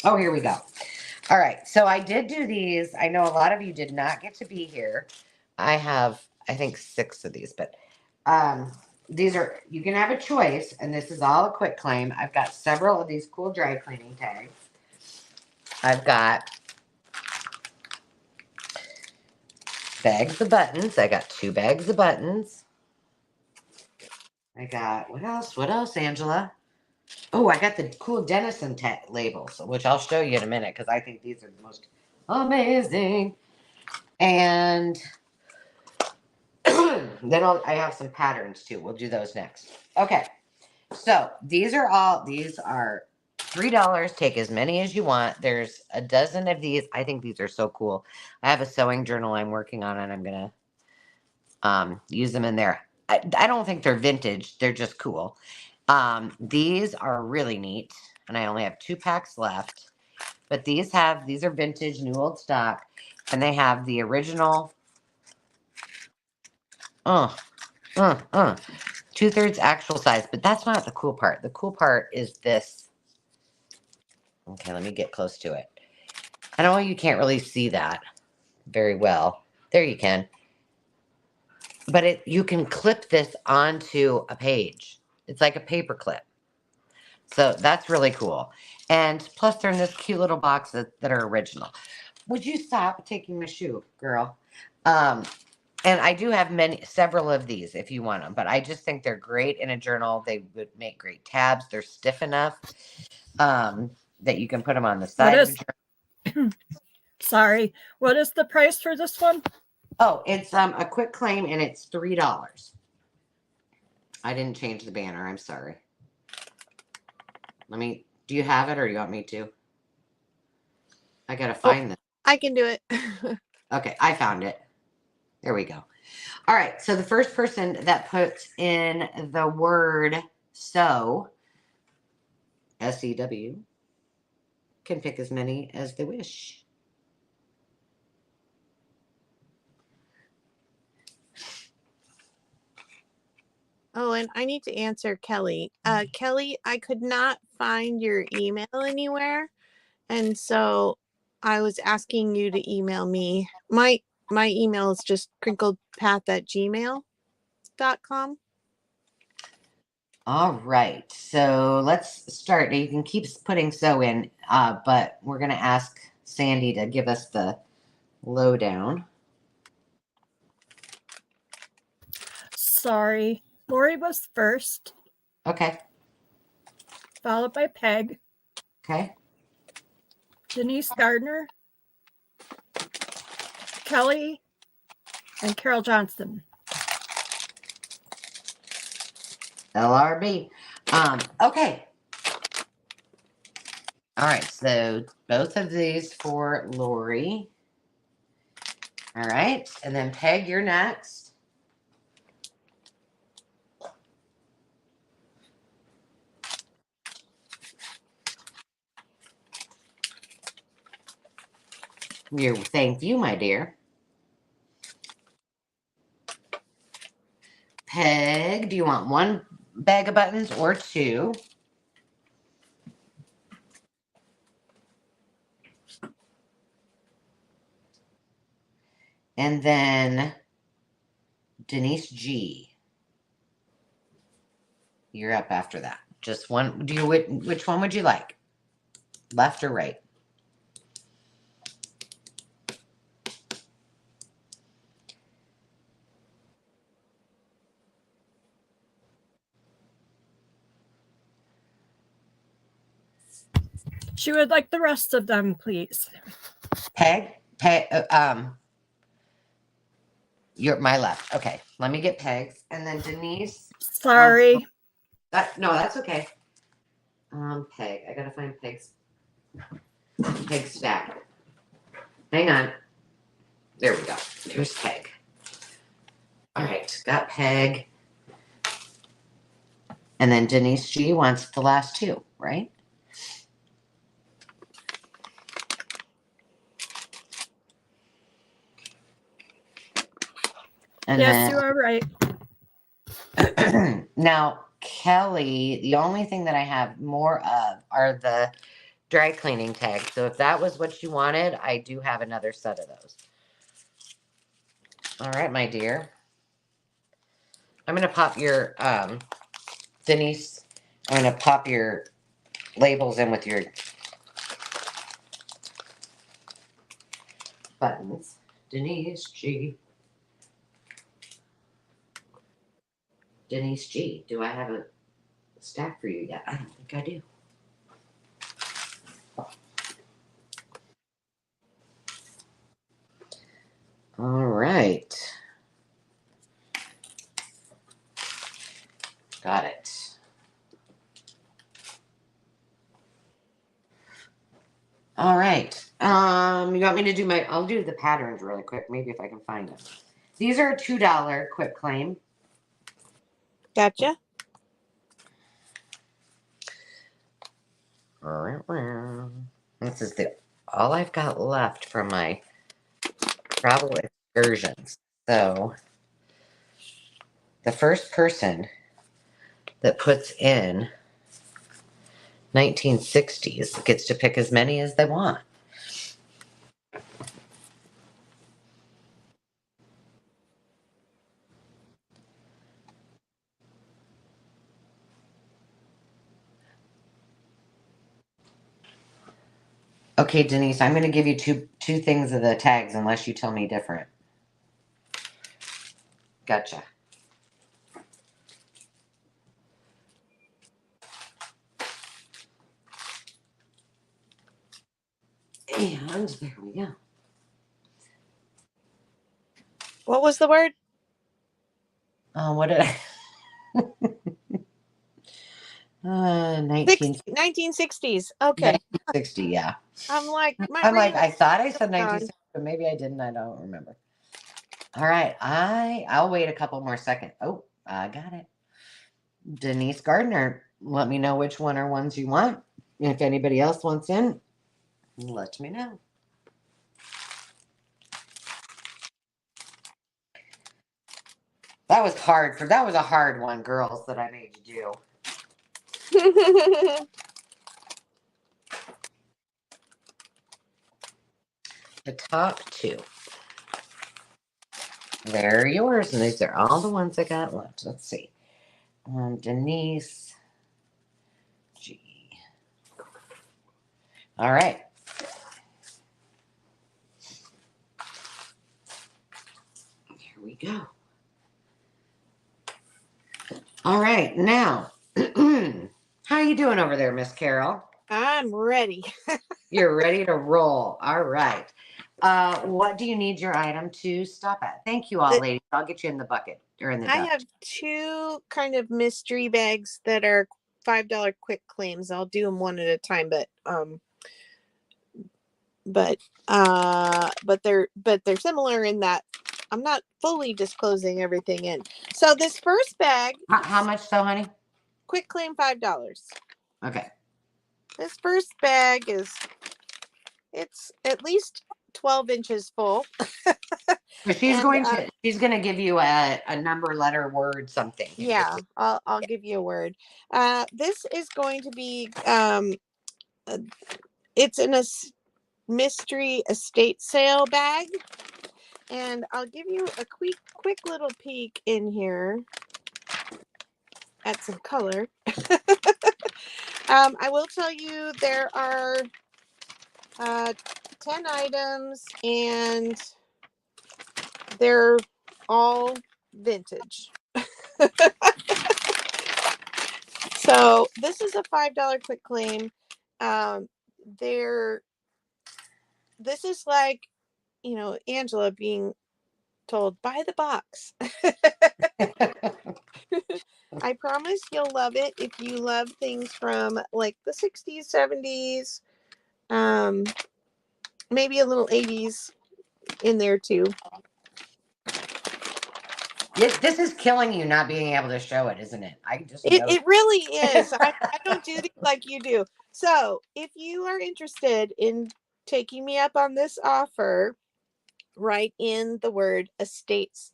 Oh, here we go. All right, so I did do these. I know a lot of you did not get to be here. I have, I think, 6 of these, but these are, you can have a choice, and this is all a quick claim. I've got several of these cool dry cleaning tags. I've got bags of buttons. I got 2 bags of buttons. I got, what else? What else, Angela? Oh, I got the cool Dennison labels, which I'll show you in a minute because I think these are the most amazing. And then I have some patterns too. We'll do those next. Okay. So these are $3. Take as many as you want. There's a dozen of these. I think these are so cool. I have a sewing journal I'm working on, and I'm going to use them in there. I don't think they're vintage. They're just cool. These are really neat, and I only have 2 packs left. But these are vintage, new old stock, and they have the original 2/3 actual size. But that's not the cool part. The cool part is this. Okay, let me get close to it. I know you can't really see that very well. There you can. But you can clip this onto a page. It's like a paper clip. So that's really cool. And plus they're in this cute little box that are original. Would you stop taking my shoe, girl? And I do have several of these if you want them, but I just think they're great in a journal. They would make great tabs. They're stiff enough that you can put them on the side of a journal. Sorry. What is the price for this one? Oh, it's a quick claim and it's $3. I didn't change the banner. I'm sorry. Do you have it or do you want me to? I got to find this. I can do it. Okay, I found it. There we go. All right, so the first person that puts in the word sew, S-E-W, can pick as many as they wish. Oh, and I need to answer Kelly. Kelly, I could not find your email anywhere. And so I was asking you to email me. My email is just crinkledpath@gmail.com. All right, so let's start. Now you can keep putting sew in, but we're going to ask Sandy to give us the lowdown. Sorry. Lori was first. Okay. Followed by Peg. Okay. Denise Gardner. Kelly. And Carol Johnston. LRB. Okay. All right, so both of these for Lori. All right, and then Peg, you're next. Thank you, my dear. Peg, do you want 1 bag of buttons or 2? And then Denise G. You're up after that. Just one. Which one would you like? Left or right? She would like the rest of them, please. Peg? You're my left. Okay. Let me get Pegs. And then Denise. Sorry. No, that's okay. Peg. I gotta find Peg's stack. Hang on. There we go. Here's Peg. All right, got Peg. And then Denise G wants the last two, right? And yes, you are right. Now, Kelly, the only thing that I have more of are the dry cleaning tags. So if that was what you wanted, I do have another set of those. All right, my dear. I'm going to pop your, Denise, I'm going to pop your labels in with your buttons. Denise G. Denise G. Do I have a stack for you yet? I don't think I do. All right. Got it. All right. You want me to do I'll do the patterns really quick, maybe if I can find them. These are a $2 quick claim. Gotcha. This is all I've got left from my travel excursions. So the first person that puts in 1960s gets to pick as many as they want. Okay, Denise, I'm going to give you two things of the tags unless you tell me different. Gotcha. And there we go. What was the word? What did I? 1960s. Okay. 1960, yeah. I'm like, I thought I said 1960, but maybe I didn't. I don't remember. All right, I'll wait a couple more seconds. Oh, I got it. Denise Gardner, let me know which one are ones you want. If anybody else wants in, let me know. That was a hard one, girls, that I made you do. The top two. They're yours, and these are all the ones I got left. Let's see. Denise G. All right. Here we go. All right, now, how you doing over there, Miss Carol? I'm ready. You're ready to roll. All right. What do you need your item to stop at? Thank you all, ladies. I'll get you in the bucket or in the I duck. have two kind of mystery bags that are $5 quick claims. I'll do them one at a time, but they're similar in that I'm not fully disclosing everything in. So this first bag, How much so, honey? quick claim $5. Okay. This first bag it's at least 12 inches full. So she's gonna give you a number, letter, word, something. Yeah, I'll give you a word. This is going to be it's in a mystery estate sale bag, and I'll give you a quick little peek in here. at some color. I will tell you there are 10 items and they're all vintage. So this is a $5 quick claim. This is like, you know, Angela being told, buy the box. I promise you'll love it if you love things from like the 60s, 70s, maybe a little 80s in there too. This is killing you not being able to show it, isn't it? I just know It really is. I don't do these like you do. So if you are interested in taking me up on this offer, write in the word estate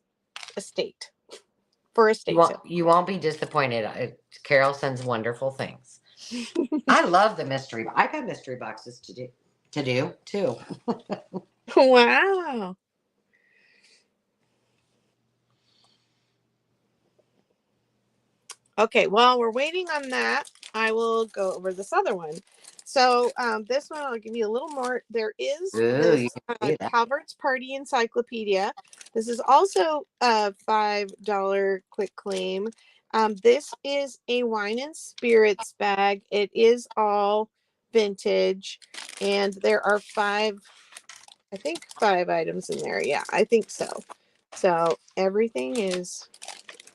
for estate sale. You won't be disappointed. Carol sends wonderful things. I love the mystery. I got mystery boxes to do too. Wow. Okay, while we're waiting on that, I will go over this other one. So this one, I'll give you a little more. There is this Calvert's Party Encyclopedia. This is also a $5 quick claim. This is a wine and spirits bag. It is all vintage. And there are five items in there. Yeah, I think so. So everything is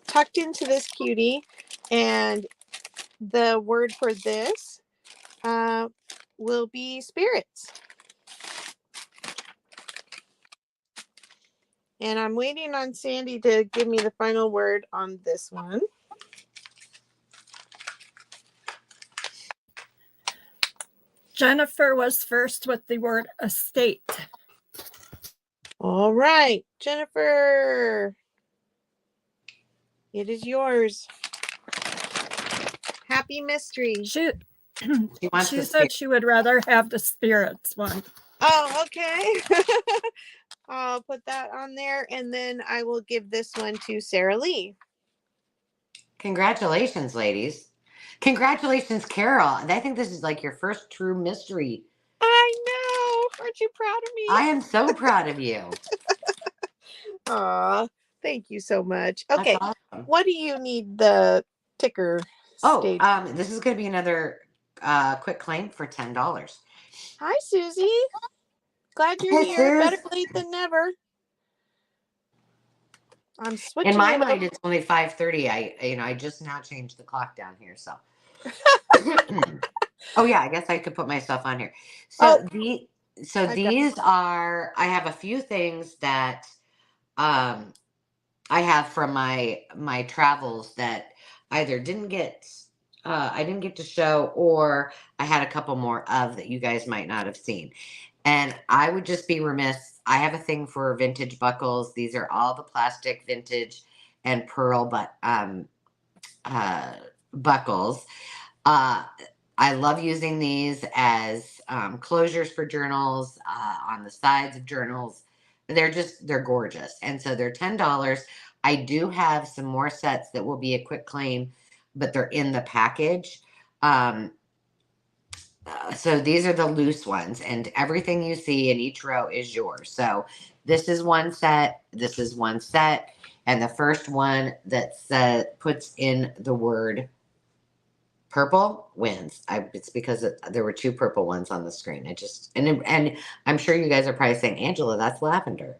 tucked into this cutie. And the word for this will be spirits. And I'm waiting on Sandy to give me the final word on this one. Jennifer was first with the word estate. All right, Jennifer, it is yours. Happy mystery. She said she would rather have the spirits one. Oh, okay. I'll put that on there, and then I will give this one to Sarah Lee. Congratulations, ladies. Congratulations, Carol. I think this is like your first true mystery. I know. Aren't you proud of me? I am so proud of you. Aw, thank you so much. Okay, awesome. What do you need the ticker stage? This is going to be another quick claim for $10. Hi, Susie. Glad you're here. Better late than never. I'm switching. In my mind, it's only 5:30. I just now changed the clock down here, so. Oh yeah, I guess I could put myself on here. So these are. I have a few things that I have from my travels that either didn't get I didn't get to show, or I had a couple more of that you guys might not have seen. And I would just be remiss. I have a thing for vintage buckles. These are all the plastic vintage and pearl buckles. I love using these as closures for journals, on the sides of journals. They're gorgeous. And so they're $10. I do have some more sets that will be a quick claim, but they're in the package. So these are the loose ones, and everything you see in each row is yours. So this is one set, this is one set, and the first one that puts in the word purple wins. It's because there were two purple ones on the screen. And I'm sure you guys are probably saying, Angela, that's lavender.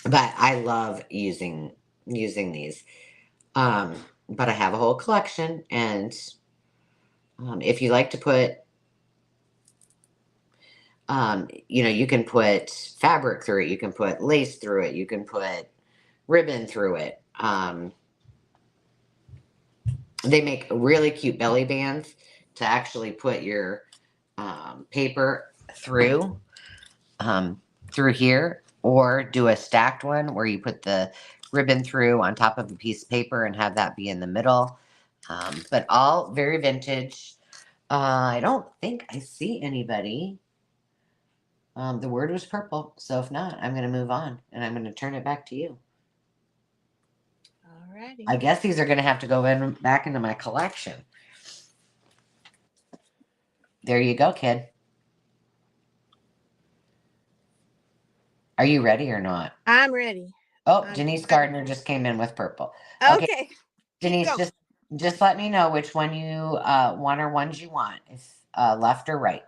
But I love using these. But I have a whole collection, and if you like to put, you can put fabric through it, you can put lace through it, you can put ribbon through it. They make really cute belly bands to actually put your paper through here, or do a stacked one where you put the ribbon through on top of a piece of paper and have that be in the middle. But all very vintage. I don't think I see anybody. The word was purple, so if not, I'm going to move on and I'm going to turn it back to you. Alrighty. I guess these are going to have to go back into my collection. There you go, kid. Are you ready or not? I'm ready. Oh, Denise Gardner just came in with purple. Okay. Denise, just let me know which one you want or ones you want. If left or right.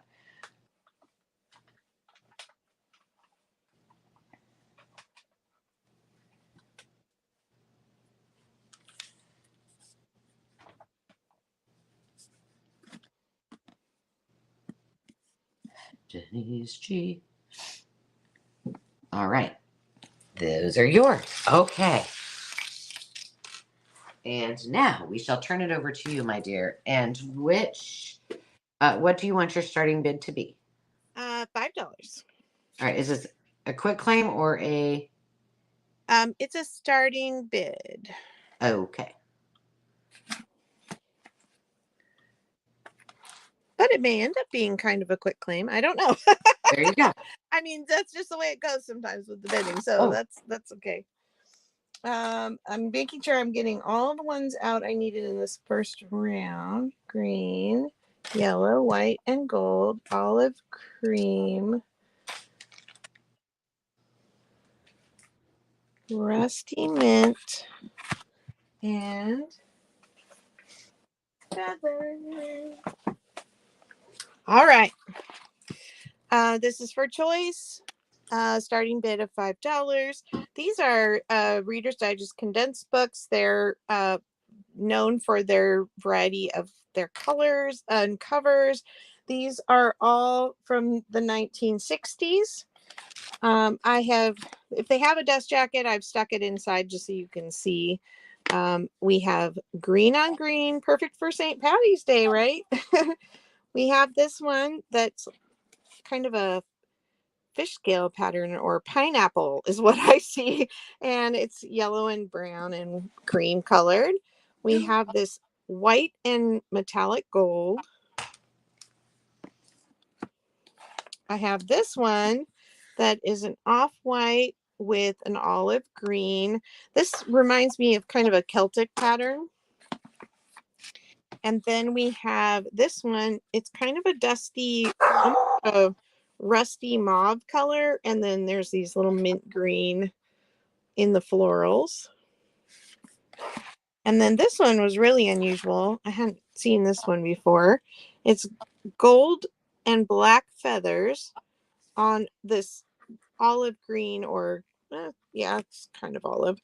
Denise G. All right. Those are yours. Okay. And now we shall turn it over to you, my dear. And what do you want your starting bid to be? $5. All right. Is this a quick claim or a? It's a starting bid. Okay. But it may end up being kind of a quick claim. I don't know. There you go. I mean, that's just the way it goes sometimes with the bidding. So that's okay. I'm making sure I'm getting all the ones out I needed in this first round. Green, yellow, white, and gold, olive cream, rusty mint, and feather. All right. This is for choice. Starting bid of $5. These are Reader's Digest condensed books. They're known for their variety of their colors and covers. These are all from the 1960s. If they have a dust jacket, I've stuck it inside just so you can see. We have green on green, perfect for St. Patty's Day, right? We have this one that's kind of a fish scale pattern, or pineapple is what I see, and it's yellow and brown and cream colored. We have this white and metallic gold. I have this one that is an off-white with an olive green. This reminds me of kind of a Celtic pattern. And then we have this one. It's kind of a dusty, rusty mauve color, and then there's these little mint green in the florals. And then this one was really unusual. I hadn't seen this one before. It's gold and black feathers on this olive green, or yeah, it's kind of olive,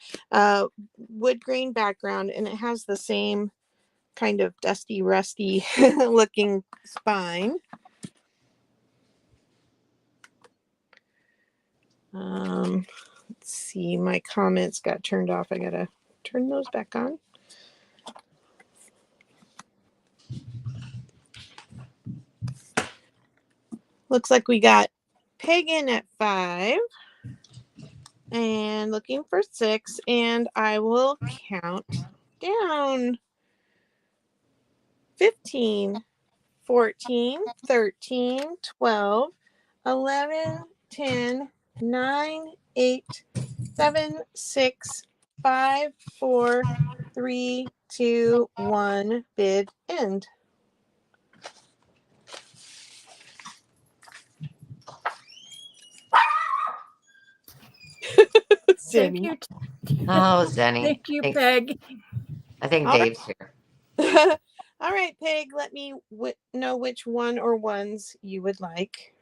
wood grain background, and it has the same kind of dusty, rusty looking spine. Let's see, my comments got turned off. I gotta turn those back on. Looks like we got Pagan at 5 and looking for 6, and I will count down. 15, 14, 13, 12, 11, 10, 9, 8, 7, 6, 5, 4, 3, 2, 1. Bid end. Thank you. Oh, Zenny. Thank you, Peg. I think All Dave's here. All right, Peg, let me know which one or ones you would like.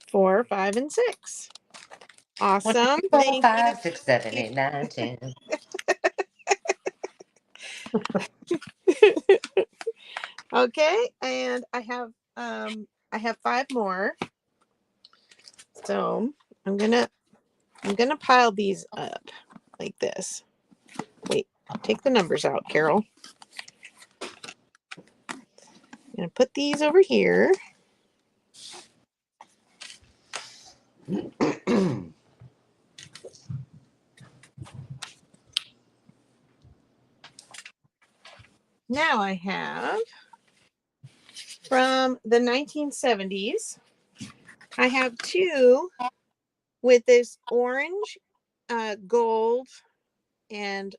Four, 5, and 6. Awesome. 4, Thank 5, you. 6, 7, 8, 9, 10. Okay, and I have 5 more. So I'm gonna pile these up like this. Wait, take the numbers out, Carol. I'm gonna put these over here. Now I have from the 1970s. I have two with this orange, gold, and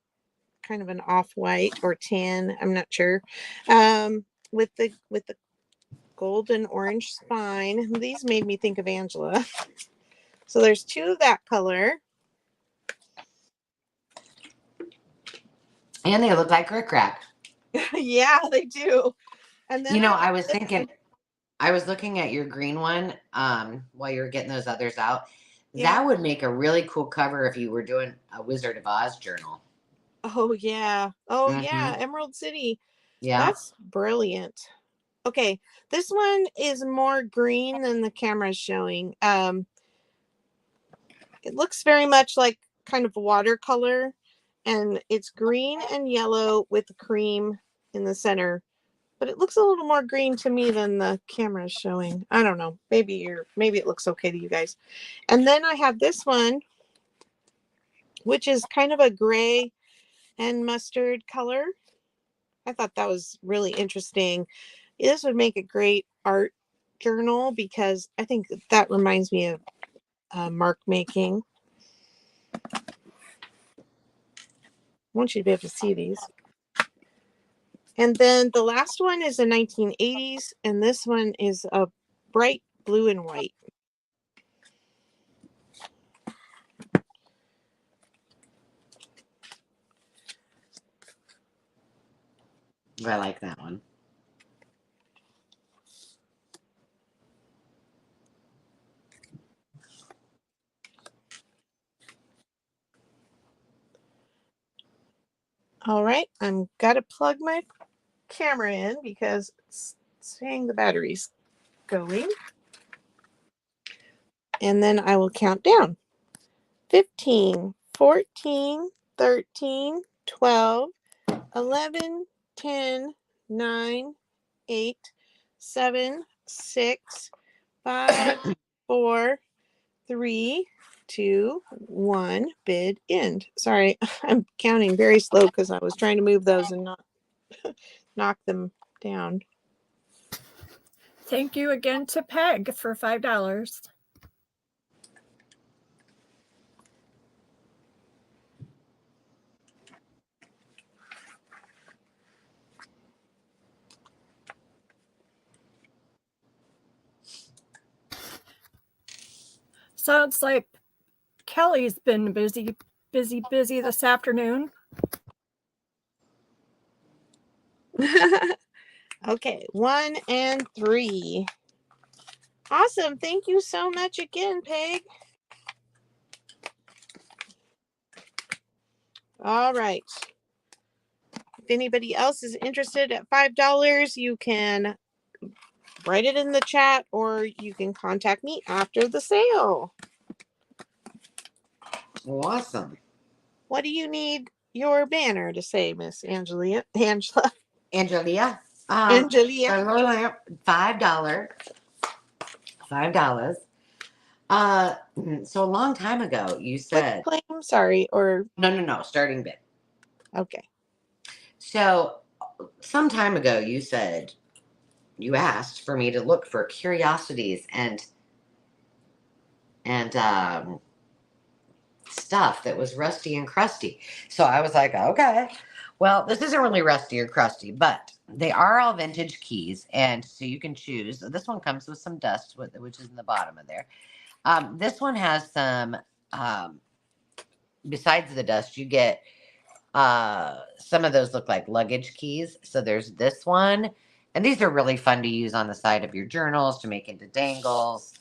kind of an off-white or tan, I'm not sure, with the golden orange spine. These made me think of Angela. So there's two of that color. And they look like rickrack. Yeah, they do. And then I was thinking, I was looking at your green one while you were getting those others out. Yeah. That would make a really cool cover if you were doing a Wizard of Oz journal. Oh yeah. Oh yeah, Emerald City. Yeah. That's brilliant. Okay, this one is more green than the camera's showing. It looks very much like kind of watercolor, and it's green and yellow with cream in the center. But it looks a little more green to me than the camera is showing. I don't know. Maybe it looks okay to you guys. And then I have this one, which is kind of a gray and mustard color. I thought that was really interesting. This would make a great art journal because I think that reminds me of mark making. I want you to be able to see these. And then the last one is the 1980s, and this one is a bright blue and white. I like that one. All right, I'm got to plug my camera in because it's saying the battery's going. And then I will count down. 15, 14, 13, 12, 11, 10, 9, 8, 7, 6, 5, 4, 3, 2, 1, bid end. Sorry, I'm counting very slow because I was trying to move those and not knock them down. Thank you again to Peg for $5. Sounds like Kelly's been busy this afternoon. Okay, 1 and 3. Awesome. Thank you so much again, Peg. All right. If anybody else is interested at $5, you can write it in the chat or you can contact me after the sale. Awesome. What do you need your banner to say, Miss Angela? Angelia. Angelia. $5. $5. So a long time ago, you said. Quick claim, sorry, or No, starting bid. okay. So some time ago, you asked for me to look for curiosities and stuff that was rusty and crusty. So I was like, okay, well, this isn't really rusty or crusty, but they are all vintage keys. And so you can choose. This one comes with some dust, which is in the bottom of there. This one has some, besides the dust, you get some of those look like luggage keys. So there's this one. And these are really fun to use on the side of your journals to make into dangles.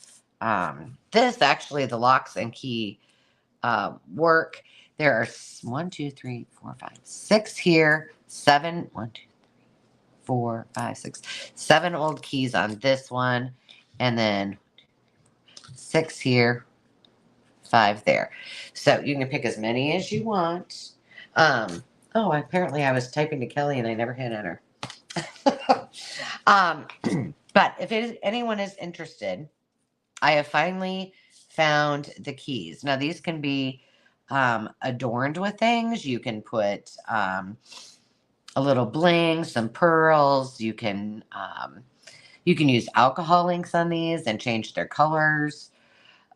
This actually, the locks and key work. There are 1, 2, 3, 4, 5, 6 here. 7, 1, 2, 3, 4, 5, 6, 7 old keys on this one. And then 6 here, 5 there. So you can pick as many as you want. Apparently I was typing to Kelly and I never hit enter. But if anyone is interested, I have finally found the keys. Now these can be adorned with things. You can put a little bling, some pearls. You can You can use alcohol inks on these and change their colors.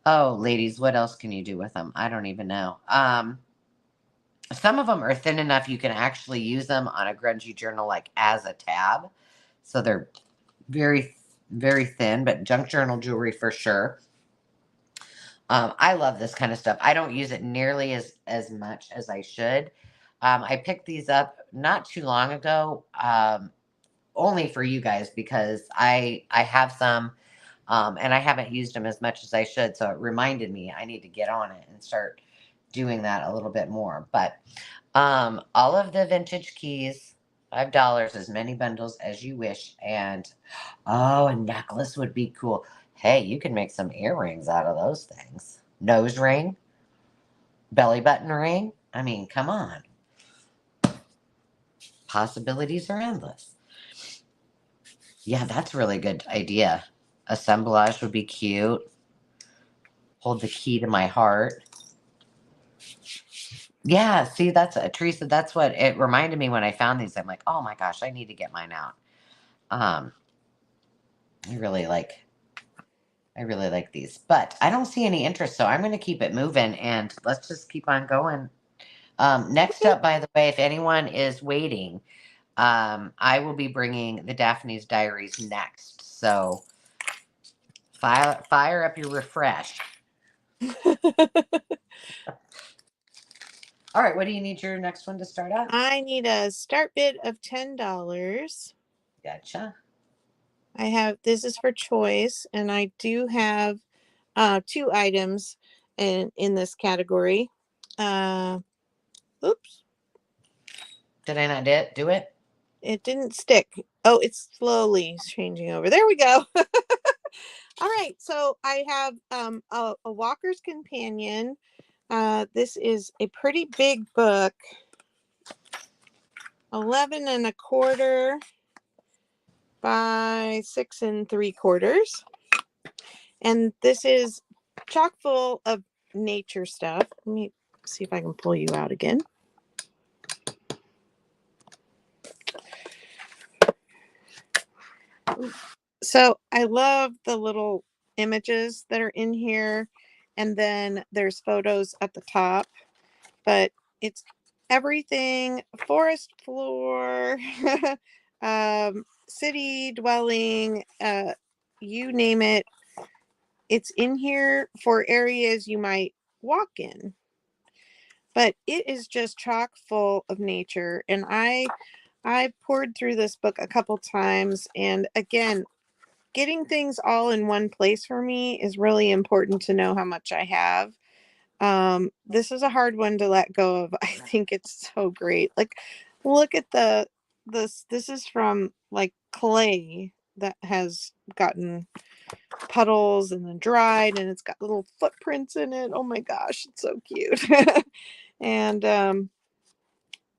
Oh, ladies, what else can you do with them? I don't even know. Some of them are thin enough you can actually use them on a grungy journal like as a tab. So they're very, very thin, but junk journal jewelry for sure. I love this kind of stuff. I don't use it nearly as much as I should. I picked these up not too long ago, only for you guys because I have some, and I haven't used them as much as I should. So it reminded me I need to get on it and start doing that a little bit more. But all of the vintage keys, $5, as many bundles as you wish, and oh, a necklace would be cool. Hey, you can make some earrings out of those things. Nose ring, belly button ring. I mean, come on. Possibilities are endless. Yeah, that's a really good idea. Assemblage would be cute. Hold the key to my heart. Yeah, see, that's Teresa. That's what it reminded me when I found these. I'm like, oh my gosh, I need to get mine out. I really like these, but I don't see any interest, so I'm going to keep it moving and let's just keep on going. Next up, by the way, if anyone is waiting, I will be bringing the Daphne's Diaries next. So fire up your refresh. All right, what do you need your next one to start at? I need a start bid of $10. Gotcha. I have, this is for choice, and I do have 2 items in this category. Oops. Did I not do it? It didn't stick. Oh, it's slowly changing over. There we go. All right, so I have a Walker's Companion. This is a pretty big book, 11 1/4 by 6 3/4, and this is chock full of nature stuff. Let me see if I can pull you out again. So I love the little images that are in here, and then there's photos at the top, but it's everything: forest floor, city dwelling, you name it. It's in here for areas you might walk in, but it is just chock full of nature. And I poured through this book a couple times, and again, getting things all in one place for me is really important to know how much I have. This is a hard one to let go of. I think it's so great. Like, look at this is from like clay that has gotten puddles and then dried, and it's got little footprints in it. Oh my gosh, it's so cute. And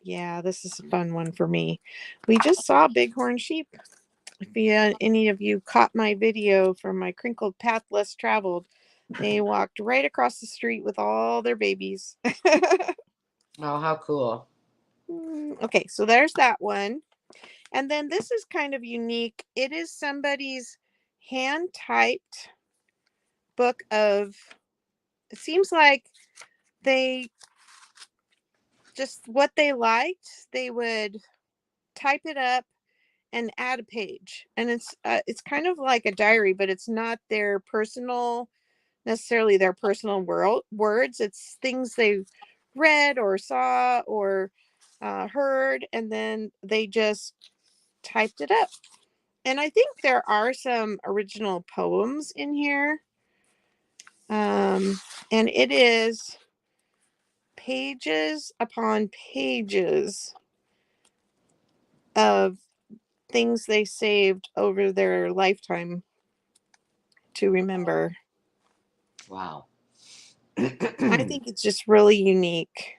yeah, this is a fun one for me. We just saw bighorn sheep. If any of you caught my video from my Crinkled Path Less Traveled, they walked right across the street with all their babies. Oh, how cool. Okay, so there's that one. And then this is kind of unique. It is somebody's hand-typed book of, it seems like they just, what they liked, they would type it up and add a page, and it's kind of like a diary, but it's not their personal, necessarily their personal words. It's things they read or saw or heard, and then they just typed it up. And I think there are some original poems in here, and it is pages upon pages of things they saved over their lifetime to remember. Wow. I think it's just really unique.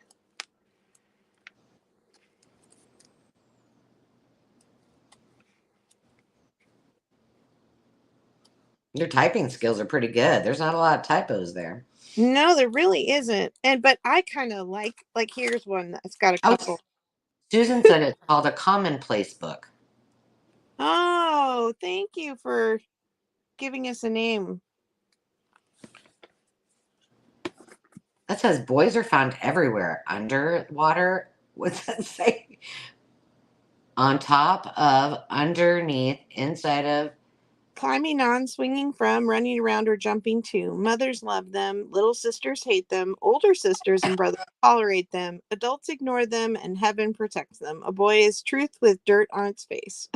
Your typing skills are pretty good. There's not a lot of typos there. No, there really isn't. But I kind of like here's one that's got a couple. Susan said it's called a commonplace book. Oh, thank you for giving us a name. That says boys are found everywhere. Underwater. What's that say? On top of, underneath, inside of. Climbing on, swinging from, running around, or jumping to. Mothers love them. Little sisters hate them. Older sisters and brothers tolerate them. Adults ignore them, and heaven protects them. A boy is truth with dirt on its face.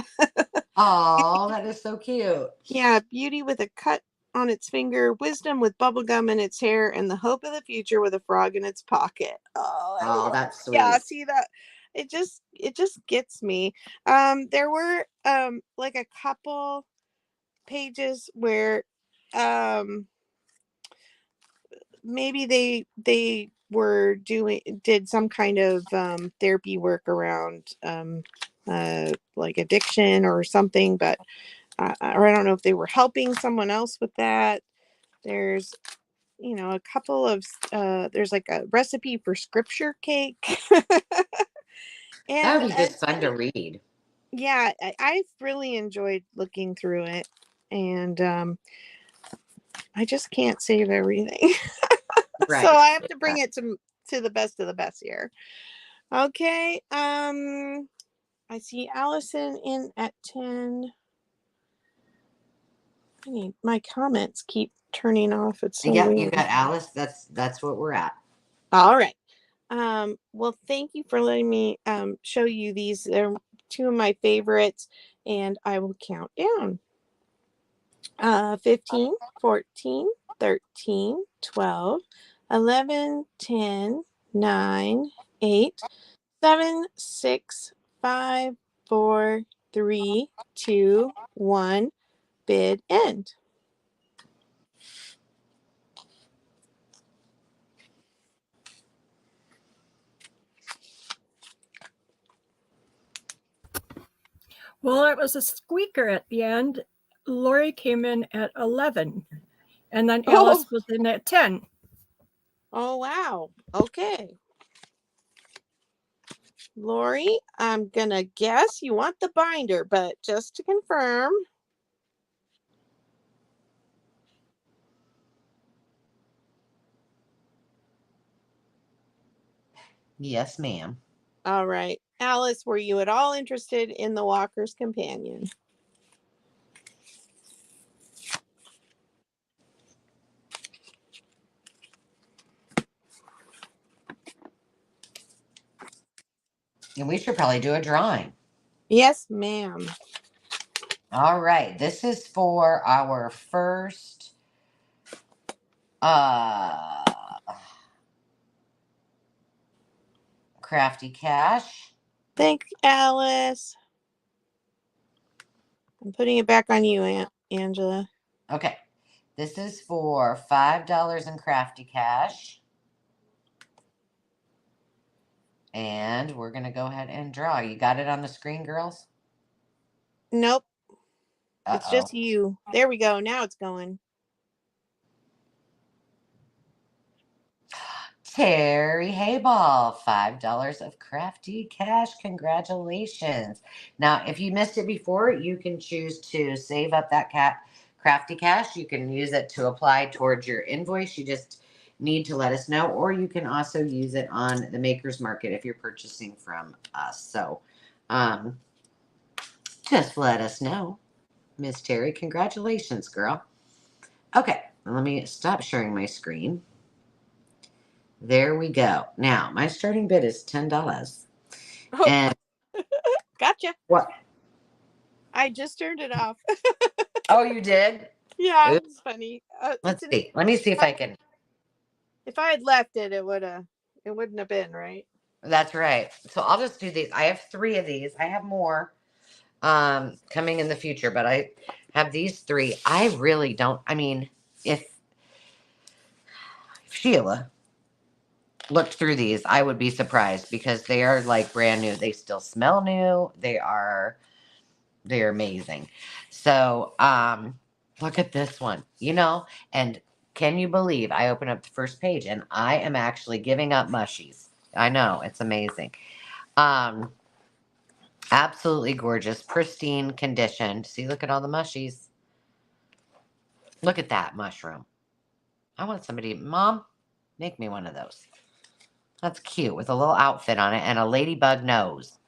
Oh, that is so cute. Yeah, beauty with a cut on its finger, wisdom with bubble gum in its hair, and the hope of the future with a frog in its pocket. Oh, that's sweet. Yeah, see that? It just gets me. There were like a couple pages where maybe they were did some kind of therapy work around like addiction or something, but or I don't know if they were helping someone else with that. There's a couple of there's like a recipe for scripture cake. That and would be just fun to read. Yeah, I've really enjoyed looking through it, and I just can't save everything. Right. So I have to bring it to the best of the best here. Okay. I see Allison in at 10. My comments keep turning off. It's so Yep, weird. you got Alice. That's what we're at. All right. Well, thank you for letting me show you these. They're two of my favorites, and I will count down. 15, 14, 13, 12, 11, 10, 9, 8, 7, 6, 5, 4, 3, 2, 1. Bid end. Well, it was a squeaker at the end. Lori came in at 11, and then Alice was in at 10. Oh, wow. Okay. Lori, I'm going to guess you want the binder, but just to confirm. Yes, ma'am. All right. Alice, were you at all interested in the Walker's Companion? And we should probably do a drawing. Yes, ma'am. All right. This is for our first Crafty Cash. Thanks, Alice. I'm putting it back on you, Angela. Okay. This is for $5 in Crafty Cash. And we're going to go ahead and draw. You got it on the screen, girls? Nope. Uh-oh. It's just you. There we go. Now it's going. Terry Hayball, $5 of Crafty Cash. Congratulations. Now, if you missed it before, you can choose to save up that Crafty Cash. You can use it to apply towards your invoice. You just need to let us know, or you can also use it on the Maker's Market if you're purchasing from us. So, just let us know. Miss Terry, congratulations, girl. Okay, let me stop sharing my screen. There we go. Now, my starting bid is $10. Oh. And gotcha. What? I just turned it off. Oh, you did? Yeah, Oops. it's funny. Let's see. Let me see if I can. If I had left it, it wouldn't have been, right? That's right. So I'll just do these. I have 3 of these. I have more coming in the future, but I have these 3. I really don't. I mean, if Sheila looked through these, I would be surprised because they are like brand new. They still smell new. They're amazing. So, look at this one, and can you believe I open up the first page and I am actually giving up mushies. I know, it's amazing. Absolutely gorgeous, pristine condition. See, look at all the mushies. Look at that mushroom. I want somebody, Mom, make me one of those. That's cute with a little outfit on it and a ladybug nose.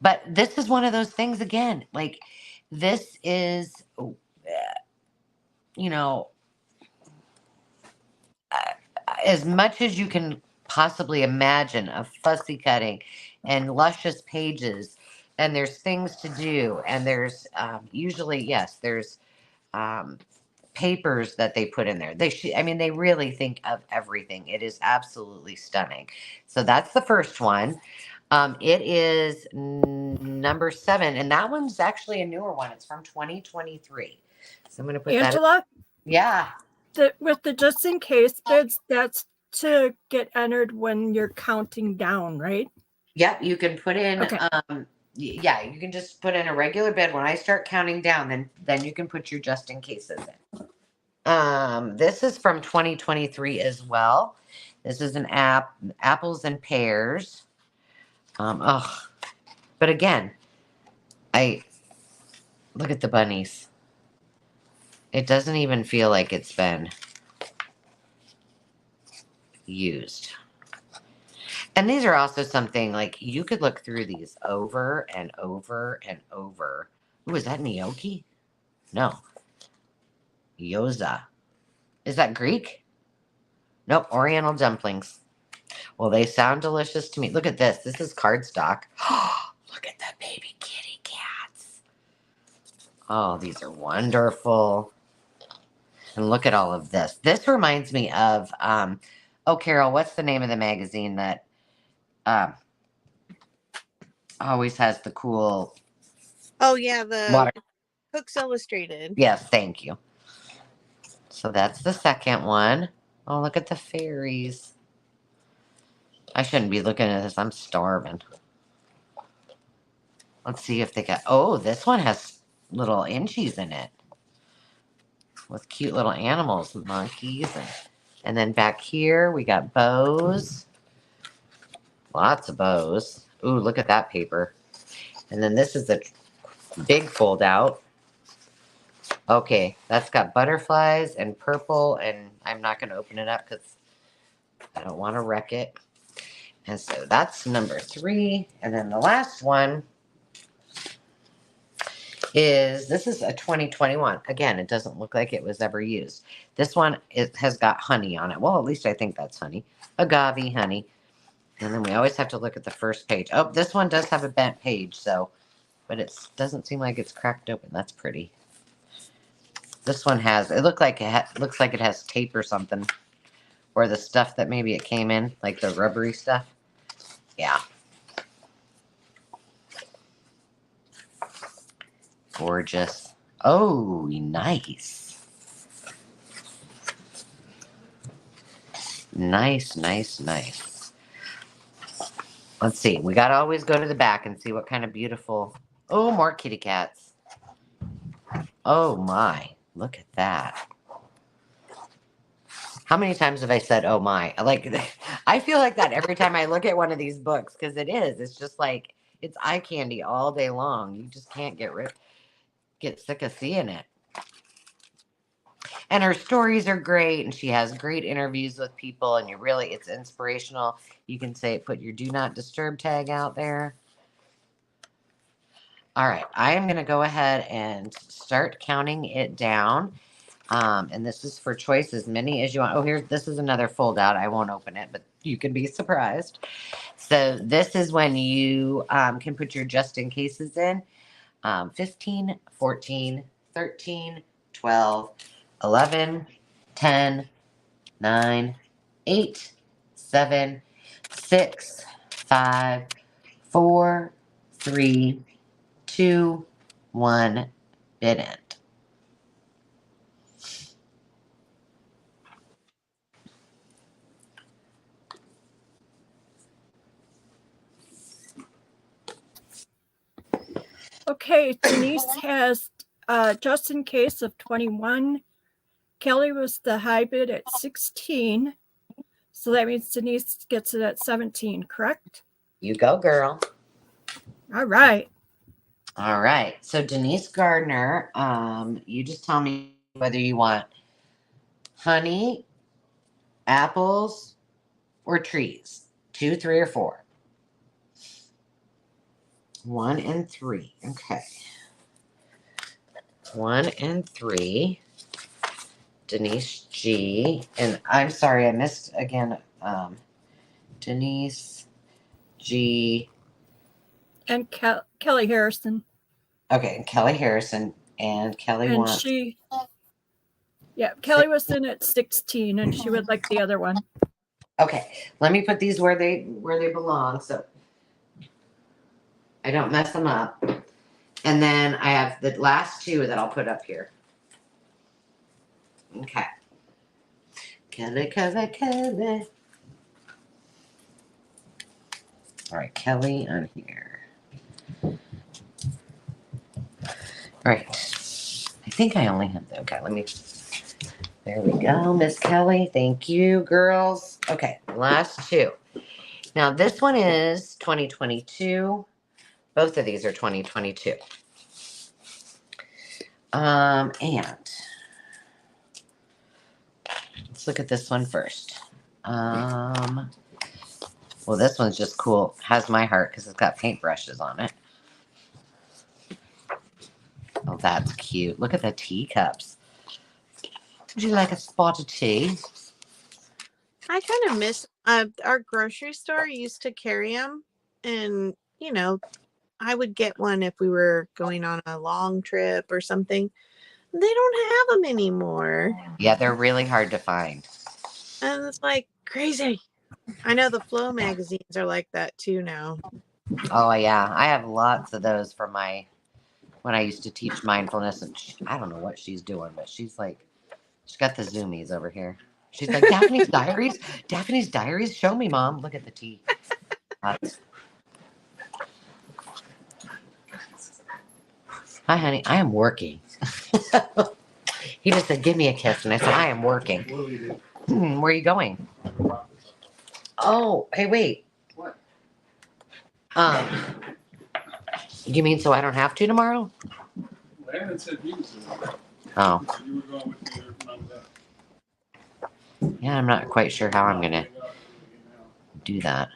But this is one of those things again. Like, this is, you know, as much as you can possibly imagine of fussy cutting and luscious pages. And there's things to do. And there's usually, yes, there's papers that they put in there. I mean, they really think of everything. It is absolutely stunning. So that's the first one. It is number 7, and that one's actually a newer one. It's from 2023. So I'm going to put Angela, yeah. With the just in case bids, that's to get entered when you're counting down, right? Yep, you can put in Okay. Yeah, you can just put in a regular bid. When I start counting down, then you can put your just in cases in. This is from 2023 as well. This is an apples and pears. But again, I look at the bunnies. It doesn't even feel like it's been used. And these are also something like you could look through these over and over and over. Ooh, is that gnocchi? No. Gyoza. Is that Greek? Nope, Oriental dumplings. Well, they sound delicious to me. Look at this. This is cardstock. Look at the baby kitty cats. Oh, these are wonderful. And look at all of this. This reminds me of, oh, Carol, what's the name of the magazine that always has the cool Oh yeah, the water? Cooks Illustrated. Yes, thank you. So that's the second one. Oh, look at the fairies. I shouldn't be looking at this. I'm starving. Let's see if they got. Oh, this one has little inchies in it with cute little animals, monkeys, and then back here we got bows. Lots of bows. Ooh, look at that paper. And then this is a big fold out. Okay, that's got butterflies and purple, and I'm not going to open it up because I don't want to wreck it. And so that's number 3. And then the last one this is a 2021. Again, it doesn't look like it was ever used. This one, it has got honey on it. Well, at least I think that's honey. Agave honey. And then we always have to look at the first page. Oh, this one does have a bent page, so, but it doesn't seem like it's cracked open. That's pretty. This one has, it looks like it has tape or something, or the stuff that maybe it came in, like the rubbery stuff. Yeah. Gorgeous. Oh, nice. Nice, nice, nice. Let's see. We got to always go to the back and see what kind of beautiful. Oh, more kitty cats. Oh, my. Look at that. How many times have I said, oh, my? Like, I feel like that every time I look at one of these books because it is. It's just like, it's eye candy all day long. You just can't get sick of seeing it. And her stories are great, and she has great interviews with people, and it's inspirational. You can put your do not disturb tag out there. All right, I am going to go ahead and start counting it down. And this is for choice as many as you want. Oh, this is another fold out. I won't open it, but you can be surprised. So this is when you can put your just in cases in. 15, 14, 13, 12, 11, 10, 9, 8, 7, 6, 5, 4, 3, 2, 1, bid end. Okay, Denise has just in case of 21. Kelly was the high bid at 16. So that means Denise gets it at 17, correct? You go, girl. All right. All right. So Denise Gardner, you just tell me whether you want honey, apples, or trees. 2, 3, or 4. 1 and 3. Okay. 1 and 3. Denise G. And I'm sorry, I missed again. Denise G. And Kelly Harrison. Okay, Kelly Harrison. And Kelly And wants. Kelly was in at 16 and she would like the other one. Okay, let me put these where they belong so I don't mess them up. And then I have the last 2 that I'll put up here. Okay. Kelly. All right, Kelly on here. All right. I think I only have the. Okay, let me. There we go, Miss Kelly. Thank you, girls. Okay, last 2. Now this one is 2022. Both of these are 2022. And let's look at this one first. Well, this one's just cool. Has my heart because it's got paintbrushes on it. Oh, that's cute. Look at the teacups. Would you like a spot of tea? I kind of miss our grocery store used to carry them, and I would get one if we were going on a long trip or something. They don't have them anymore. Yeah, they're really hard to find. And it's like crazy. I know the Flow magazines are like that too now. Oh, yeah. I have lots of those for when I used to teach mindfulness. And I don't know what she's doing, but she's got the zoomies over here. She's like, Daphne's Diaries? Daphne's Diaries? Show me, Mom. Look at the tea. Hi, honey. I am working. He just said, give me a kiss. And I said, I am working. Where are you going? Oh, hey, wait. What? You mean so I don't have to tomorrow? Landon said he was doing it. Oh, You were going with your mom and dad. yeah. I'm not quite sure how I'm going to do that.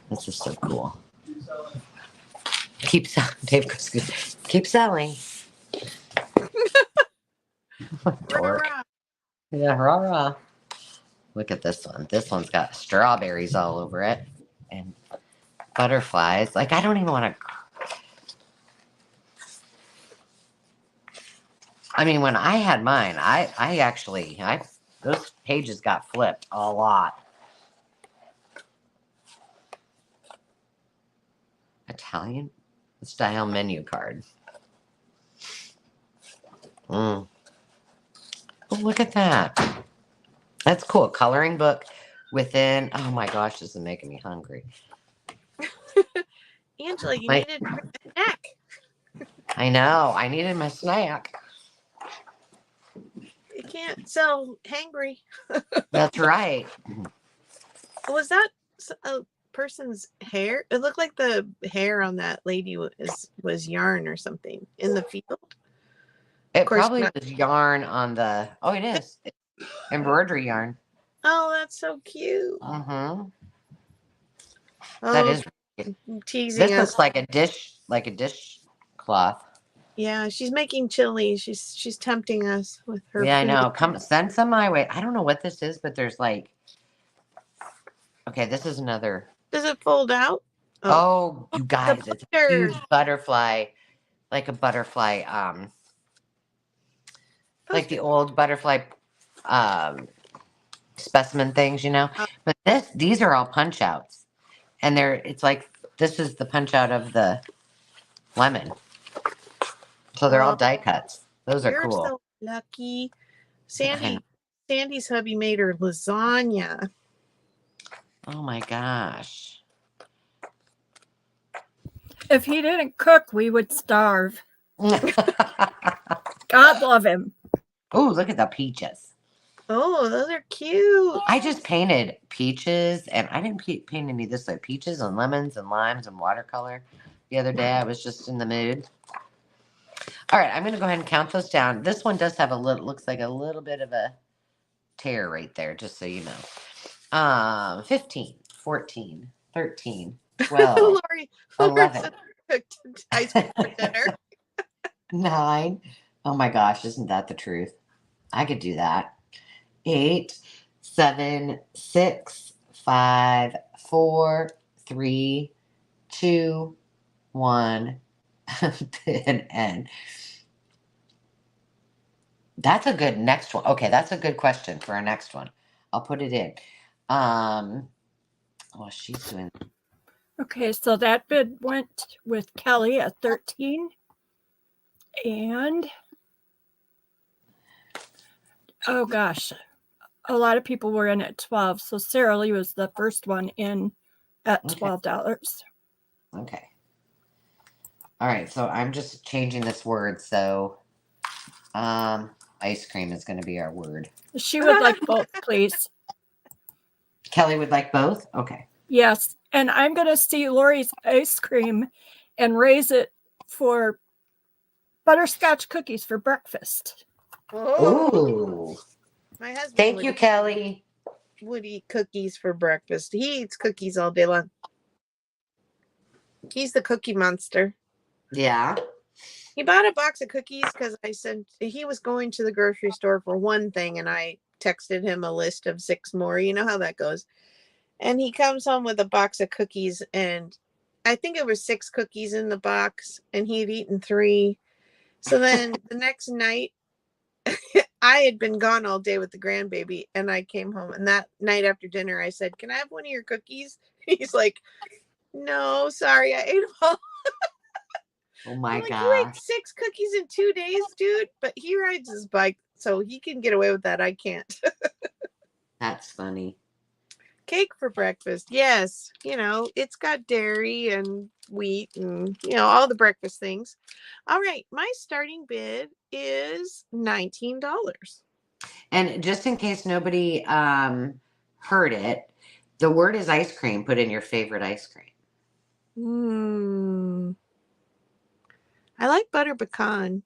This is so cool. Keep selling. Dave goes, keep selling. Dork. Rah-rah. Yeah, rah. Look at this one. This one's got strawberries all over it and butterflies. Like, I don't even want to. I mean, when I had mine, those pages got flipped a lot. Italian style menu card. Oh, look at that. That's cool. Coloring book within. Oh my gosh, this is making me hungry. Angela, you Like- needed a snack. I know. I needed my snack. You can't sell hangry. That's right. Was that a person's hair? It looked like the hair on that lady was yarn or something in the field. It course probably not. was yarn on the. Oh, it is. Embroidery yarn. Oh, that's so cute. Mm-hmm. Oh, That is. teasing This us. looks like a dish cloth. Yeah, she's making chili. She's tempting us with her. Yeah, I food. know. Come send some my way. I don't know what this is, but there's like. Okay, this is another. Does it fold out? Oh, you guys, it's a picture. huge butterfly, like a butterfly. Like the old butterfly, specimen things, you know. Oh. But these are all punch outs, and it's like this is the punch out of the lemon. So they're all die cuts. Those are You're cool. so lucky. I know. Sandy's hubby made her lasagna. Oh my gosh. If he didn't cook, we would starve. Oh, God love him. look at the peaches. Oh, those are cute. I just painted peaches, and I didn't paint any this like peaches and lemons and limes and watercolor the other day. I was just in the mood. All right, I'm going to go ahead and count those down. This one does have a little, looks like a little bit of a tear right there, just so you know. 15, 14, 13, 12, Lori, 11, cooked ice cream for dinner. 9. Oh my gosh, isn't that the truth? I could do that. 8, 7, 6, 5, 4, 3, 2, 1, and end. That's a good next one. Okay, that's a good question for our next one. I'll put it in. Well, she's doing. Okay, so that bid went with Kelly at 13. And oh gosh, a lot of people were in at 12. So Sarah Lee was the first one in at $12. Okay. All right, so I'm just changing this word. So, ice cream is going to be our word. She would like both, please. Kelly would like both? Okay. Yes, and I'm going to see Lori's ice cream and raise it for butterscotch cookies for breakfast. Oh. My husband. Thank you, Kelly. Would eat cookies for breakfast. He eats cookies all day long. He's the cookie monster. Yeah. He bought a box of cookies because I said he was going to the grocery store for one thing, and I texted him a list of 6 more. You know how that goes. And he comes home with a box of cookies, and I think it was 6 cookies in the box, and he had eaten 3. So then the next night, I had been gone all day with the grandbaby, and I came home, and that night after dinner, I said, "Can I have one of your cookies?" He's like, "No, sorry, I ate them all." Oh my gosh. gosh. You ate 6 cookies in 2 days, dude. But he rides his bike, so he can get away with that. I can't. That's funny. Cake for breakfast. Yes. You know, it's got dairy and wheat and, you know, all the breakfast things. All right. My starting bid is $19. And just in case nobody heard it, the word is ice cream. Put in your favorite ice cream. I like butter pecan.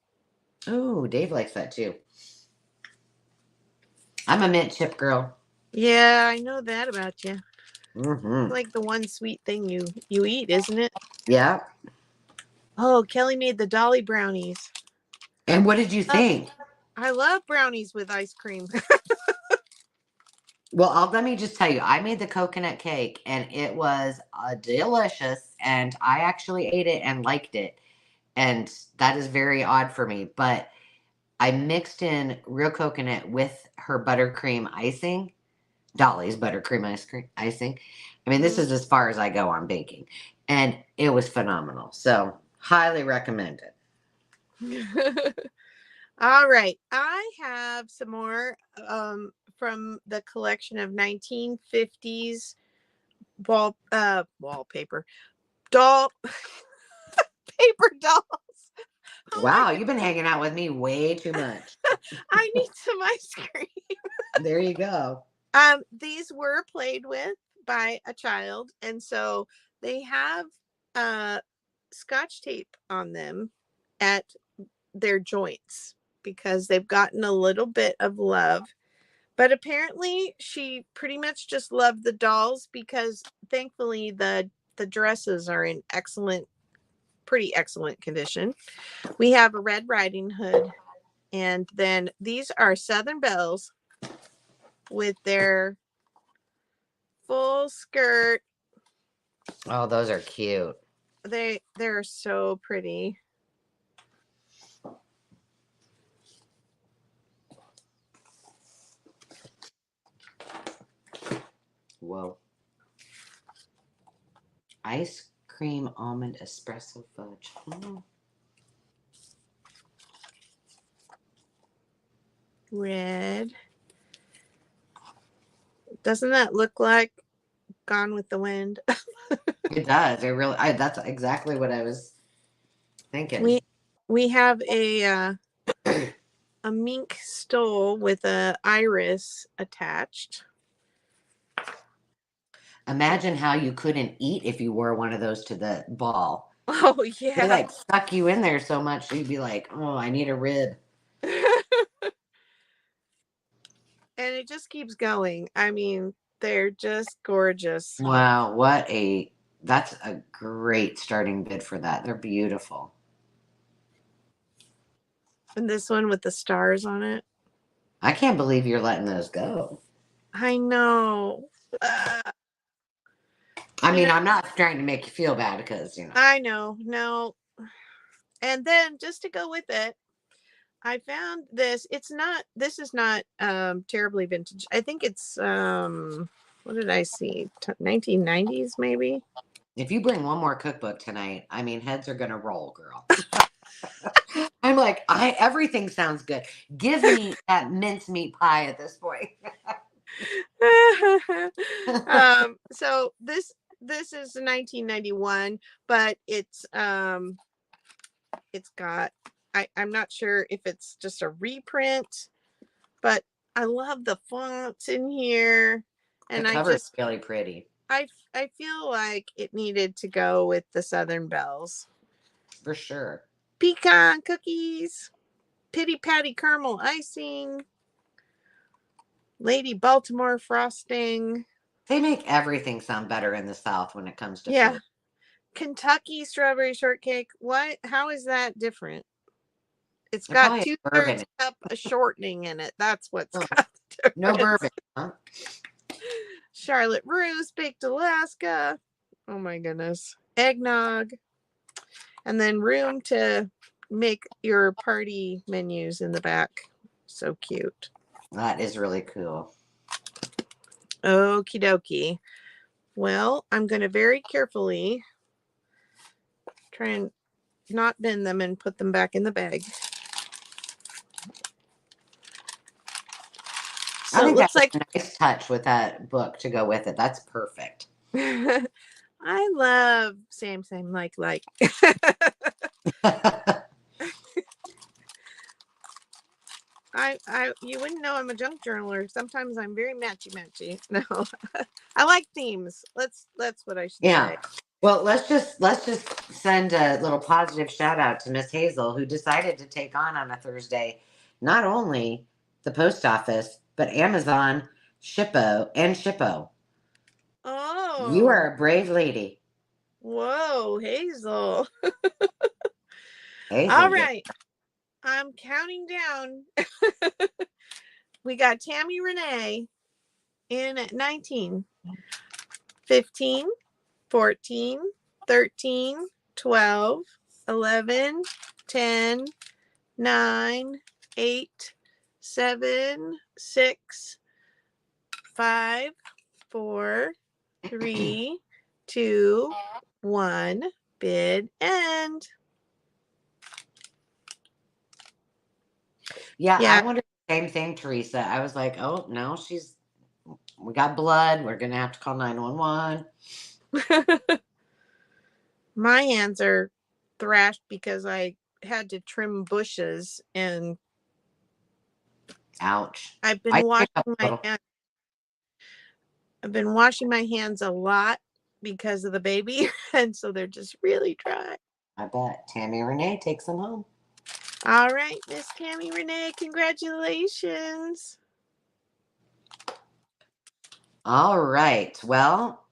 Oh, Dave likes that too. I'm a mint chip girl. Yeah, I know that about you. Mm-hmm. Like the one sweet thing you eat, isn't it? Yeah. Oh, Kelly made the Dolly brownies. And what did you think? I love brownies with ice cream. Well, let me just tell you, I made the coconut cake and it was delicious, and I actually ate it and liked it. And that is very odd for me, but I mixed in real coconut with her buttercream icing, Dolly's buttercream icing. I mean, this is as far as I go on baking, and it was phenomenal. So highly recommend it. All right. I have some more from the collection of 1950s wallpaper doll paper dolls. Oh wow, you've been hanging out with me way too much. I need some ice cream. There you go. These were played with by a child, and so they have scotch tape on them at their joints because they've gotten a little bit of love. But apparently she pretty much just loved the dolls because thankfully the dresses are in pretty excellent condition. We have a Red Riding Hood, and then these are Southern Belles with their full skirt. Oh, those are cute. They're so pretty. Whoa. Ice cream almond espresso fudge. Oh. Red. Doesn't that look like Gone with the Wind? It does. It really. That's exactly what I was thinking. We have a a mink stole with a iris attached. Imagine how you couldn't eat if you wore one of those to the ball. Oh They yeah. like suck you in there so much you'd be like, oh, I need a rib. And it just keeps going. I mean, they're just gorgeous. Wow, that's a great starting bid for that. They're beautiful. And this one with the stars on it. I can't believe you're letting those go. I know. I mean, I'm not trying to make you feel bad because, I know. No. And then just to go with it, I found this. This is not terribly vintage. I think it's what did I see? 1990s maybe. If you bring one more cookbook tonight, I mean, heads are gonna roll, girl. I'm like, everything sounds good. Give me that mincemeat pie at this point. So this is 1991, but it's got I'm not sure if it's just a reprint, but I love the fonts in here, and The cover's really pretty. I feel like it needed to go with the Southern Bells. For sure. Pecan cookies, Pitty Patty caramel icing, Lady Baltimore frosting. They make everything sound better in the South when it comes to food. Kentucky strawberry shortcake. What? How is that different? It's got 2/3 cup of shortening in it. That's what's got the difference. No bourbon, huh? Charlotte Russe, baked Alaska. Oh my goodness. Eggnog. And then room to make your party menus in the back. So cute. That is really cool. Okie dokie. Well, I'm going to very carefully try and not bend them and put them back in the bag. So I think it looks that's like a nice touch with that book to go with it. That's perfect. I love same like. You wouldn't know I'm a junk journaler. Sometimes I'm very matchy. No, I like themes. That's what I should say. Well, let's just send a little positive shout out to Miss Hazel, who decided to take on a Thursday, not only the post office, but Amazon, Shippo. Oh, you are a brave lady. Whoa, Hazel. Hazel. All right. I'm counting down. We got Tammy Renee in at 19, 15, 14, 13, 12, 11, 10, 9, 8, 7, 6, 5, 4, 3, 2, 1. Bid end. Yeah, I wondered the same thing, Teresa. I was like, oh, no, we got blood. We're going to have to call 911. My hands are thrashed because I had to trim bushes and ouch. I've been washing my hands a lot because of the baby, and so they're just really dry. I bet. Tammy Renee takes them home. All right, Miss Tammy Renee, congratulations. All right. Well,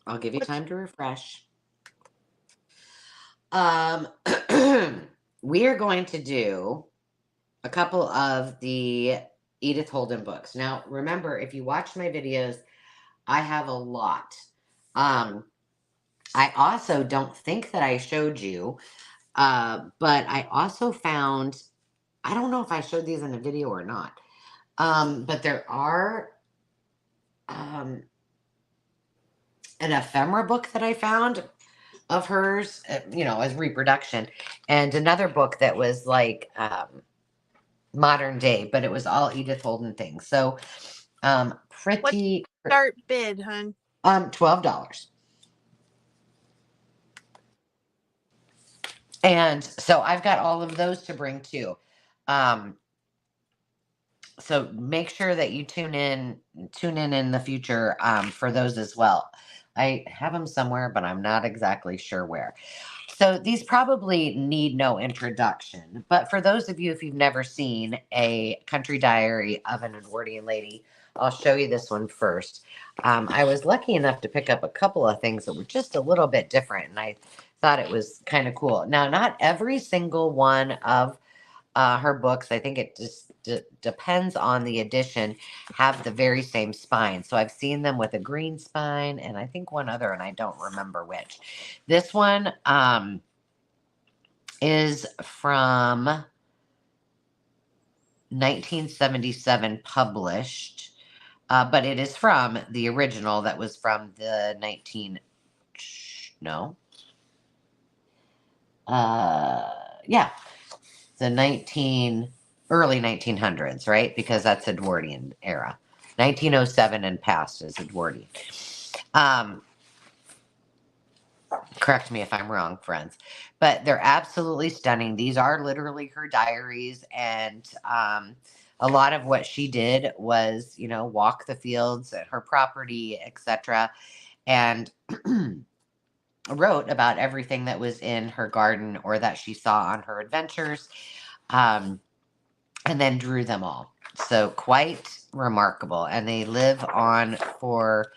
I'll give you time to refresh. We are going to do a couple of the Edith Holden books. Now, remember, if you watch my videos, I have a lot. I also don't think that I showed you, but I also found, I don't know if I showed these in a video or not, but there are an ephemera book that I found of hers, as reproduction, and another book that was like modern day, but it was all Edith Holden things. So pretty. What's start bid, hun? $12. And so I've got all of those to bring too. So make sure that you tune in the future for those as well. I have them somewhere, but I'm not exactly sure where. So these probably need no introduction, but for those of you, if you've never seen a country diary of an Edwardian lady, I'll show you this one first. I was lucky enough to pick up a couple of things that were just a little bit different, and I thought it was kind of cool. Now, not every single one of her books, I think it just depends on the edition, have the very same spine. So I've seen them with a green spine and I think one other, and I don't remember which. This one is from 1977 published, but it is from the original that was from the the early 1900s, right? Because that's Edwardian era. 1907 and past is Edwardian. Correct me if I'm wrong, friends, but they're absolutely stunning. These are literally her diaries, and a lot of what she did was, walk the fields at her property, etc., and wrote about everything that was in her garden or that she saw on her adventures, and then drew them all. So quite remarkable, and they live on for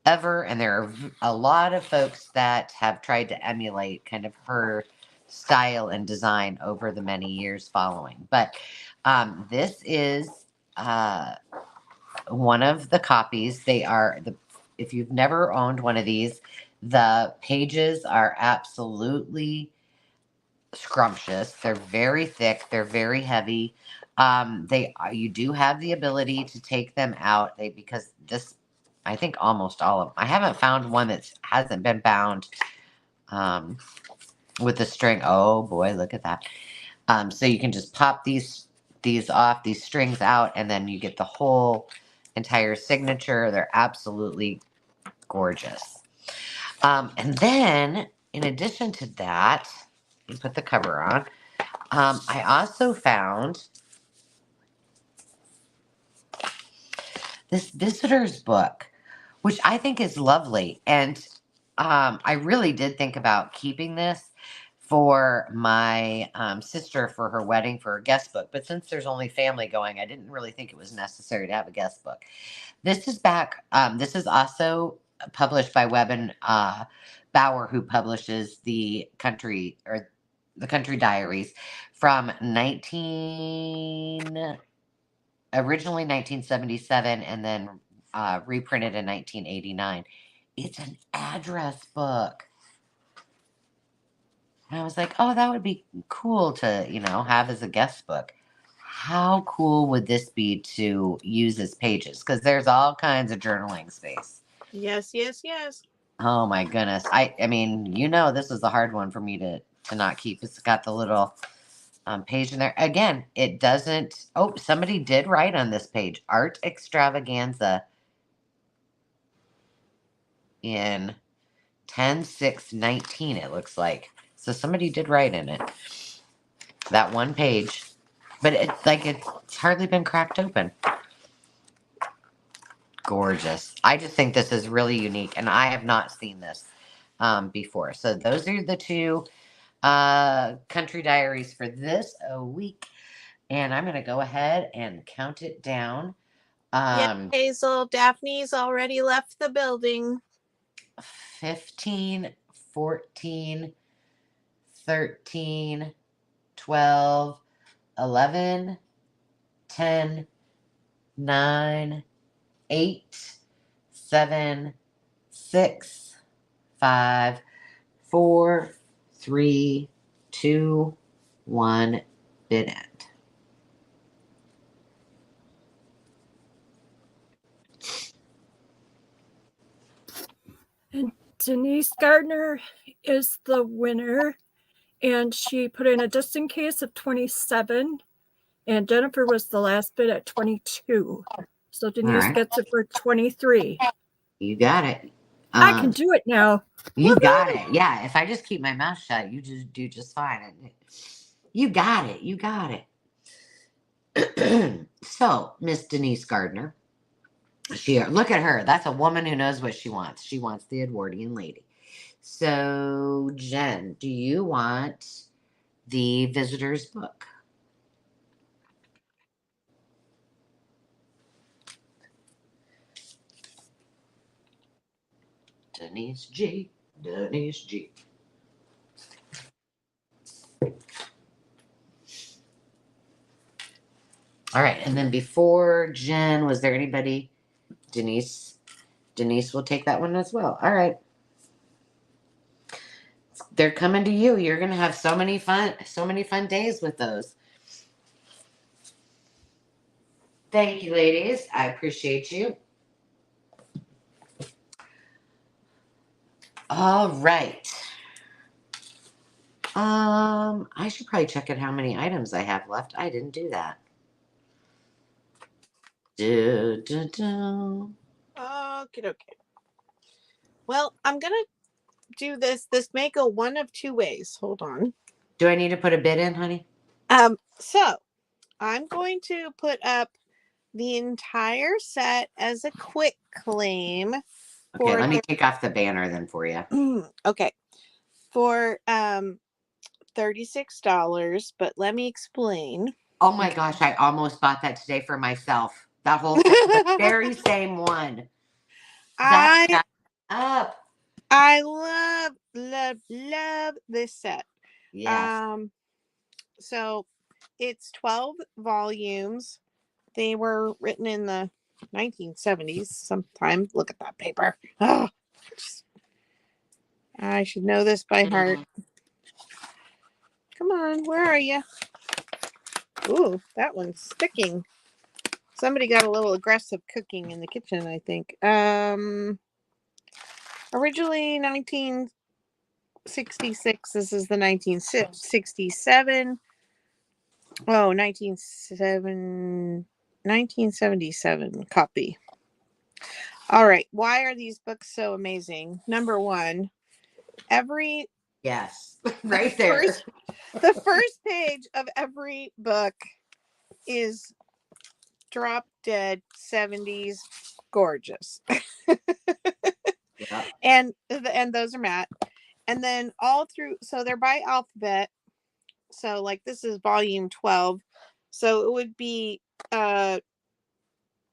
ever, and there are a lot of folks that have tried to emulate kind of her style and design over the many years following. But this is one of the copies. If you've never owned one of these, the pages are absolutely scrumptious. They're very thick. They're very heavy. You do have the ability to take them out. Because this, I think almost all of them. I haven't found one that hasn't been bound with the string. Oh boy, look at that. So you can just pop these off, these strings out, and then you get the whole entire signature. They're absolutely gorgeous. And then in addition to that, you put the cover on. I also found this visitor's book, which I think is lovely. And I really did think about keeping this for my sister for her wedding, for her guest book. But since there's only family going, I didn't really think it was necessary to have a guest book. This is back. This is also published by Webb and Bauer, who publishes the country diaries from originally 1977, and then reprinted in 1989. It's an address book. And I was like, oh, that would be cool to, have as a guest book. How cool would this be to use as pages? Because there's all kinds of journaling space. Yes, yes, yes. Oh my goodness. I mean, this is a hard one for me to not keep. It's got the little page in there. Again, it doesn't. Oh, somebody did write on this page. Art Extravaganza in 10/6/19, it looks like. So somebody did write in it. That one page. But it's hardly been cracked open. Gorgeous. I just think this is really unique, and I have not seen this before. So those are the two country diaries for this week, and I'm going to go ahead and count it down. Yeah, Hazel, Daphne's already left the building. 15, 14, 13, 12, 11, 10, 9, 8, 7, 6, 5, 4, 3, 2, 1, bid end. And Denise Gardner is the winner, and she put in a just in case of 27, and Jennifer was the last bid at 22. So Denise gets it for 23. You got it. I can do it now. You got it. Yeah, if I just keep my mouth shut, you just do just fine. You got it. You got it. So, Miss Denise Gardner, look at her. That's a woman who knows what she wants. She wants the Edwardian lady. So, Jen, do you want the visitor's book? Denise G. Denise G. All right. And then before Jen, was there anybody? Denise. Denise will take that one as well. All right. They're coming to you. You're gonna have so many fun days with those. Thank you, ladies. I appreciate you. All right. I should probably check out how many items I have left. I didn't do that. Okay. Well, I'm gonna do this. This may go one of two ways. Hold on. Do I need to put a bid in, honey? So I'm going to put up the entire set as a quick claim. Okay, let me take off the banner then for you. Okay. For $36, but let me explain. Oh my gosh, I almost bought that today for myself. That whole thing, the very same one. Up. I love this set. Yes. So it's 12 volumes. They were written in the 1970s sometime. Look at that paper. Oh, I should know this by heart. Come on, where are you? Ooh, that one's sticking. Somebody got a little aggressive cooking in the kitchen, I think. Originally 1966. This is the 1967. Oh, 1977 copy. All right. Why are these books so amazing? Number one, yes, right there. The first page of every book is drop dead 70s gorgeous. Yeah. And those are matte. And then all through, so they're by alphabet. So like this is volume 12. So it would be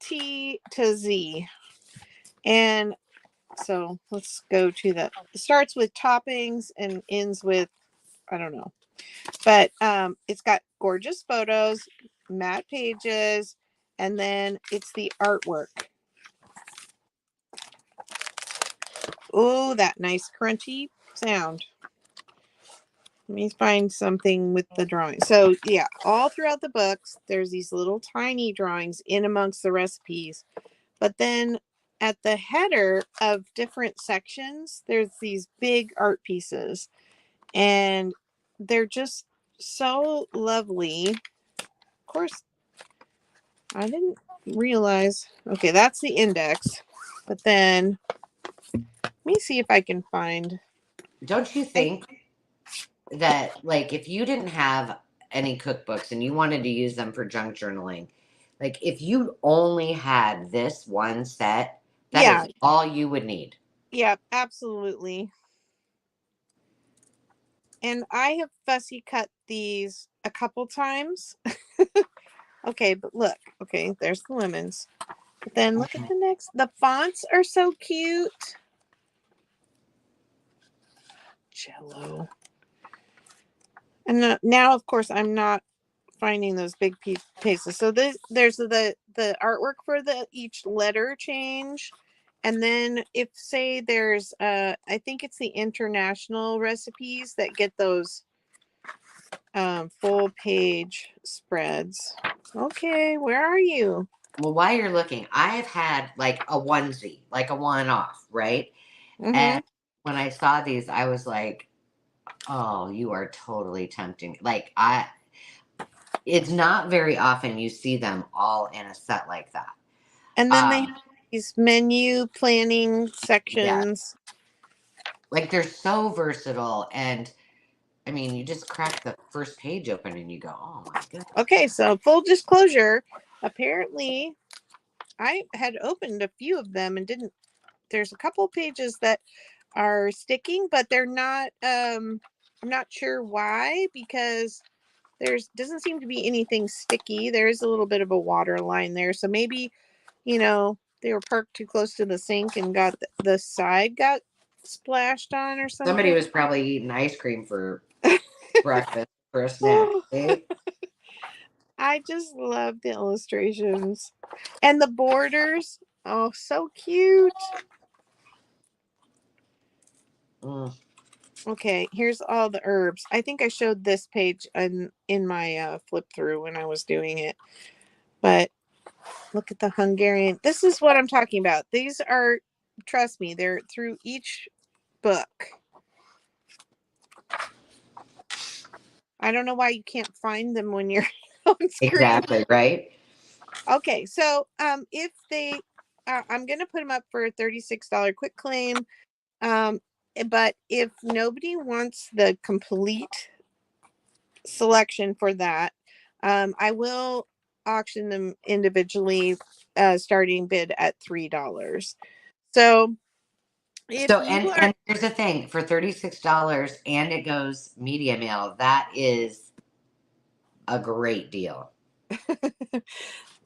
T to Z. And so let's go to it starts with toppings and ends with, I don't know. But it's got gorgeous photos, matte pages, and then it's the artwork. Oh, that nice crunchy sound. Let me find something with the drawing. So yeah, all throughout the books, there's these little tiny drawings in amongst the recipes. But then at the header of different sections, there's these big art pieces. And they're just so lovely. Of course, I didn't realize. Okay, that's the index. But then, let me see if I can find. Don't you think that, like, if you didn't have any cookbooks and you wanted to use them for junk journaling, like, if you only had this one set, that is all you would need. Yeah, absolutely. And I have fussy cut these a couple times. Okay, but look. Okay, there's the lemons. But then look at the next. The fonts are so cute. Jello. And now, of course, I'm not finding those big pieces. So there's the artwork for each letter change. And then if say there's I think it's the international recipes that get those full page spreads. Okay, where are you? Well, while you're looking, I have had like a onesie, like a one-off, right? Mm-hmm. And when I saw these, I was like, oh, you are totally tempting. Like, it's not very often you see them all in a set like that. And then they have these menu planning sections. Yeah. Like, they're so versatile. And I mean, you just crack the first page open and you go, oh my goodness. Okay, so full disclosure, apparently I had opened a few of them and didn't. There's a couple pages that are sticking, but they're not. I'm not sure why, because there's doesn't seem to be anything sticky. There is a little bit of a water line there, so maybe, they were parked too close to the sink and got the side got splashed on or something. Somebody was probably eating ice cream for breakfast for a snack. See? I just love the illustrations and the borders. Oh, so cute. Mm. Okay, here's all the herbs. I think I showed this page in my flip through when I was doing it. But look at the Hungarian. This is what I'm talking about. These are, trust me, they're through each book. I don't know why you can't find them when you're on screen. Exactly, right? Okay, so if they, I'm going to put them up for a $36 quick claim. But if nobody wants the complete selection for that, I will auction them individually, starting bid at $3. So if So you are, and here's the thing, for $36 and it goes media mail, that is a great deal.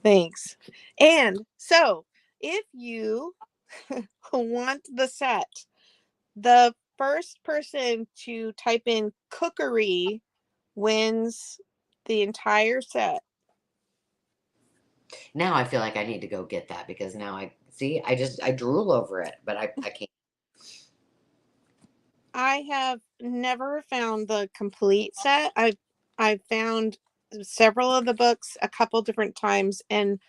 thanks. And so if you want the set, the first person to type in cookery wins the entire set. Now I feel like I need to go get that because now I drool over it, but I can't. I have never found the complete set. I've found several of the books a couple different times, and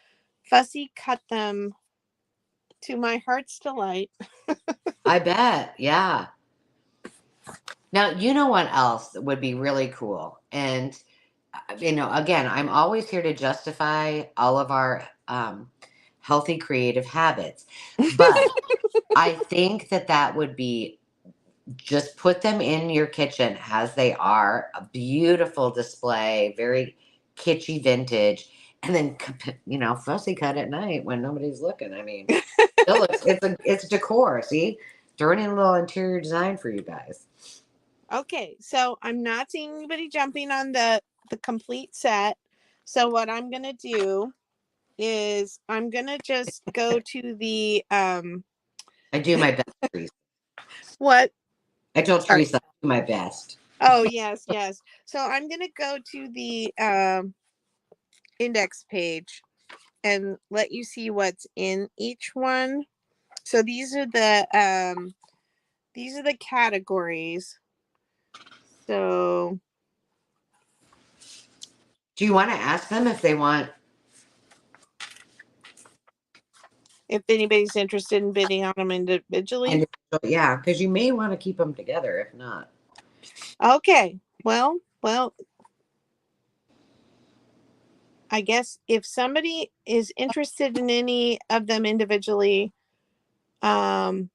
Fussy cut them to my heart's delight. I bet, yeah. Now, you know what else would be really cool? And, again, I'm always here to justify all of our healthy creative habits. But I think that would be just put them in your kitchen as they are, a beautiful display, very kitschy vintage. And then, fussy cut at night when nobody's looking. I mean, it's decor. See, throwing in a little interior design for you guys. Okay, so I'm not seeing anybody jumping on the complete set. So what I'm gonna do is I'm gonna just go to the I do my best, Teresa. what? I told Sorry. Teresa I do my best. Oh yes, yes. So I'm gonna go to the index page and let you see what's in each one. So these are the categories. So Do you want to ask them if they want? if anybody's interested in bidding on them individually. Yeah, because you may want to keep them together if not. Okay. Well, I guess if somebody is interested in any of them individually, let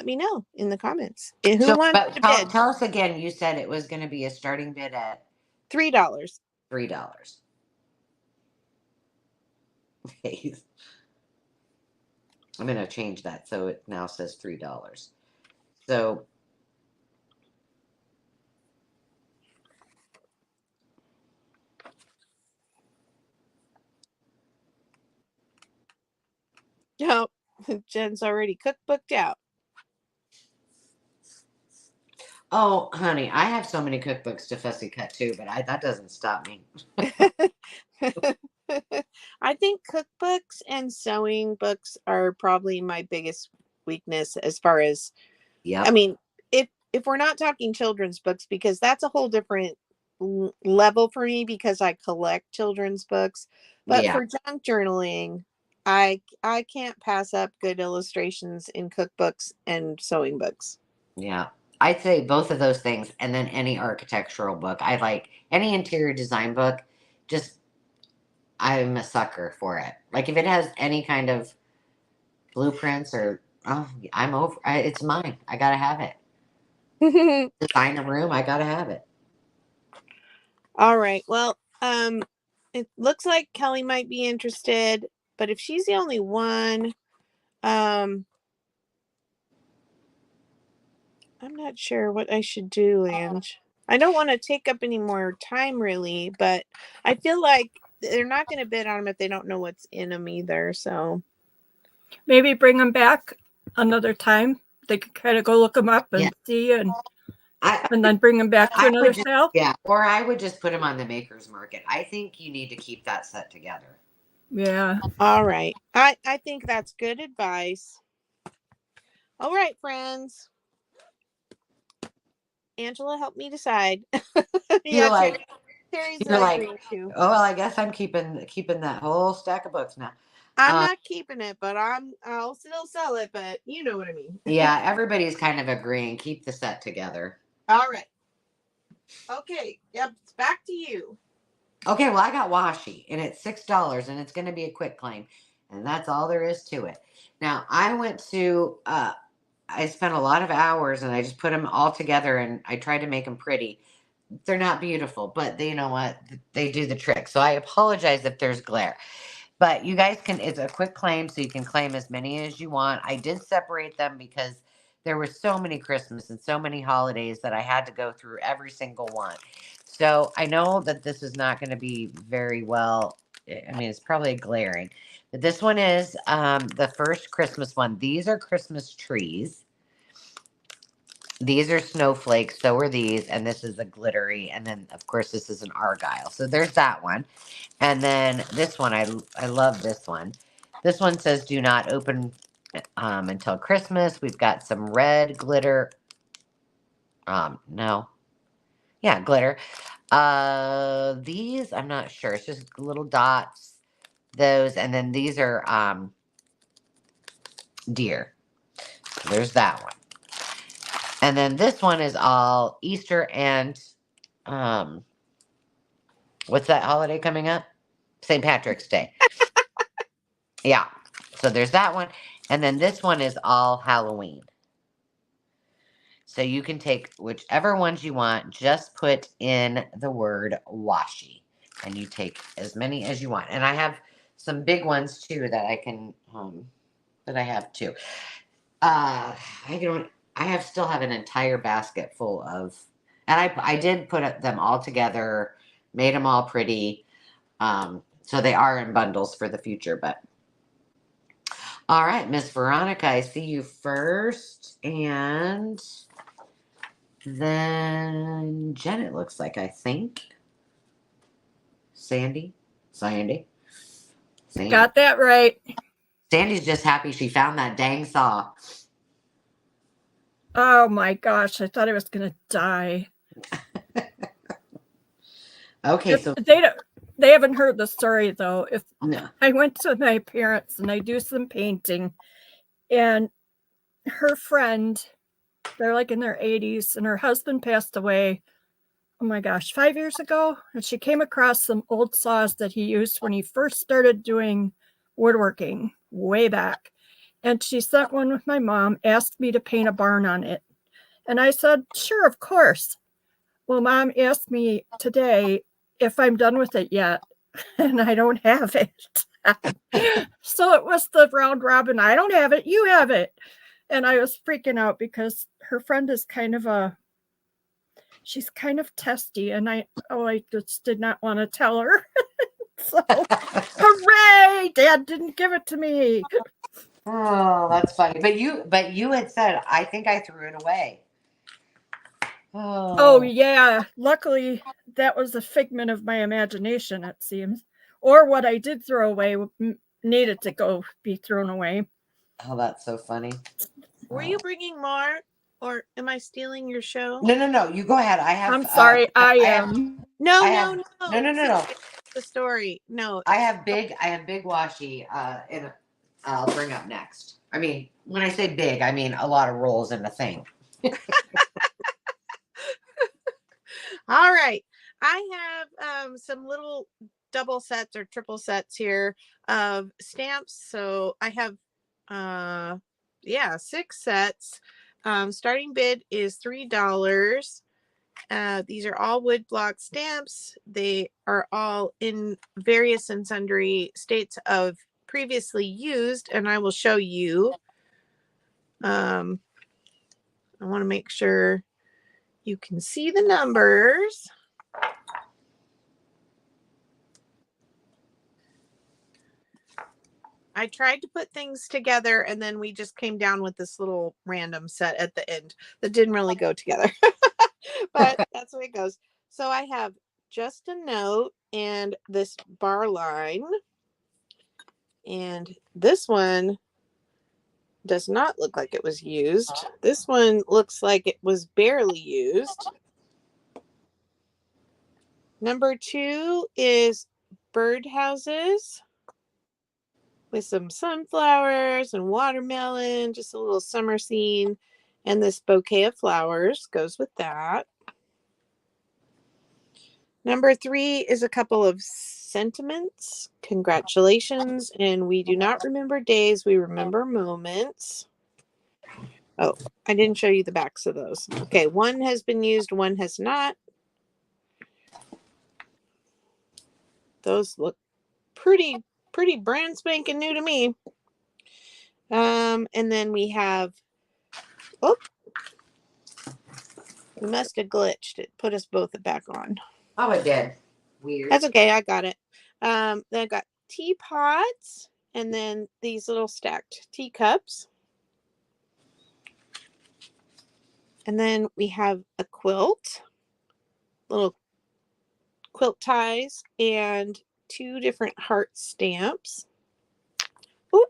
me know in the comments. Who wants to bid? Tell us again. You said it was going to be a starting bid at $3. $3. I'm going to change that so it now says $3. So Oh, Jen's already cookbooked out. oh, honey, I have so many cookbooks to fussy cut too, but that doesn't stop me. I think cookbooks and sewing books are probably my biggest weakness as far as, Yep. I mean, if we're not talking children's books, because that's a whole different level for me because I collect children's books. But for junk journaling, I can't pass up good illustrations in cookbooks and sewing books. Yeah. I'd say both of those things, and then any architectural book. I like any interior design book. Just, I'm a sucker for it. Like if it has any kind of blueprints or, I'm over. It's mine. I gotta have it. Design a room. I gotta have it. All right. Well, it looks like Kelly might be interested, but if she's the only one, I'm not sure what I should do, Ange. I don't want to take up any more time, really, but I feel like they're not going to bid on them if they don't know what's in them either. So Maybe bring them back another time. They could kind of go look them up and Yeah. see, and I then bring them back to I another would just, sale. yeah, or I would just put them on the maker's market. I think you need to keep that set together. Yeah. all right. I think that's good advice. All right, friends. Angela, help me decide. You're like, Terry's you're like, agreeing too. oh well, I guess I'm keeping that whole stack of books now. I'm not keeping it, but I'll still sell it, but you know what I mean. Yeah, everybody's kind of agreeing. Keep the set together. All right. Okay. Yep. It's back to you. Okay, well I got washi and it's $6 and it's gonna be a quick claim. And that's all there is to it. Now I went to I spent a lot of hours and I just put them all together and I tried to make them pretty. They're not beautiful, but they, you know what? They do the trick. So I apologize if there's glare. But you guys can, it's a quick claim, so you can claim as many as you want. I did separate them because there were so many Christmas and so many holidays that I had to go through every single one. So I know that this is not going to be very well. I mean, it's probably glaring. But this one is the first Christmas one. These are Christmas trees. These are snowflakes. So are these. And this is a glittery. And then, of course, this is an argyle. So there's that one. And then this one, I love this one. This one says do not open until Christmas. We've got some red glitter. No. Yeah, glitter. These, I'm not sure. It's just little dots. Those. And then these are deer. So there's that one. And then this one is all Easter and what's that holiday coming up? St. Patrick's Day. Yeah. So there's that one. And then this one is all Halloween. So you can take whichever ones you want. Just put in the word washi. And you take as many as you want. And I have some big ones too that I can that I have too. I still have an entire basket full of, and I did put them all together, made them all pretty. So they are in bundles for the future, but all right, Miss Veronica, I see you first, and then Jen, it looks like, I think. Sandy. Got that right. Sandy's just happy she found that dang saw. Oh my gosh, I thought I was gonna die. Okay, so they haven't heard the story though. If no. I went to my parents and I do some painting, and her friend, they're like in their 80s, and her husband passed away, oh my gosh, 5 years ago. And she came across some old saws that he used when he first started doing woodworking way back. And she sent one with my mom, asked me to paint a barn on it. And I said, sure, of course. Well, Mom asked me today if I'm done with it yet, and I don't have it. So it was the round robin. I don't have it. You have it. And I was freaking out because her friend is she's kind of testy, and I just did not want to tell her. So, hooray! Dad didn't give it to me. Oh, that's funny. But you had said, I think I threw it away. Oh yeah. Luckily, that was a figment of my imagination, it seems. Or what I did throw away needed to be thrown away. Oh, that's so funny. Were you bringing more, or am I stealing your show? No. You go ahead. I'm sorry. I am. No. No. The story. No. I have big washi. And I'll bring up next. I mean, when I say big, I mean a lot of rolls in the thing. All right. I have some little double sets or triple sets here of stamps. So I have 6 sets Starting bid is $3. These are all wood block stamps. They are all in various and sundry states of previously used, and I will show you. I want to make sure you can see the numbers. I tried to put things together, and then we just came down with this little random set at the end that didn't really go together. But that's the way it goes. So I have just a note and this bar line. And this one does not look like it was used. This one looks like it was barely used. Number 2 is birdhouses with some sunflowers and watermelon, just a little summer scene. And this bouquet of flowers goes with that. Number 3 is a couple of sentiments. Congratulations. And we do not remember days, we remember moments. Oh, I didn't show you the backs of those. Okay, one has been used, one has not. Those look pretty brand spanking new to me. And then we have, oh, we must have glitched. It put us both back on. Oh, it did. Weird. That's okay. I got it. Then I got teapots and then these little stacked teacups. And then we have a quilt, little quilt ties, and 2 different heart stamps. Ooh.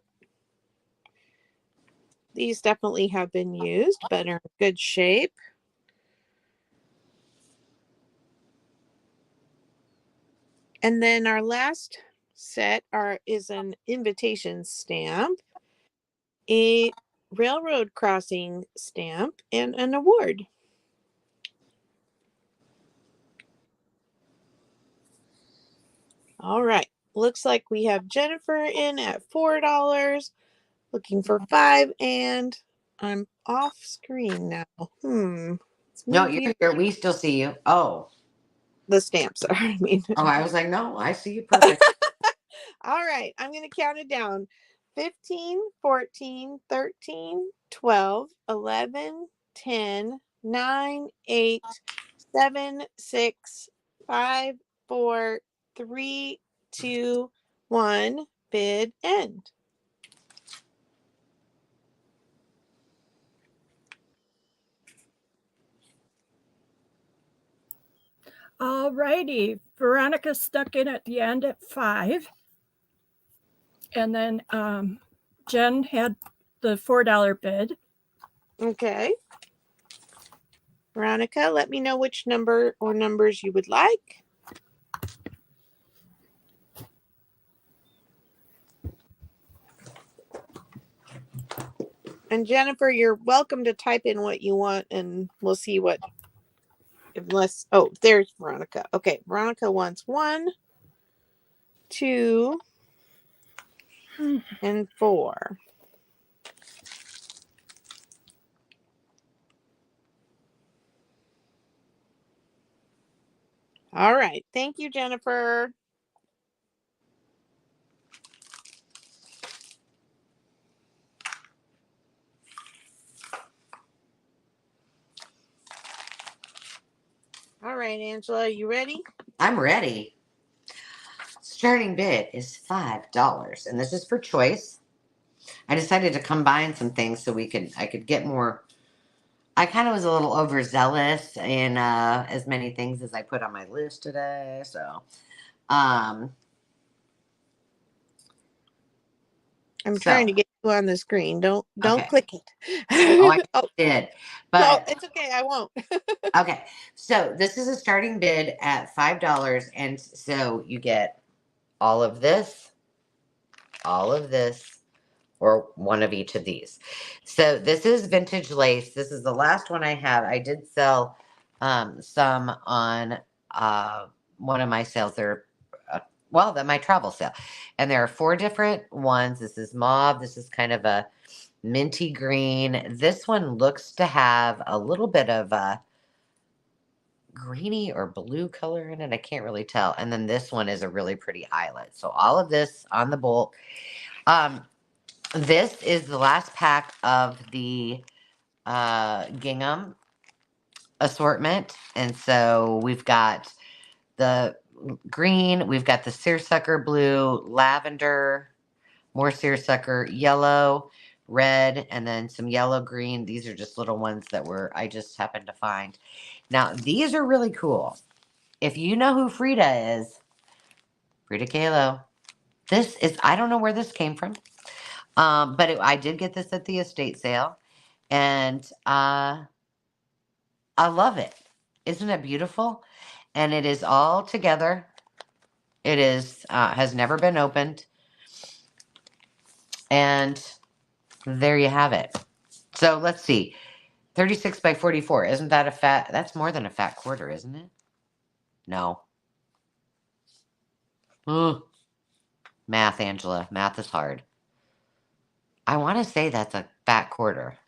These definitely have been used, but are in good shape. And then our last set is an invitation stamp, a railroad crossing stamp, and an award. All right. Looks like we have Jennifer in at $4, looking for 5, and I'm off screen now. No, you're here. We still see you. Oh. The stamps are, I mean. Oh, I was like, no, I see you perfect. All right. I'm going to count it down. 15, 14, 13, 12, 11, 10, 9, 8, 7, 6, 5, 4, 3, 2, 1. Bid end. All righty. Veronica stuck in at the end at 5. And then Jen had the $4 bid. Okay. Veronica, let me know which number or numbers you would like. And Jennifer, you're welcome to type in what you want and we'll see what, unless, oh, there's Veronica. Okay, Veronica wants 1, 2, and 4. All right. Thank you, Jennifer. All right, Angela, you ready? I'm ready. Starting bid is $5, and this is for choice. I decided to combine some things so I could get more. I kind of was a little overzealous in as many things as I put on my list today. So, I'm trying to get you on the screen. Don't okay. click it. Oh, I did, but no, it's okay. I won't. okay. So this is a starting bid at $5, and so you get all of this, or one of each of these. So this is vintage lace. This is the last one I have. I did sell some on one of my sales. They're my travel sale, and there are 4 different ones. This is mauve. This is kind of a minty green. This one looks to have a little bit of a greeny or blue color in it. I can't really tell. And then this one is a really pretty eyelet. So all of this on the bolt. This is the last pack of the gingham assortment. And so we've got the green, we've got the seersucker blue, lavender, more seersucker, yellow, red, and then some yellow green. These are just little ones that I just happened to find. Now, these are really cool. If you know who Frida is, Frida Kahlo, this is, I don't know where this came from, but I did get this at the estate sale, and I love it. Isn't it beautiful? And it is all together. It is has never been opened. And there you have it. So let's see. 36 by 44. Isn't that a fat? That's more than a fat quarter, isn't it? No. Math, Angela. Math is hard. I want to say that's a fat quarter.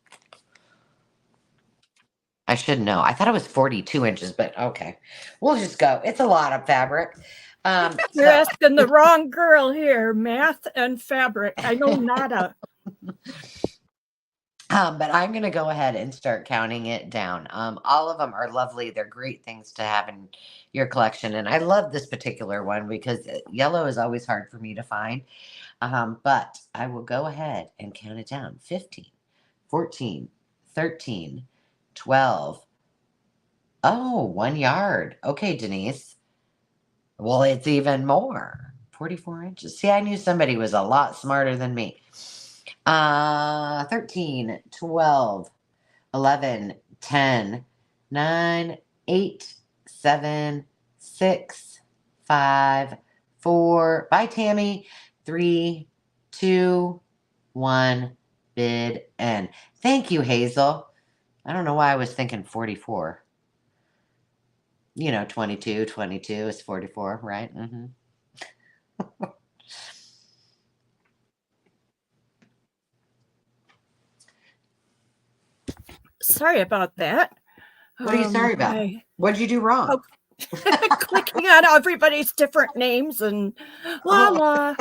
I should know. I thought it was 42 inches, but okay. We'll just go. It's a lot of fabric. You're asking the wrong girl here. Math and fabric. I know nada. But I'm going to go ahead and start counting it down. All of them are lovely. They're great things to have in your collection. And I love this particular one because yellow is always hard for me to find. But I will go ahead and count it down. 15, 14, 13, 12. Oh, 1 yard. Okay, Denise. Well, it's even more. 44 inches. See, I knew somebody was a lot smarter than me. 13, 12, 11, 10, 9, 8, 7, 6, 5, 4. Bye, Tammy. 3, 2, 1. Bid end. Thank you, Hazel. I don't know why I was thinking 44. 22 is 44, right? Mm-hmm. Sorry about that. What are you sorry about? What did you do wrong? Clicking on everybody's different names and la.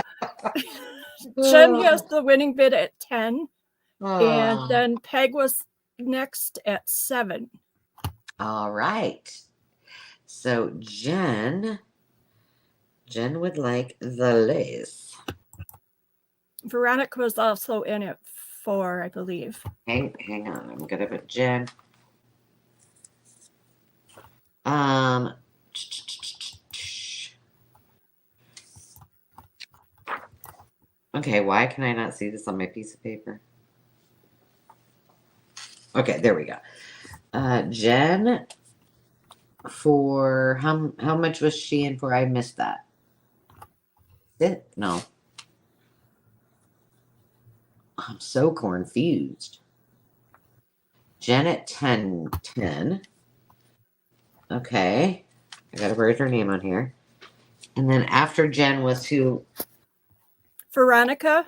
Jen has the winning bid at 10. And then Peg was next at 7. All right. So Jen would like the lace. Veronica was also in at 4, I believe. Hang on. I'm gonna put Jen. Okay, why can I not see this on my piece of paper? Okay, there we go. Jen, for how much was she in for? I missed that. No. I'm so confused. Jen at 10. Okay. I gotta write her name on here. And then after Jen was who? Veronica.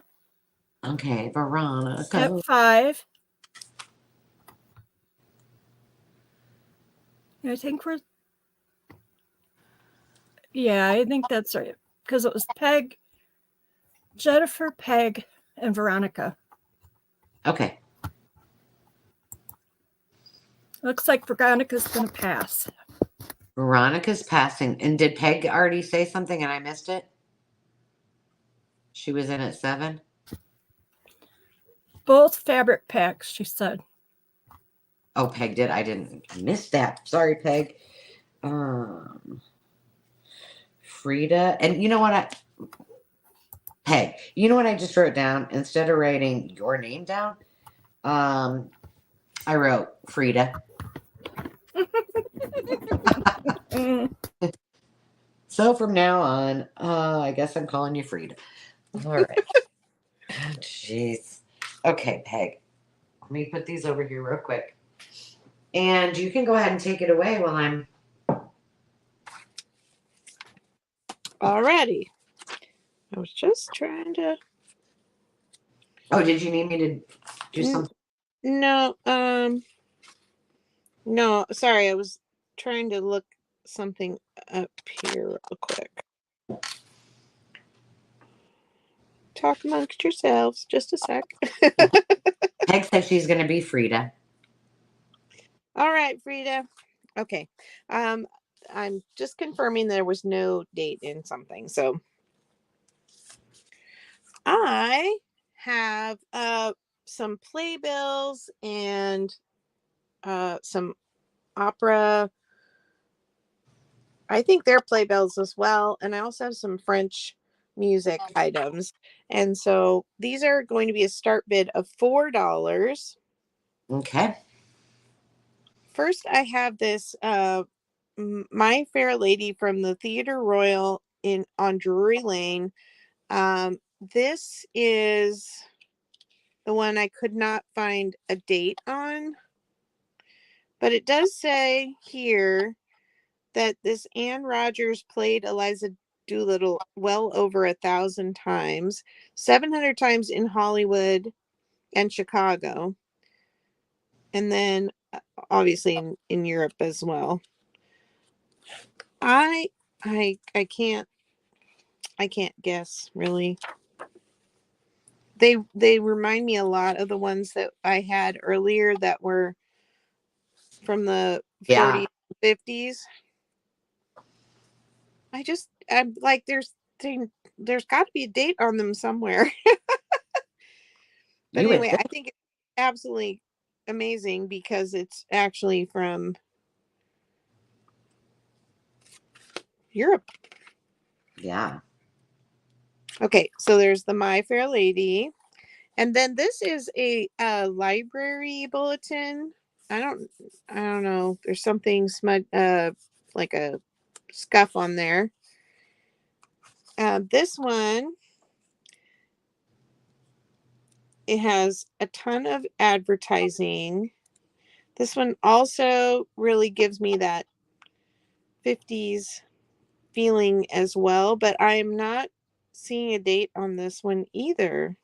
Okay, Veronica. At 5. I think I think that's right. Because it was Peg, Jennifer, Peg, and Veronica. Okay. Looks like Veronica's going to pass. Veronica's passing. And did Peg already say something and I missed it? She was in at 7? Both fabric packs, she said. Oh, Peg did. I didn't miss that. Sorry, Peg. Frida. And you know what? Peg, you know what I just wrote down? Instead of writing your name down, I wrote Frida. So from now on, I guess I'm calling you Frida. All right. Jeez. Okay, Peg. Let me put these over here real quick. And you can go ahead and take it away while I'm... Alrighty. I was just trying to Oh, did you need me to do N- something? No, no, sorry, I was trying to look something up here real quick. Talk amongst yourselves, just a sec. Peg said she's going to be Frida. All right, Frida. Okay. I'm just confirming there was no date in something. So I have some playbills and some opera. I think they're playbills as well. And I also have some French music items. And so these are going to be a start bid of $4. Okay. First, I have this My Fair Lady from the Theatre Royal on Drury Lane. This is the one I could not find a date on, but it does say here that this Anne Rogers played Eliza Doolittle well over 1,000 times, 700 times in Hollywood and Chicago, and then obviously in Europe as well. I can't guess really. They remind me a lot of the ones that I had earlier that were from the Yeah. 40s, 50s. I'm like there's got to be a date on them somewhere. But You would anyway, think. I think it's absolutely amazing because it's actually from Europe. Yeah. Okay, so there's the My Fair Lady. And then this is a library bulletin. I don't know. There's something smud like a scuff on there. This one, it has a ton of advertising. This one also really gives me that 50s feeling as well, but I am not seeing a date on this one either.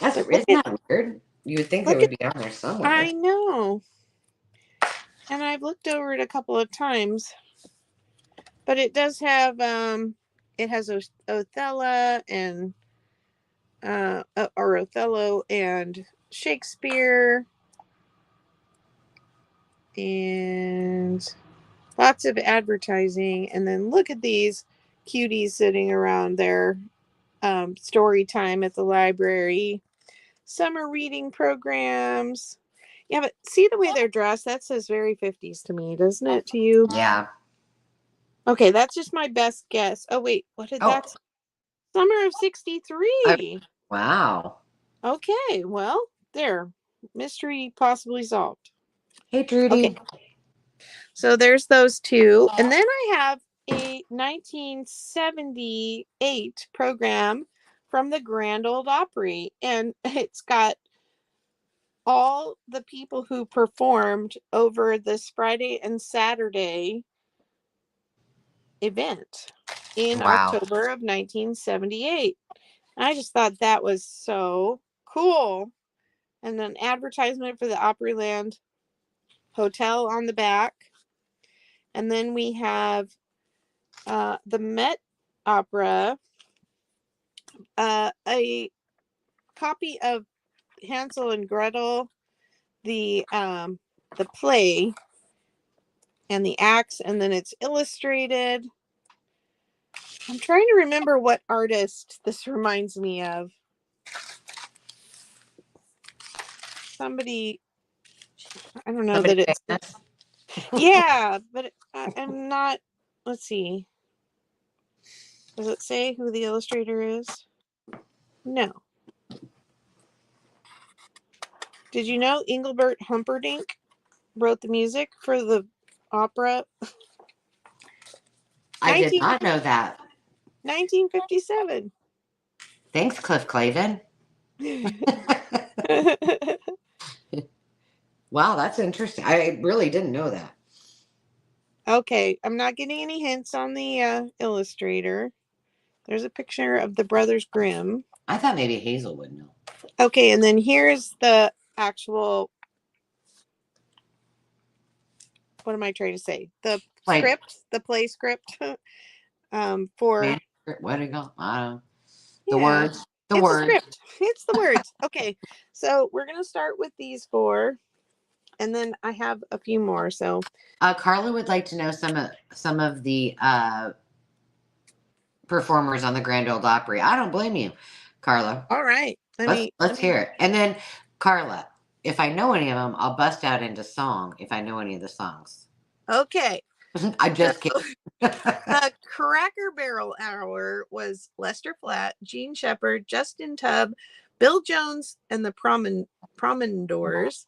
That's But isn't that weird? You would think it look would at be on there somewhere. I know. And I've looked over it a couple of times. But it does have it has Othello and or Othello and Shakespeare and lots of advertising. And then look at these cuties sitting around their story time at the library, summer reading programs. Yeah, but see the way they're dressed? That says very 50s to me, doesn't it to you? Yeah. Okay, that's just my best guess. Oh, wait, what did that say? Summer of 63. Wow. Okay, well, there. Mystery possibly solved. Hey, Trudy. Okay, so there's those two. And then I have a 1978 program from the Grand Ole Opry. And it's got all the people who performed over this Friday and Saturday event in Wow. October of 1978. I just thought that was so cool. And an advertisement for the Opryland Hotel on the back. And then we have the Met Opera, a copy of Hansel and Gretel, the play and the acts, and then it's illustrated. I'm trying to remember what artist this reminds me of. Somebody, I don't know Somebody that it's, famous? yeah, but I'm not, let's see. Does it say who the illustrator is? No. Did you know Engelbert Humperdinck wrote the music for the opera? I did not know that. 1957. Thanks, Cliff Clavin. Wow, that's interesting. I really didn't know that. Okay, I'm not getting any hints on the illustrator. There's a picture of the Brothers Grimm. I thought maybe Hazel would know. Okay, and then here's the actual. What am I trying to say? The script, the play script. For manuscript, what do you go? I don't know. The yeah, words. The it's words. a script. It's the words. Okay, so we're gonna start with these 4, and then I have a few more. So Carla would like to know some of the performers on the Grand Ole Opry. I don't blame you, Carla. all right, Let's hear it. And then Carla, if I know any of them, I'll bust out into song if I know any of the songs. Okay. I just can't. The Cracker Barrel Hour was Lester Flatt, Gene Shepard, Justin Tubb, Bill Jones, and the Promenadors.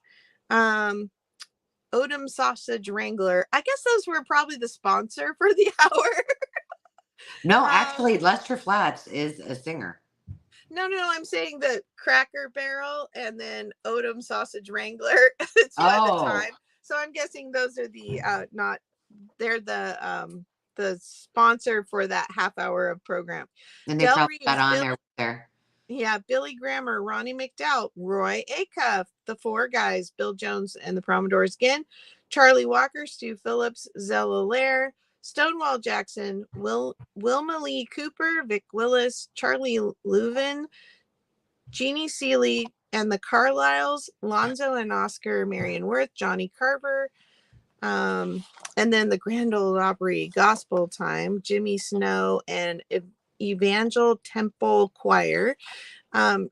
Odom Sausage Wrangler. I guess those were probably the sponsor for the hour. No, actually, Lester Flatt is a singer. No, I'm saying the Cracker Barrel and then Odom Sausage Wrangler. It's by the time. So I'm guessing those are the they're the sponsor for that half hour of program. And they probably got on there. Yeah, Billy Grammer, Ronnie McDowell, Roy Acuff, the 4 guys, Bill Jones and the Promodors again, Charlie Walker, Stu Phillips, Zella Lair, Stonewall Jackson, Wilma Lee Cooper, Vic Willis, Charlie Leuven, Jeannie Seeley, and the Carlisles, Lonzo and Oscar, Marion Worth, Johnny Carver, and then the Grand Ole Opry Gospel Time, Jimmy Snow and Evangel Temple Choir,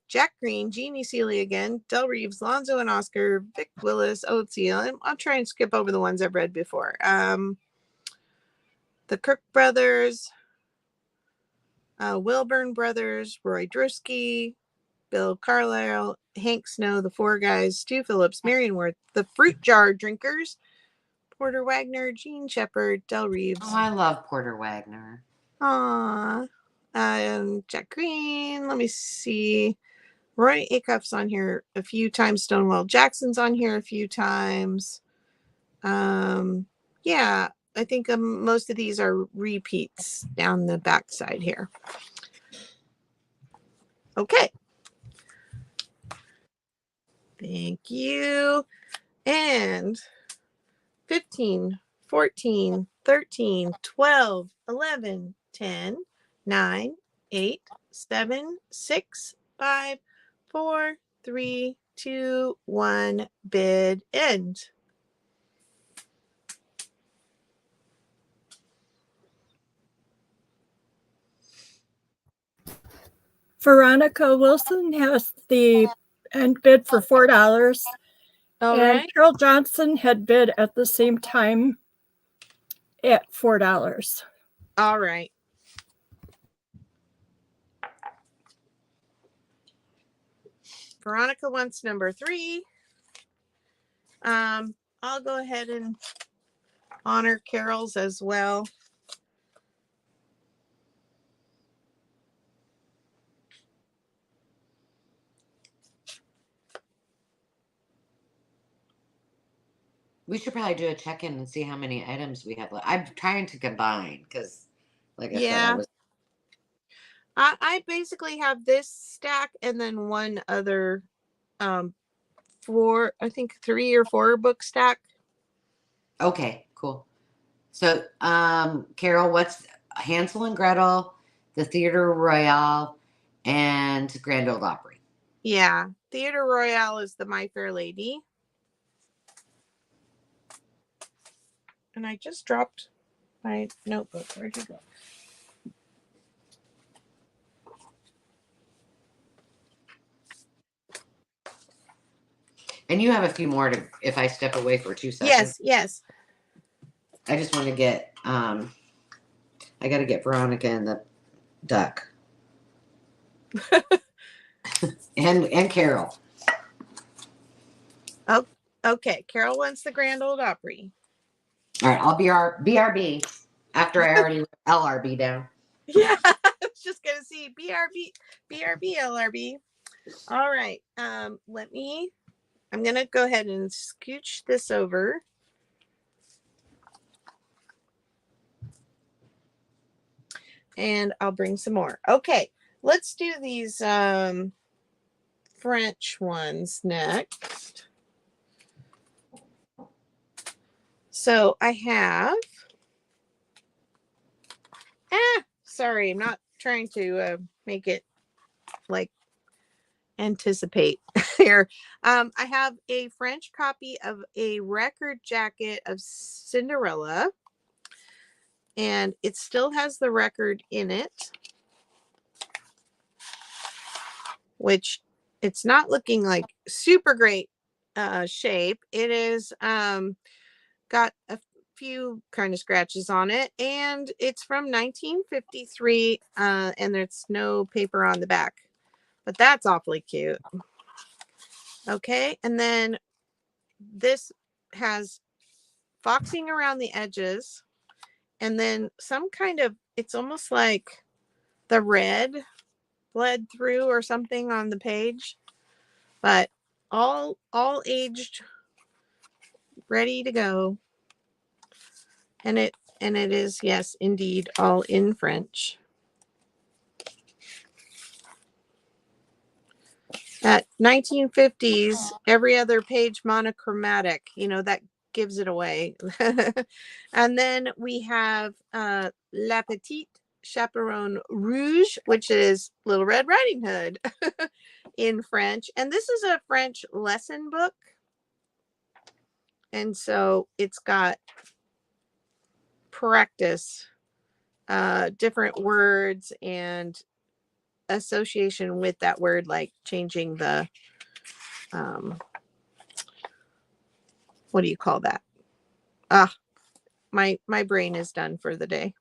Jack Green, Jeannie Seeley again, Del Reeves, Lonzo and Oscar, Vic Willis, Oatsiel. I'll try and skip over the ones I've read before. The Cook Brothers, Wilburn Brothers, Roy Drusky, Bill Carlisle, Hank Snow, the 4 guys, Stu Phillips, Marion Worth, the Fruit Jar Drinkers, Porter Wagner, Gene Shepard, Del Reeves. Oh, I love Porter Wagner. Aw. Jack Green. Let me see. Roy Acuff's on here a few times. Stonewall Jackson's on here a few times. Yeah, I think most of these are repeats down the backside here. Okay. Thank you. And 15, 14, 13, 12, 11, 10, 9, 8, 7, 6, 5, 4, 3, 2, 1, bid end. Veronica Wilson has the end bid for $4. All and right. Carol Johnson had bid at the same time at $4. All right. Veronica wants number 3. I'll go ahead and honor Carol's as well. We should probably do a check-in and see how many items we have left. I'm trying to combine because, like I said, I basically have this stack and then one other 4, I think 3 or 4 book stack. Okay, cool. So, Carol, what's Hansel and Gretel, the Theater Royale, and Grand Ole Opry? Yeah, Theater Royale is the My Fair Lady. And I just dropped my notebook. Where'd you go? And you have a few more to, if I step away for 2 seconds. Yes. I just want to get, I got to get Veronica and the duck. and Carol. Oh, okay. Carol wants the Grand Ole Opry. All right, I'll be our BRB after I already wrote LRB down. Yeah, I was just gonna see BRB, LRB. All right. I'm gonna go ahead and scooch this over. And I'll bring some more. Okay, let's do these French ones next. So I have, sorry, I'm not trying to make it like anticipate here. I have a French copy of a record jacket of Cinderella, and it still has the record in it, which it's not looking like super great shape. It is got a few kind of scratches on it, and it's from 1953, and there's no paper on the back, but that's awfully cute. Okay, and then this has foxing around the edges, and then some kind of, it's almost like the red bled through or something on the page, but all aged, ready to go. And it is, yes, indeed, all in French. At 1950s, every other page monochromatic, you know, that gives it away. And then we have La Petite Chaperon Rouge, which is Little Red Riding Hood in French. And this is a French lesson book. And so it's got practice, different words and association with that word, like changing the what do you call that? My brain is done for the day.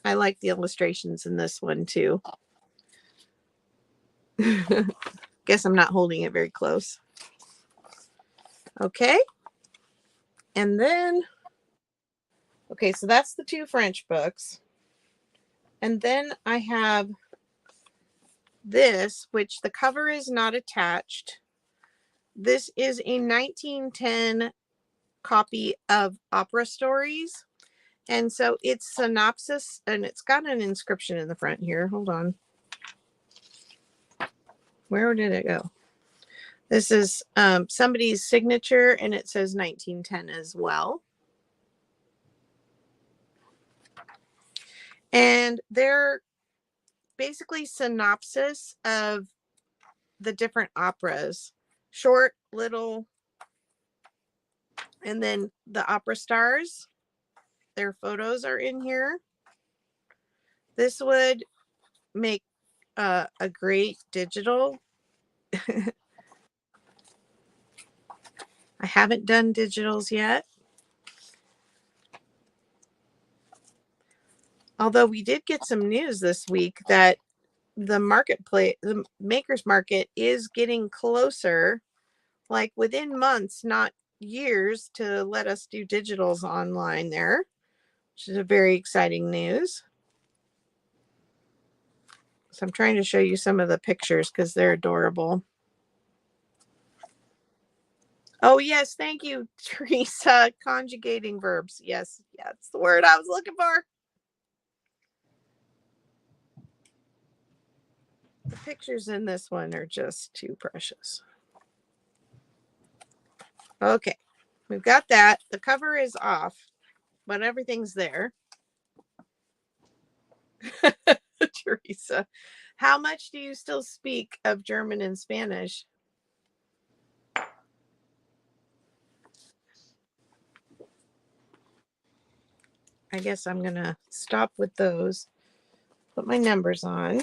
I like the illustrations in this one too. Guess I'm not holding it very close. Okay. And then, okay, so that's the two French books. And then I have this, which the cover is not attached. This is a 1910 copy of Opera Stories. And so it's synopsis, and it's got an inscription in the front here. Hold on. Where did it go? This is somebody's signature, and it says 1910 as well. And they're basically synopsis of the different operas. Short, little, and then the opera stars. Their photos are in here. This would make a great digital. I haven't done digitals yet. Although we did get some news this week that the marketplace, the makers market, is getting closer, like within months, not years, to let us do digitals online there, which is a very exciting news. So I'm trying to show you some of the pictures because they're adorable. Oh, yes. Thank you, Teresa. Conjugating verbs. Yes. Yeah, that's the word I was looking for. The pictures in this one are just too precious. Okay. We've got that. The cover is off, but everything's there. Teresa, how much do you still speak of German and Spanish? I guess I'm going to stop with those. Put my numbers on.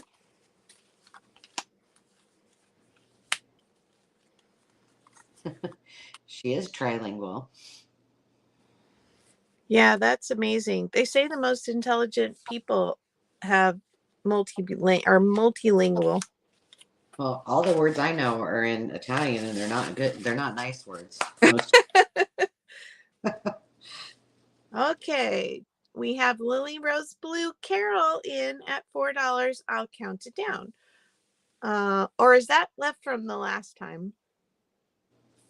She is trilingual. Yeah, that's amazing. They say the most intelligent people have multilingual. Well, all the words I know are in Italian, and they're not good. They're not nice words. Okay, we have Lily Rose Blue Carol in at $4. I'll count it down. Or is that left from the last time?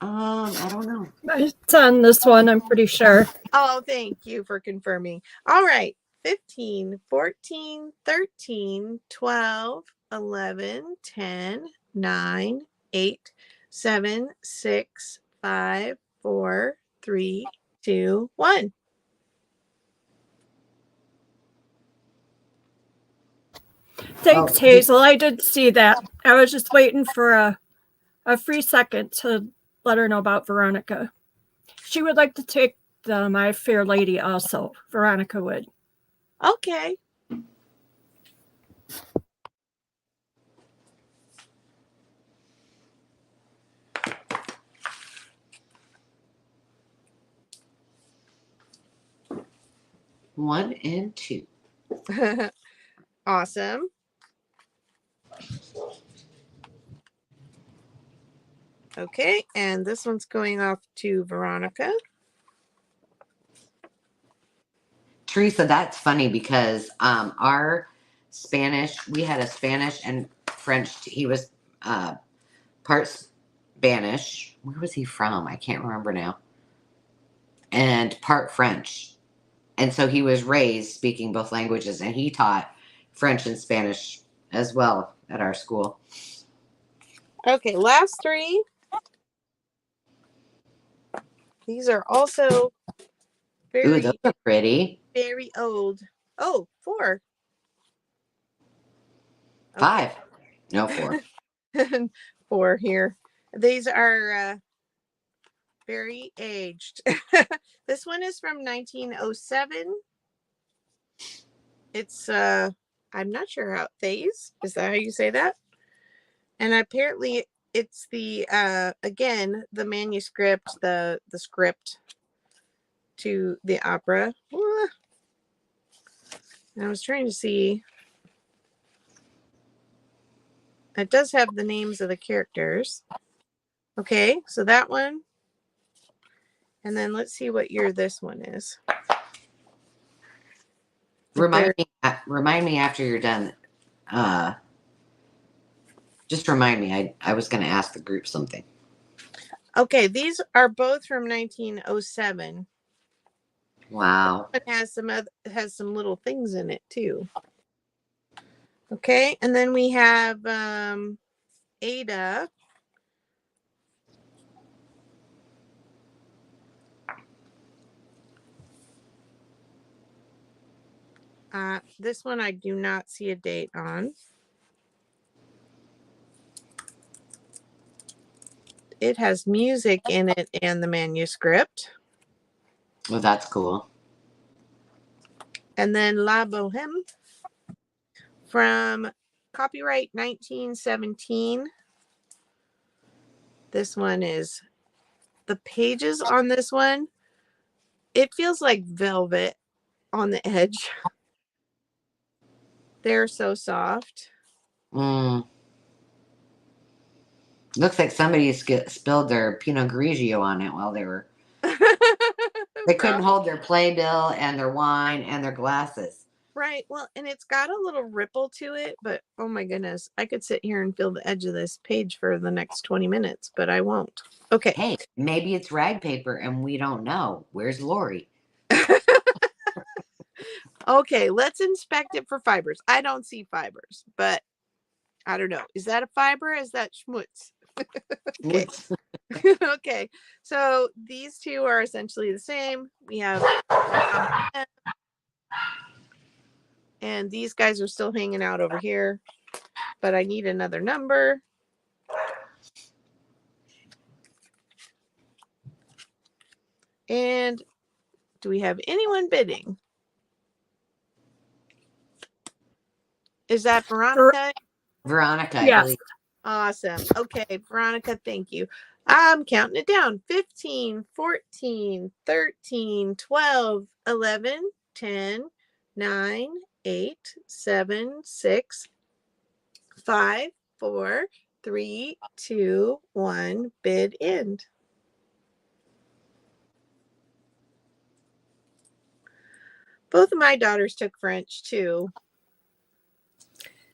I don't know. It's on this one, I'm pretty sure. Oh, thank you for confirming. All right. 15, 14, 13, 12, 11, 10, 9, 8, 7, 6, 5, 4, 3, 2, 1. Thanks, Hazel. I did see that. I was just waiting for a free second to let her know about Veronica. She would like to take the My Fair Lady also. Veronica would. Okay. One and two. Awesome. Okay, and this one's going off to Veronica. Teresa, that's funny because our Spanish, we had a Spanish and French. He was part Spanish. Where was he from? I can't remember now. And part French. And so he was raised speaking both languages, and he taught French and Spanish as well at our school. Okay, last three. These are also Ooh, those are pretty. very old. Oh, 4. 5. No, 4. 4 here. These are very aged. This one is from 1907. It's I'm not sure how Is that how you say that? And apparently it's the again the manuscript, the script to the opera. I was trying to see. It does have the names of the characters. Okay, so that one. And then let's see what year this one is. Remind me after you're done. Just remind me. I was going to ask the group something. Okay, these are both from 1907. Wow. It has some little things in it too. Okay, and then we have Ada. This one I do not see a date on. It has music in it and the manuscript. Well, that's cool. And then La Boheme from copyright 1917. This one is, the pages on this one, it feels like velvet on the edge. They're so soft. Looks like somebody spilled their Pinot Grigio on it while they were. They couldn't hold their playbill and their wine and their glasses. Right. Well, and it's got a little ripple to it, but oh my goodness, I could sit here and feel the edge of this page for the next 20 minutes, but I won't. Okay. Hey, maybe it's rag paper and we don't know. Where's Lori? Okay, let's inspect it for fibers. I don't see fibers, but I don't know. Is that a fiber? Is that schmutz? Okay. Okay. So these two are essentially the same. We have and these guys are still hanging out over here, but I need another number. And do we have anyone bidding? Is that Veronica? Veronica, I Yes. believe. Awesome. Okay, Veronica, thank you. I'm counting it down. 15, 14, 13, 12, 11, 10, 9, 8, 7, 6, 5, 4, 3, 2, 1. Bid end. Both of my daughters took French too.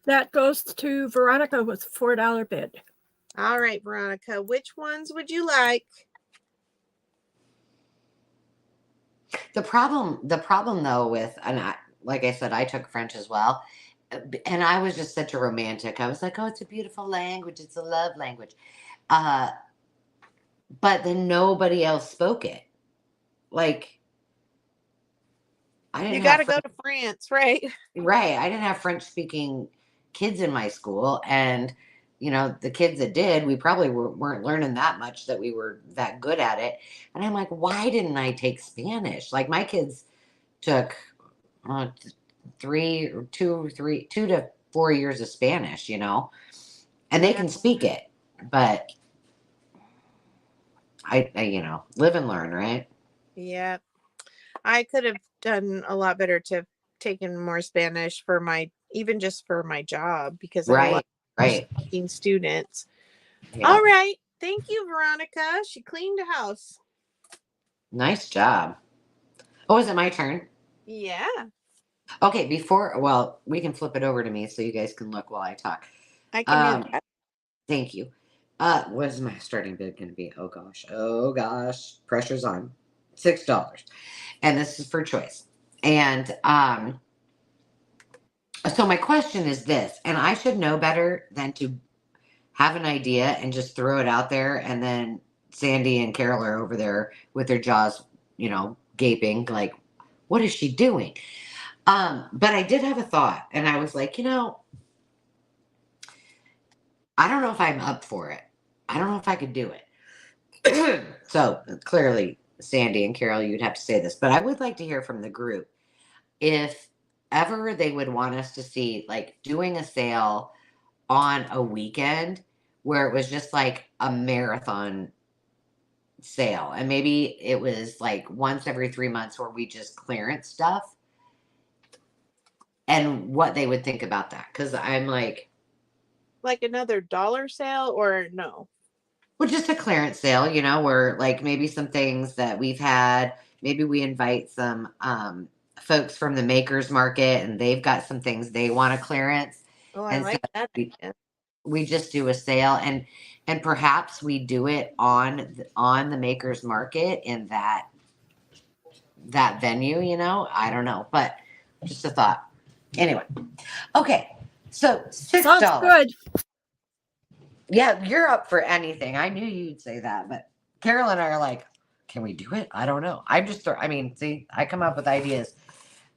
That goes to Veronica with $4 bid. All right, Veronica, which ones would you like? The problem though with, and like I said, I took French as well, and I was just such a romantic. I was like, oh, it's a beautiful language. It's a love language. Uh, but then nobody else spoke it. Like I You didn't got have to go to France, right? Right. I didn't have French speaking kids in my school. And, the kids that did, we probably weren't learning that much that we were that good at it. And I'm like, why didn't I take Spanish? Like my kids took 2 to 4 years of Spanish, and they Yeah. can speak it. But I live and learn, right? Yeah. I could have done a lot better to have taken more Spanish even just for my job, because I love Right. speaking students. Yeah. All right. Thank you, Veronica. She cleaned the house. Nice job. Oh, is it my turn? Yeah. Okay, we can flip it over to me so you guys can look while I talk. I can do that. Thank you. What is my starting bid going to be? Oh gosh, pressure's on. $6, and this is for choice. And so my question is this, and I should know better than to have an idea and just throw it out there, and then Sandy and Carol are over there with their jaws, gaping, like, what is she doing? But I did have a thought, and I was like, I don't know if I'm up for it. I don't know if I could do it. So clearly, Sandy and Carol, you'd have to say this, but I would like to hear from the group if ever they would want us to see, like, doing a sale on a weekend where it was just like a marathon sale, and maybe it was like once every 3 months where we just clearance stuff, and what they would think about that. Because I'm like another dollar sale, or no? well, just a clearance sale, where like maybe some things that we've had, maybe we invite some folks from the makers market and they've got some things they want to clearance. Oh, I And so like that we, idea. we just do a sale, and perhaps we do it on the makers market in that venue, I don't know, but just a thought. Anyway, okay, so $6. Sounds good. Yeah, you're up for anything. I knew you'd say that, but Carol and I are like, can we do it? I don't know. See, I come up with ideas.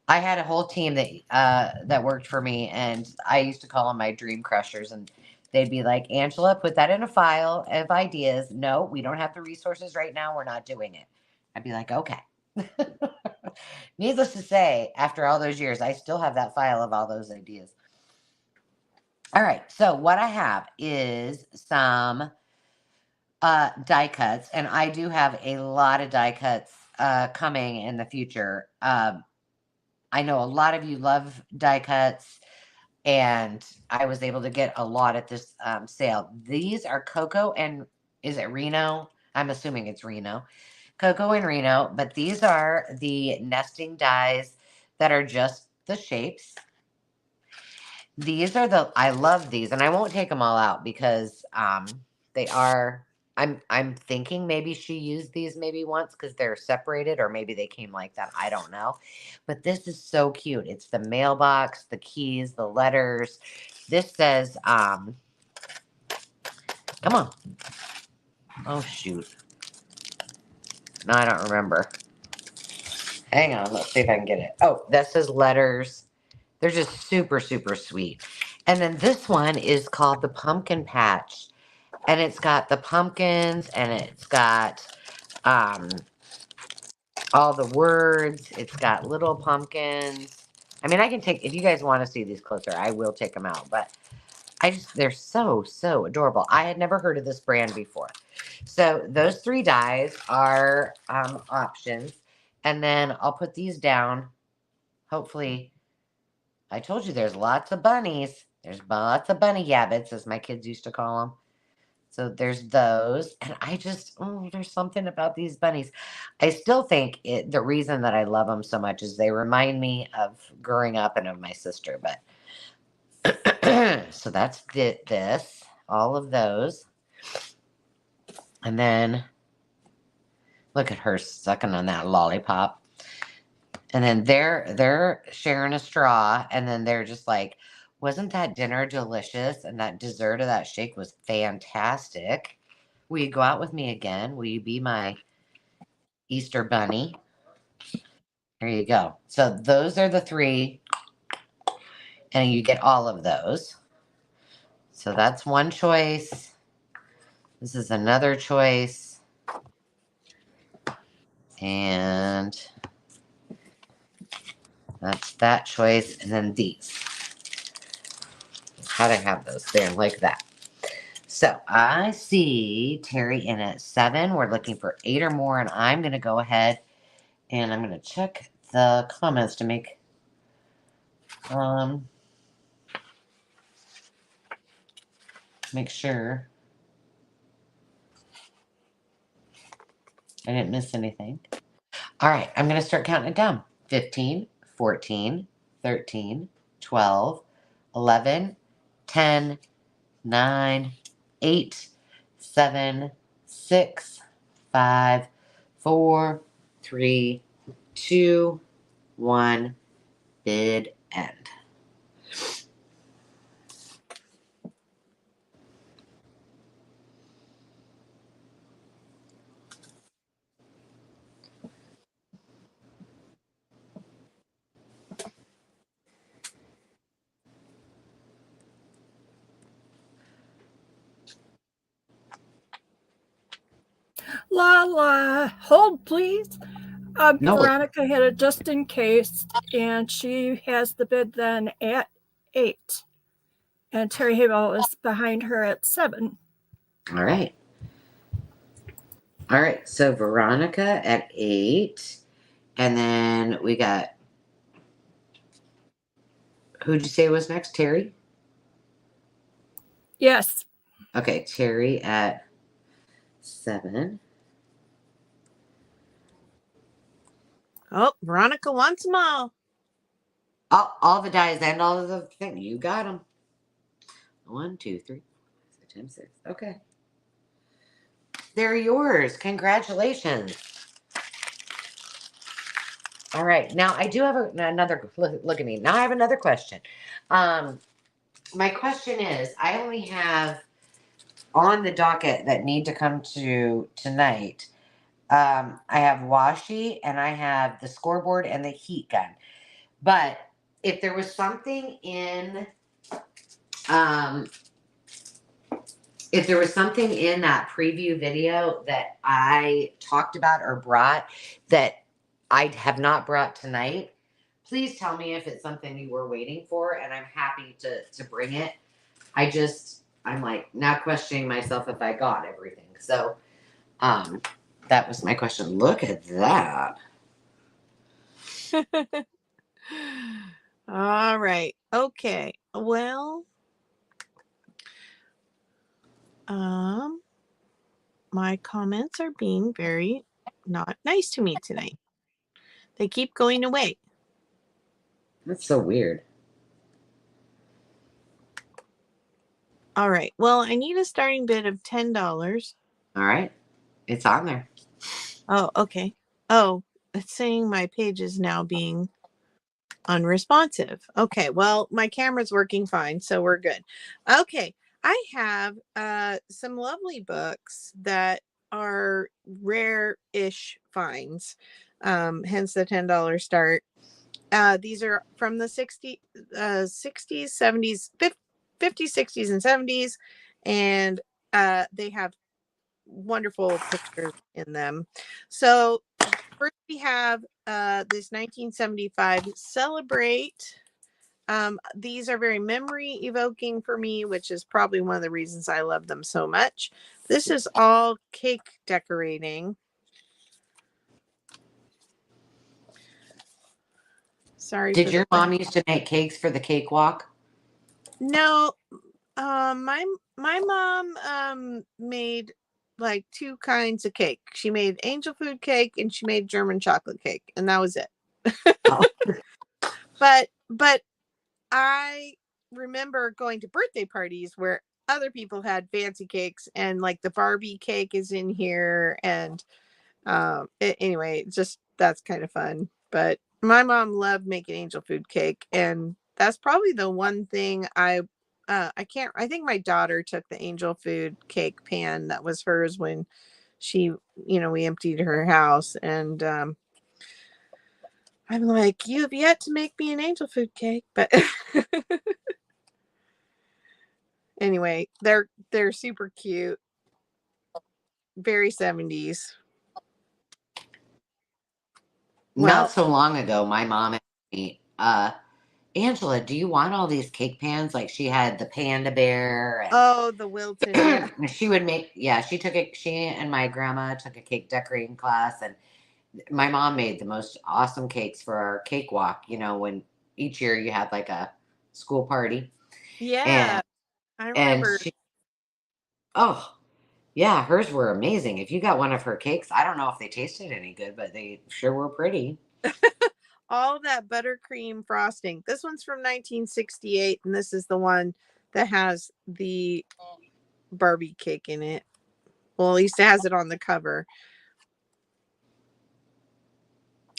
I had a whole team that worked for me, and I used to call them my dream crushers, and they'd be like, Angela, put that in a file of ideas. No, we don't have the resources right now. We're not doing it. I'd be like, okay. Needless to say, after all those years, I still have that file of all those ideas. All right, so what I have is some die cuts, and I do have a lot of die cuts coming in the future. I know a lot of you love die cuts, and I was able to get a lot at this sale. These are Cocoa and is it Reno? I'm assuming it's Reno. Cocoa and Reno, but these are the nesting dies that are just the shapes. These are I love these, and I won't take them all out because they are, I'm thinking maybe she used these maybe once because they're separated, or maybe they came like that. I don't know. But this is so cute. It's the mailbox, the keys, the letters. This says, come on. Oh shoot. No, I don't remember. Hang on, let's see if I can get it. Oh, that says letters. They're just super, super sweet. And then this one is called the Pumpkin Patch. And it's got the pumpkins, and it's got all the words. It's got little pumpkins. I mean, I can take, if you guys want to see these closer, I will take them out. But they're so, so adorable. I had never heard of this brand before. So those 3 dies are options. And then I'll put these down. Hopefully, I told you there's lots of bunnies. There's lots of bunny yabbits, as my kids used to call them. So there's those. And there's something about these bunnies. I still think the reason that I love them so much is they remind me of growing up and of my sister. But so that's this, all of those. And then look at her sucking on that lollipop. And then they're sharing a straw, and then they're just like, wasn't that dinner delicious? And that dessert of that shake was fantastic. Will you go out with me again? Will you be my Easter bunny? There you go. So those are the three, and you get all of those. So that's one choice. This is another choice. And that's that choice. And then these. How to have those there like that. So I see Terry in at 7. We're looking for 8 or more, and I'm going to go ahead and I'm going to check the comments to make sure I didn't miss anything. All right, I'm going to start counting it down. 15, 14, 13, 12, 11, 10, 9, 8, 7, 6, 5, 4, 3, 2, 1, bid end. La la, hold please. No. Veronica had it just in case, and she has the bid then at 8. And Terry Hable is behind her at 7. All right. All right. So Veronica at 8. And then we got, who'd you say was next? Terry? Yes. Okay. Terry at 7. Oh, Veronica wants them all. All the dies and all of the things. You got them. 1, 2, 3, 4, 5, 6, 7, 6. Okay. They're yours. Congratulations. All right. Now I do have another look at me. Now I have another question. My question is, I only have on the docket that need to come to tonight. I have washi and I have the scoreboard and the heat gun. But if there was something in that preview video that I talked about or brought that I have not brought tonight, please tell me if it's something you were waiting for, and I'm happy to bring it. I'm like now questioning myself if I got everything. So that was my question. Look at that. All right. Okay. Well, my comments are being very not nice to me tonight. They keep going away. That's so weird. All right. Well, I need a starting bid of $10. All right. It's on there. Oh, okay. Oh, it's saying my page is now being unresponsive. Okay. Well, my camera's working fine, so we're good. Okay. I have some lovely books that are rare-ish finds. Hence the $10 start. These are from the 60s, 70s, 50s, 60s, and 70s. And they have wonderful pictures in them. So first we have this 1975 Celebrate. These are very memory evoking for me, which is probably one of the reasons I love them so much. This is all cake decorating. Sorry. Did your mom used to make cakes for the cakewalk? No, my mom made like 2 kinds of cake. She made angel food cake and she made German chocolate cake, and that was it. Oh. But I remember going to birthday parties where other people had fancy cakes, and like the Barbie cake is in here, and anyway, just that's kind of fun. But my mom loved making angel food cake, and that's probably the one thing I think my daughter took the angel food cake pan that was hers when she, we emptied her house, and I'm like, you have yet to make me an angel food cake, but anyway, they're super cute, very 70s. Well, Not so long ago, my mom asked me, Angela, do you want all these cake pans? Like she had the panda bear oh, the Wilton, yeah. and she would make, yeah, she and my grandma took a cake decorating class, and my mom made the most awesome cakes for our cake walk, when each year you had like a school party. Yeah, And I and remember. oh yeah, hers were amazing. If you got one of her cakes, I don't know if they tasted any good, but they sure were pretty. All that buttercream frosting. This one's from 1968, and this is the one that has the Barbie cake in it. Well, at least it has it on the cover.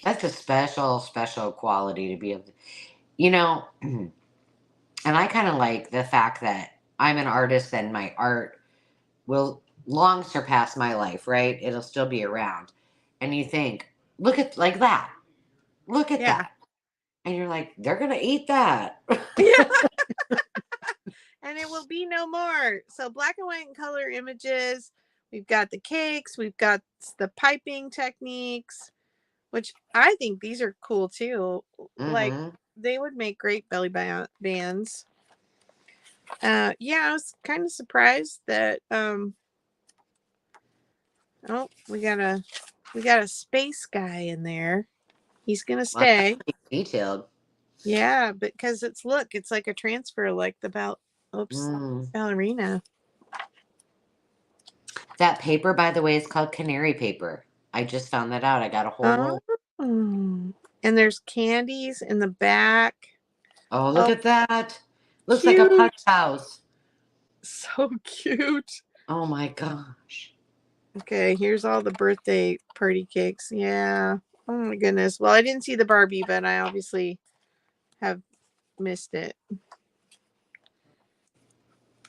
That's a special, special quality to be able to, and I kind of like the fact that I'm an artist and my art will long surpass my life, right? It'll still be around. And you think, look at like that. Look at Yeah. that. And you're like, they're going to eat that. Yeah. And it will be no more. So black and white and color images. We've got the cakes. We've got the piping techniques, which I think these are cool too. Like Mm-hmm. they would make great belly bands. Yeah, I was kind of surprised that oh, we got a space guy in there. He's gonna Well, stay. detailed. Yeah, because it's like a transfer, like the ballerina. That paper, by the way, is called canary paper. I just found that out. I got a whole Oh, roll. and there's candies in the back. Oh, look at that. Looks like a Cute. punch house. So cute. Oh my gosh. Okay, here's all the birthday party cakes. Yeah. Oh my goodness. Well, I didn't see the Barbie, but I obviously have missed it.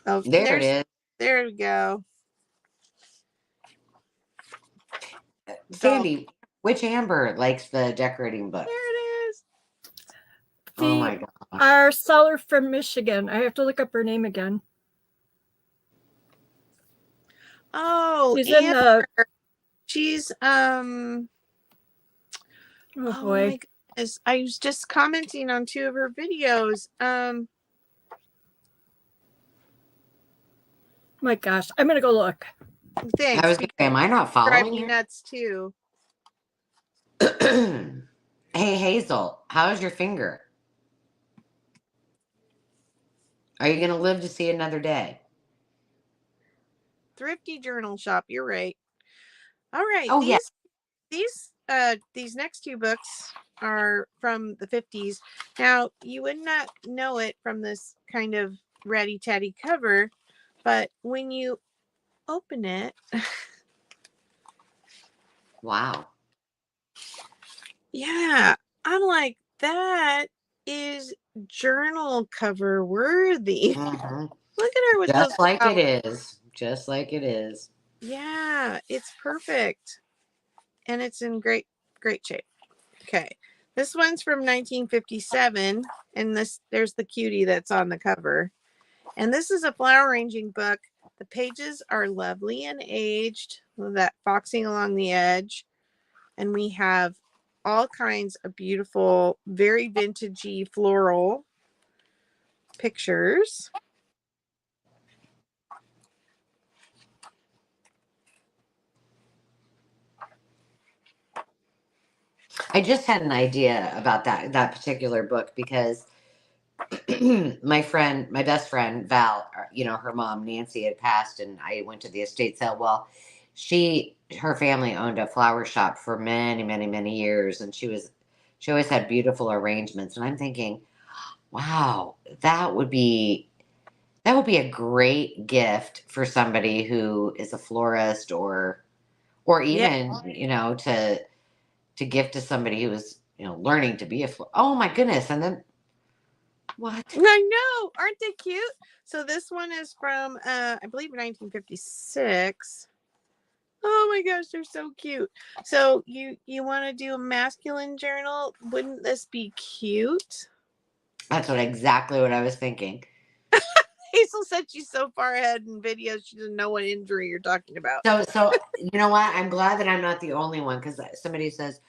Oh, There it is. there we go. Sandy, which Amber likes the decorating book? There it is. Oh my gosh. Our seller from Michigan. I have to look up her name again. Oh, She's in the. She's Oh boy. my goodness. I was just commenting on 2 of her videos. My gosh, I'm gonna go look. Thanks. I was gonna say, am I not Drive following me you? nuts too. Hey Hazel, how's your finger? Are you gonna live to see another day? Thrifty Journal Shop. You're right. All right. Oh yeah. These next 2 books are from the 50s. Now, you would not know it from this kind of ratty tatty cover, but when you open it, Wow. yeah, I'm like, that is journal cover worthy. Mm-hmm. Look at her with Just those like flowers. it is. Just like it is. Yeah, it's perfect. And it's in great shape. Okay. This one's from 1957, and there's the cutie that's on the cover. And this is a flower arranging book. The pages are lovely and aged, with that foxing along the edge. And we have all kinds of beautiful, very vintagey floral pictures. I just had an idea about that particular book because my best friend Val, her mom Nancy had passed, and I went to the estate sale. Well, her family owned a flower shop for many, many, many years, and she always had beautiful arrangements. And I'm thinking, wow, that would be That would be a great gift for somebody who is a florist or Yeah. even, to gift to somebody who is, learning to be a florist. Oh my goodness. And then what? I know. Aren't they cute? So this one is from I believe 1956. Oh my gosh, they're so cute. So you want to do a masculine journal? Wouldn't this be cute? That's exactly what I was thinking. Hazel said she's so far ahead in videos she doesn't know what injury you're talking about. So you know what? I'm glad that I'm not the only one, because somebody says,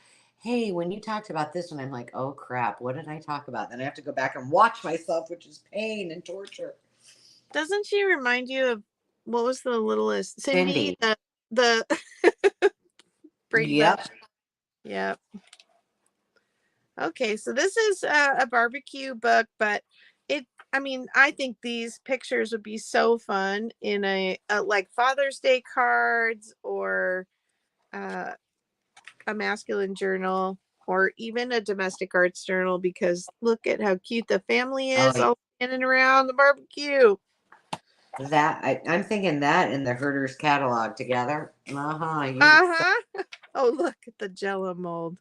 "Hey, when you talked about this one," I'm like, "Oh crap, what did I talk about?" Then I have to go back and watch myself, which is pain and torture. Doesn't she remind you of what was the littlest Cindy? Cindy. The Brady Yep. Bunch. Yep. Okay, so this is a barbecue book, but I think these pictures would be so fun in a like Father's Day cards or a masculine journal or even a domestic arts journal, because look at how cute the family is all standing around the barbecue. I'm thinking that in the Herder's catalog together. Oh, look at the Jello mold.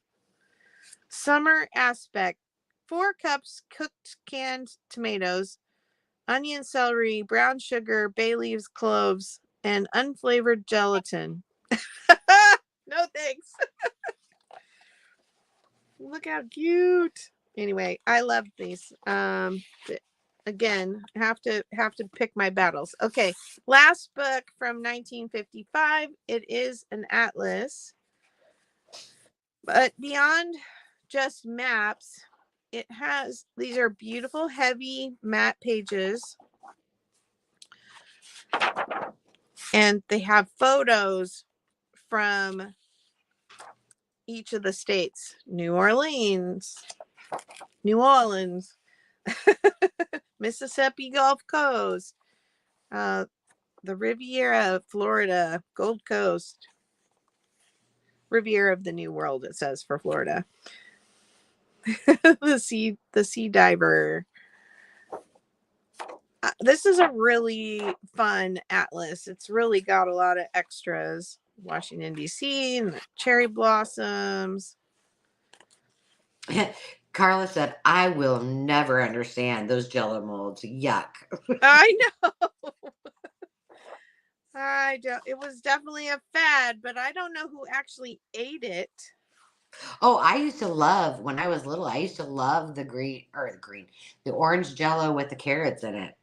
Summer aspect. 4 cups cooked canned tomatoes, onion, celery, brown sugar, bay leaves, cloves, and unflavored gelatin. No thanks. Look how cute. Anyway, I love these. Again, have to pick my battles. Okay, last book from 1955. It is an atlas, but beyond just maps, these are beautiful, heavy matte pages, and they have photos from each of the states: New Orleans, Mississippi Gulf Coast, the Riviera, Florida, Gold Coast, Riviera of the New World, it says for Florida. the sea diver. This is a really fun atlas. It's really got a lot of extras. Washington, D.C. and the cherry blossoms. Carla said, "I will never understand those Jello molds. Yuck." I know. I don't. It was definitely a fad, but I don't know who actually ate it. Oh, I used to love, when I was little, I used to love the orange Jello with the carrots in it.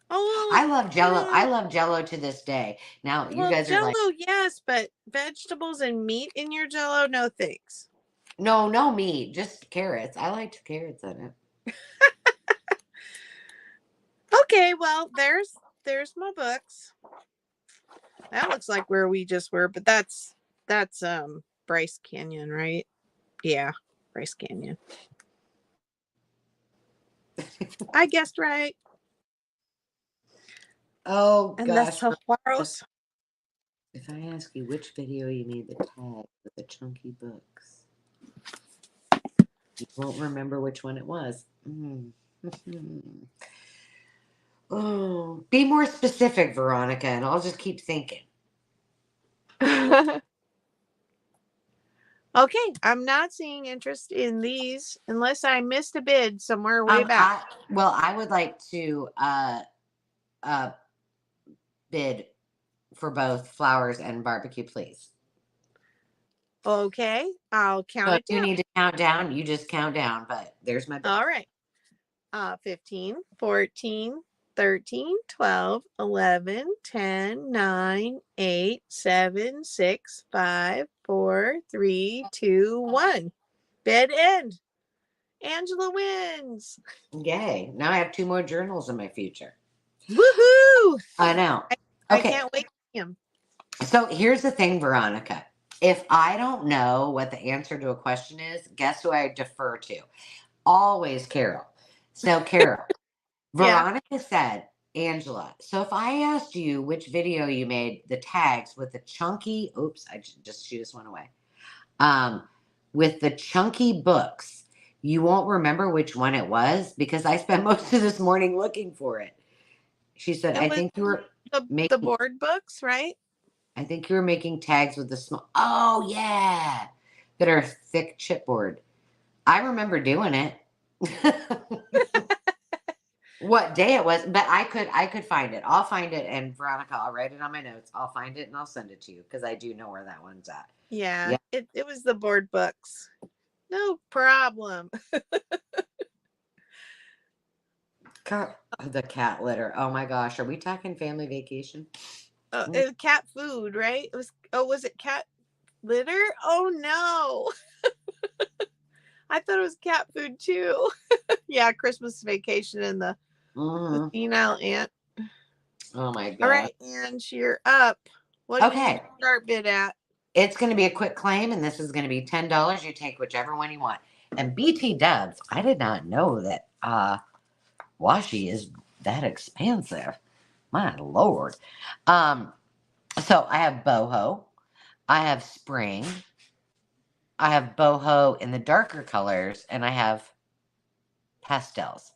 Oh, I love Jello. I love Jello to this day. Now you guys are like, Jello, yes, but vegetables and meat in your Jello, no thanks. no meat, just carrots. I liked carrots in it. Okay, well, there's my books. That looks like where we just were, but that's Bryce Canyon, right? Yeah, Bryce Canyon. I guessed right. Oh And gosh. that's Juaros. If I ask you which video you made the tag with the chunky books, you won't remember which one it was. Oh, be more specific, Veronica, and I'll just keep thinking. Okay, I'm not seeing interest in these unless I missed a bid somewhere way back. I would like to bid for both flowers and barbecue, please. Okay, I'll count So if it you down. need to count down, you just count down, but there's my bid. All right. 15, 14, 13, 12, 11, 10, 9, 8, 7, 6, 5, 4, 3, 2, 1. Bid end. Angela wins. Yay. Now I have 2 more journals in my future. Woohoo! I know. I Okay. can't wait to see him. So here's the thing, Veronica. If I don't know what the answer to a question is, guess who I defer to? Always Carol. So Carol, Yeah. Veronica said, Angela, so if I asked you which video you made the tags with the chunky, she just went away. With the chunky books, you won't remember which one it was because I spent most of this morning looking for it. She said, It I was think you were the making, board books, right? I think you were making tags with the small, oh yeah, that are thick chipboard. I remember doing it. What day it was, but I could find it. I'll find it, and Veronica, I'll write it on my notes. I'll find it and I'll send it to you because I do know where that one's at. Yeah, Yeah. it was the board books. No problem. God, the cat litter. Oh my gosh, are we talking family vacation? It was cat food, right? It was. Oh, was it cat litter? Oh no. I thought it was cat food too. Yeah, Christmas vacation and the senile aunt. Oh my god. All right, and you're up. What do you need to start bid at? It's going to be a quick claim, and this is going to be $10. You take whichever one you want. And BT Dubs, I did not know that washi is that expensive. My lord. So I have boho, I have spring, I have boho in the darker colors, and I have pastels.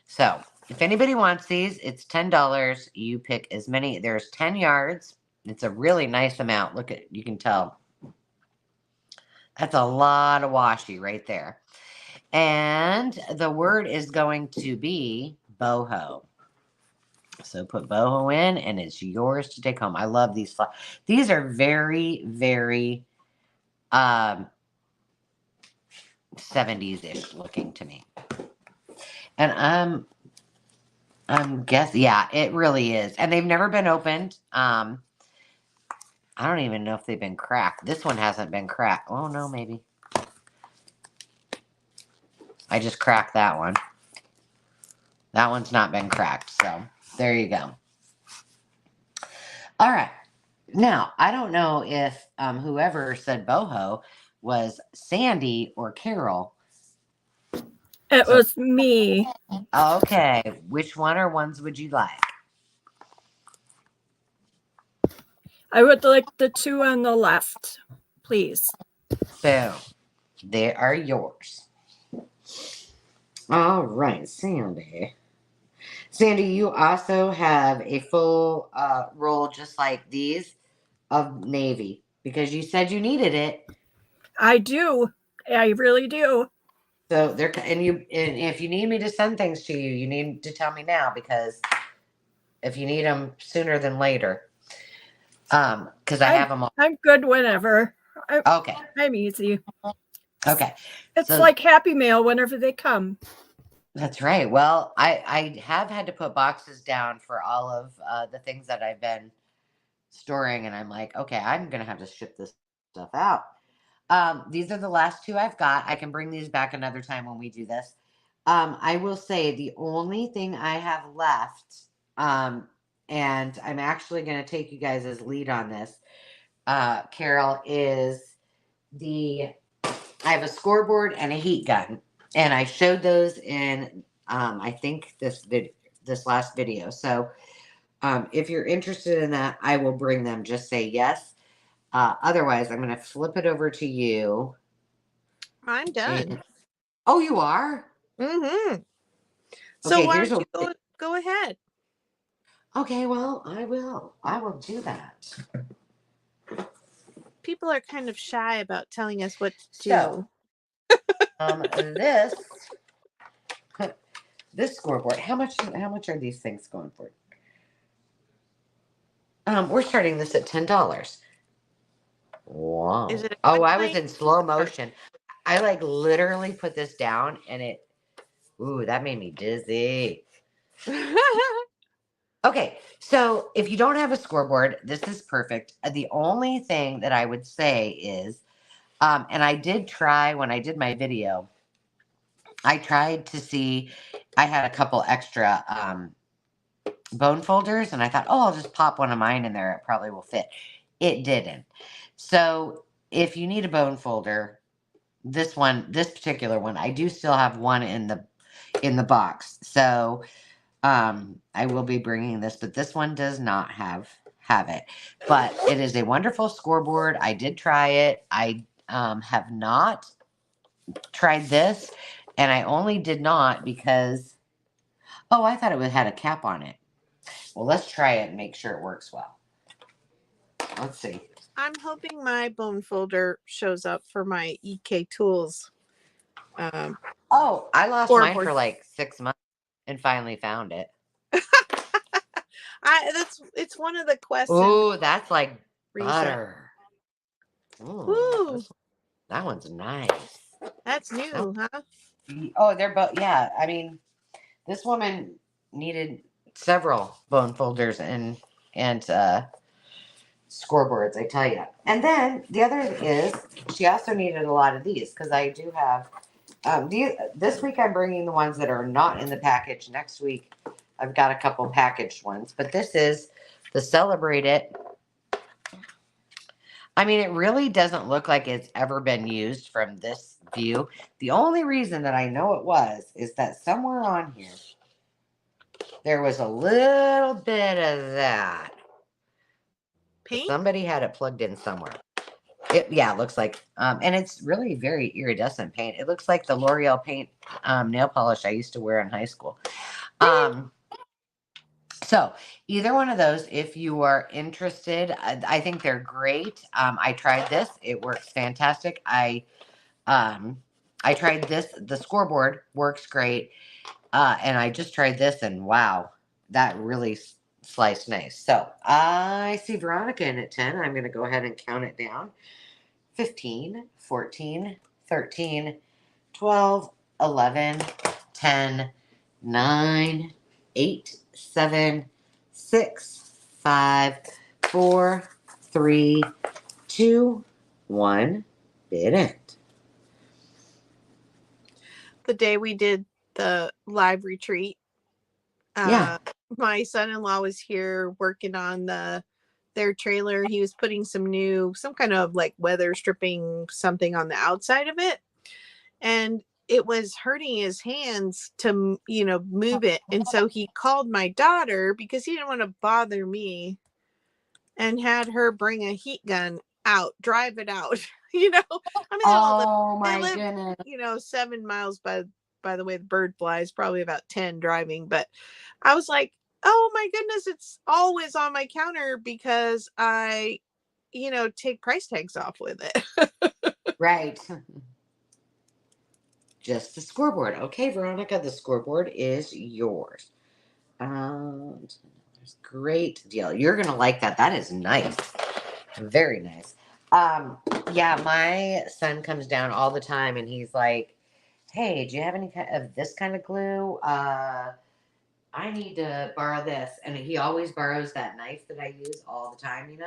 So if anybody wants these, it's $10. You pick as many. There's 10 yards. It's a really nice amount. Look at, you can tell. That's a lot of washi right there. And the word is going to be boho. So put boho in, and it's yours to take home. I love these. These are very, very 70s-ish looking to me. And I'm guessing, yeah, it really is. And they've never been opened. I don't even know if they've been cracked. This one hasn't been cracked. Oh, no, maybe. I just cracked that one. That one's not been cracked. So there you go. All right. Now, I don't know if whoever said boho was Sandy or Carol. It was me. Okay. Which one or ones would you like? I would like the two on the left, please. Boom. They are yours. All right, Sandy. Sandy, you also have a full roll just like these of navy because you said you needed it. I do. I really do. So they're and if you need me to send things to you, you need to tell me now because if you need them sooner than later, because I have them all. I'm good whenever. Okay. I'm easy. Okay. It's like Happy Mail whenever they come. That's right. Well, I have had to put boxes down for all of the things that I've been storing, and I'm like, okay, I'm gonna have to ship this stuff out. These are the last two I've got. I can bring these back another time when we do this. I will say the only thing I have left, and I'm actually going to take you guys as lead on this, Carol, is I have a scoreboard and a heat gun. And I showed those in, I think this last video. So if you're interested in that, I will bring them. Just say yes. Otherwise, I'm going to flip it over to you. I'm done. Oh, you are? Mm-hmm. So okay, why don't you go ahead? Okay, well, I will. I will do that. People are kind of shy about telling us what to do. This scoreboard, how much are these things going for? We're starting this at $10. Wow. Is it I was in slow motion. I like literally put this down and that made me dizzy. Okay, so if you don't have a scoreboard, this is perfect. The only thing that I would say is, and I did try when I did my video, I tried to see, I had a couple extra bone folders and I thought, oh, I'll just pop one of mine in there. It probably will fit. It didn't. So if you need a bone folder, this particular one, I do still have one in the box. So I will be bringing this, but this one does not have it. But it is a wonderful scoreboard. I did try it. I have not tried this, and I only did not because I thought it had a cap on it. Well, let's try it and make sure it works well. Let's see. I'm hoping my bone folder shows up for my EK Tools. Oh, I lost mine Scoreboard. for like 6 months and finally found it. It's one of the questions. Ooh, that's like Reset. butter. Ooh, That one's nice. that's new, huh? Oh, they're both. Yeah, I mean, this woman needed several bone folders and scoreboards, I tell you. And then the other is she also needed a lot of these because I do have. This week I'm bringing the ones that are not in the package. Next week I've got a couple packaged ones, but this is the Celebrate It. I mean, it really doesn't look like it's ever been used from this view. The only reason that I know it was is that somewhere on here there was a little bit of that. Paint? Somebody had it plugged in somewhere. It looks like, and it's really very iridescent paint. It looks like the L'Oreal paint nail polish I used to wear in high school. So either one of those, if you are interested, I think they're great. I tried this; it works fantastic. I tried this; the scoreboard works great, and I just tried this, and wow, that really sliced nice. So I see Veronica in at 10. I'm going to go ahead and count it down. 15, 14, 13, 12, 11, 10, 9, 8, 7, 6, 5, 4, 3, 2, 1. Didn't. The day we did the live retreat, Yeah. my son-in-law was here working on their trailer. He was putting some kind of like weather stripping something on the outside of it, and it was hurting his hands to move it. And so he called my daughter because he didn't want to bother me, and had her bring a heat gun out, drive it out. I mean, Oh they my live, goodness. 7 miles by the way the bird flies, probably about 10 driving. But I was like, oh my goodness, it's always on my counter because I take price tags off with it. Right. Just the scoreboard. Okay, Veronica, the scoreboard is yours. Great deal. You're gonna like that. That is nice. Very nice. Yeah, my son comes down all the time and he's like, hey, do you have any kind of this kind of glue? I need to borrow this. And he always borrows that knife that I use all the time,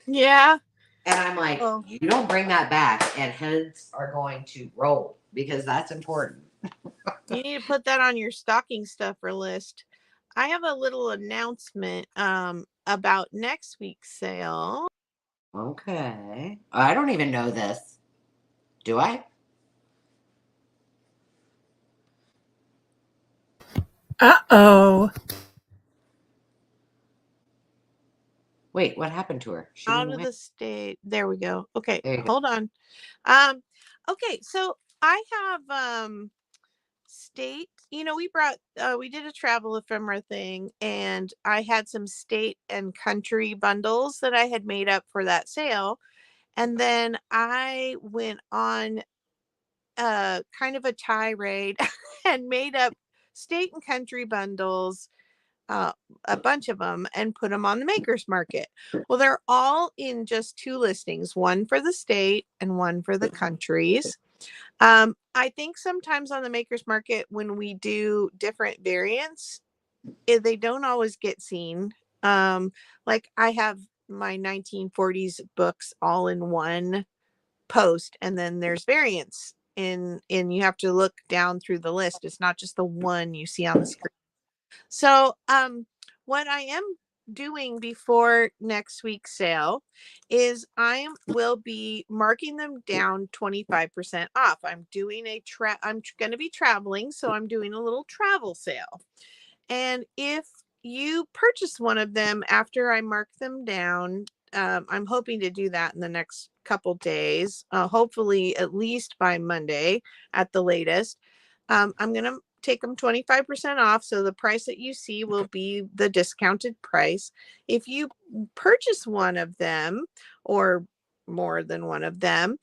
Yeah. And I'm like, you don't bring that back and heads are going to roll because that's important. You need to put that on your stocking stuffer list. I have a little announcement about next week's sale. Okay. I don't even know this. Do I? Uh-oh. Wait, what happened to her? She Out went of away. the state. There we go. Okay, There you go. hold on. Okay, so I have state, we did a travel ephemera thing, and I had some state and country bundles that I had made up for that sale. And then I went on kind of a tirade and made up state and country bundles, a bunch of them, and put them on the makers market. Well, they're all in just 2 listings, one for the state and one for the countries. I think sometimes on the makers market, when we do different variants, they don't always get seen. Like I have my 1940s books all in one post, and then there's variants in you have to look down through the list. It's not just the one you see on the screen. So what I am doing before next week's sale is I will be marking them down 25% off. I'm doing I'm going to be traveling, so I'm doing a little travel sale. And if you purchase one of them after I mark them down, I'm hoping to do that in the next couple days, hopefully at least by Monday at the latest. I'm going to take them 25% off. So the price that you see will be the discounted price. If you purchase one of them or more than one of them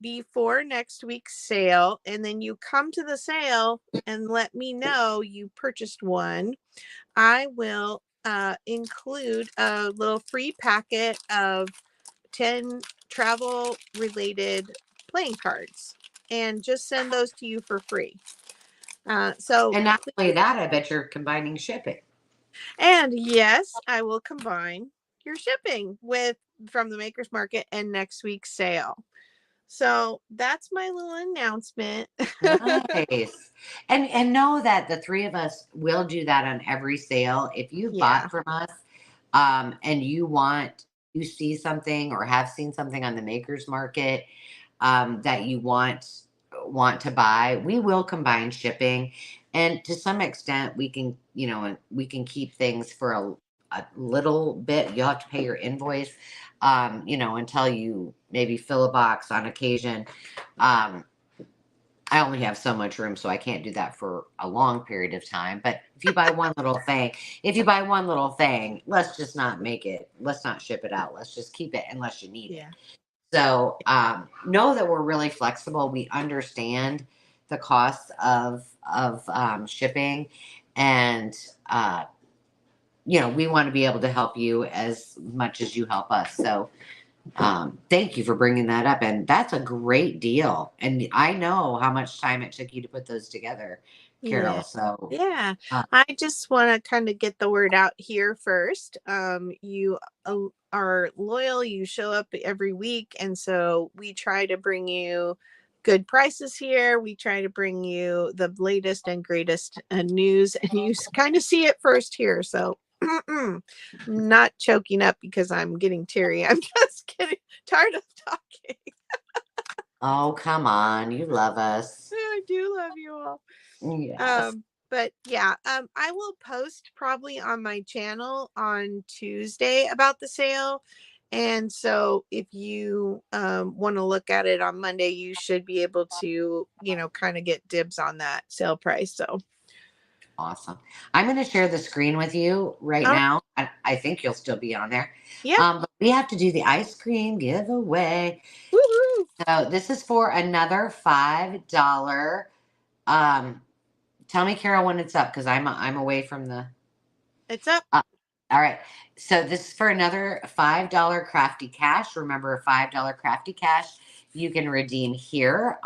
before next week's sale, and then you come to the sale and let me know you purchased one, I will include a little free packet of 10 travel related playing cards and just send those to you for free. So, And not only that, I bet you're combining shipping. and yes, I will combine your shipping with from the Makers Market and next week's sale. So that's my little announcement. Nice. And know that the three of us will do that on every sale. If you Yeah. bought from us, and you see something or have seen something on the Makers Market, that you want to buy, we will combine shipping. And to some extent, we can, we can keep things for a little bit. You'll have to pay your invoice, until you maybe fill a box on occasion. I only have so much room, so I can't do that for a long period of time. But if you buy one little thing, let's just not let's not ship it out. Let's just keep it unless you need it. So know that we're really flexible. We understand the costs of shipping, and we want to be able to help you as much as you help us. So thank you for bringing that up, and that's a great deal. And I know how much time it took you to put those together, Carol. Yeah. So I just want to kind of get the word out here first. You are loyal, you show up every week, and so we try to bring you good prices here. We try to bring you the latest and greatest news, and you kind of see it first here. So not choking up because I'm getting teary. I'm just getting tired of talking. oh, come on, you love us. I do love you all. Yes. But yeah, I will post probably on my channel on Tuesday about the sale. And so if you want to look at it on Monday, you should be able to, kind of get dibs on that sale price. So Awesome. I'm going to share the screen with you right now. I think you'll still be on there. Yeah. But we have to do the ice cream giveaway. Woo-hoo. So this is for another $5. Tell me, Carol, when it's up, because I'm away from the. It's up. All right. So this is for another $5 Crafty Cash. Remember, $5 Crafty Cash you can redeem here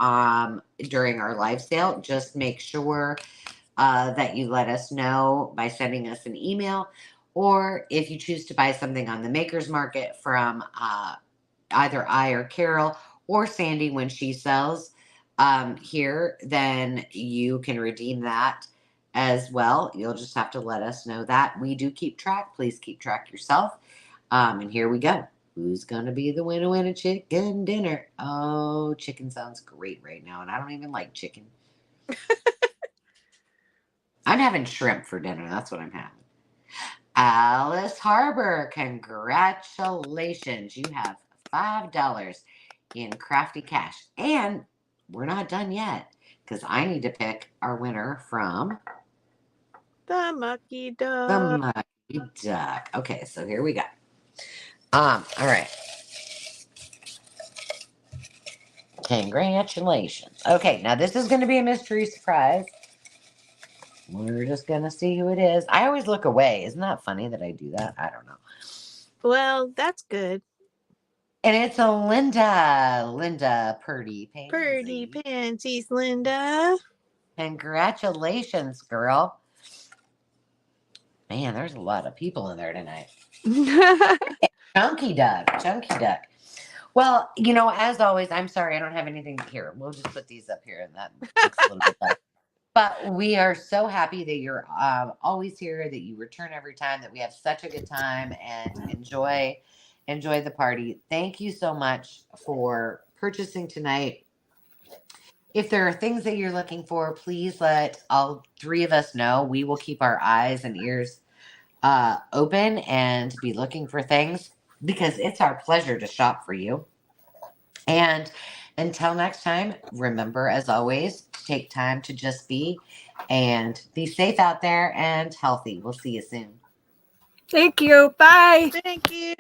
during our live sale. Just make sure that you let us know by sending us an email, or if you choose to buy something on the Makers Market from either I or Carol or Sandy when she sells here, then you can redeem that as well. You'll just have to let us know that. We do keep track. Please keep track yourself. And here we go. Who's going to be the winner win a chicken dinner? Oh, chicken sounds great right now, and I don't even like chicken. I'm having shrimp for dinner. That's what I'm having. Alice Harbor, congratulations. You have $5 in Crafty Cash. And we're not done yet, because I need to pick our winner from The Mucky Duck. the Mucky Duck. Okay, so here we go. All right. Congratulations. Okay, now this is going to be a mystery surprise. We're just going to see who it is. I always look away. Isn't that funny that I do that? I don't know. Well, that's good. And it's a Linda Purdy Pansy. Purdy Pansies, Linda. Congratulations, girl. Man, there's a lot of people in there tonight. Chunky Duck. Well, as always, I'm sorry I don't have anything here. We'll just put these up here, and that looks a little bit better. But we are so happy that you're always here, that you return every time, that we have such a good time and enjoy the party. Thank you so much for purchasing tonight. If there are things that you're looking for, please let all three of us know. We will keep our eyes and ears open and be looking for things, because it's our pleasure to shop for you. And until next time, remember, as always, to take time to just be And be safe out there and healthy. We'll see you soon. Thank you. Bye. Thank you.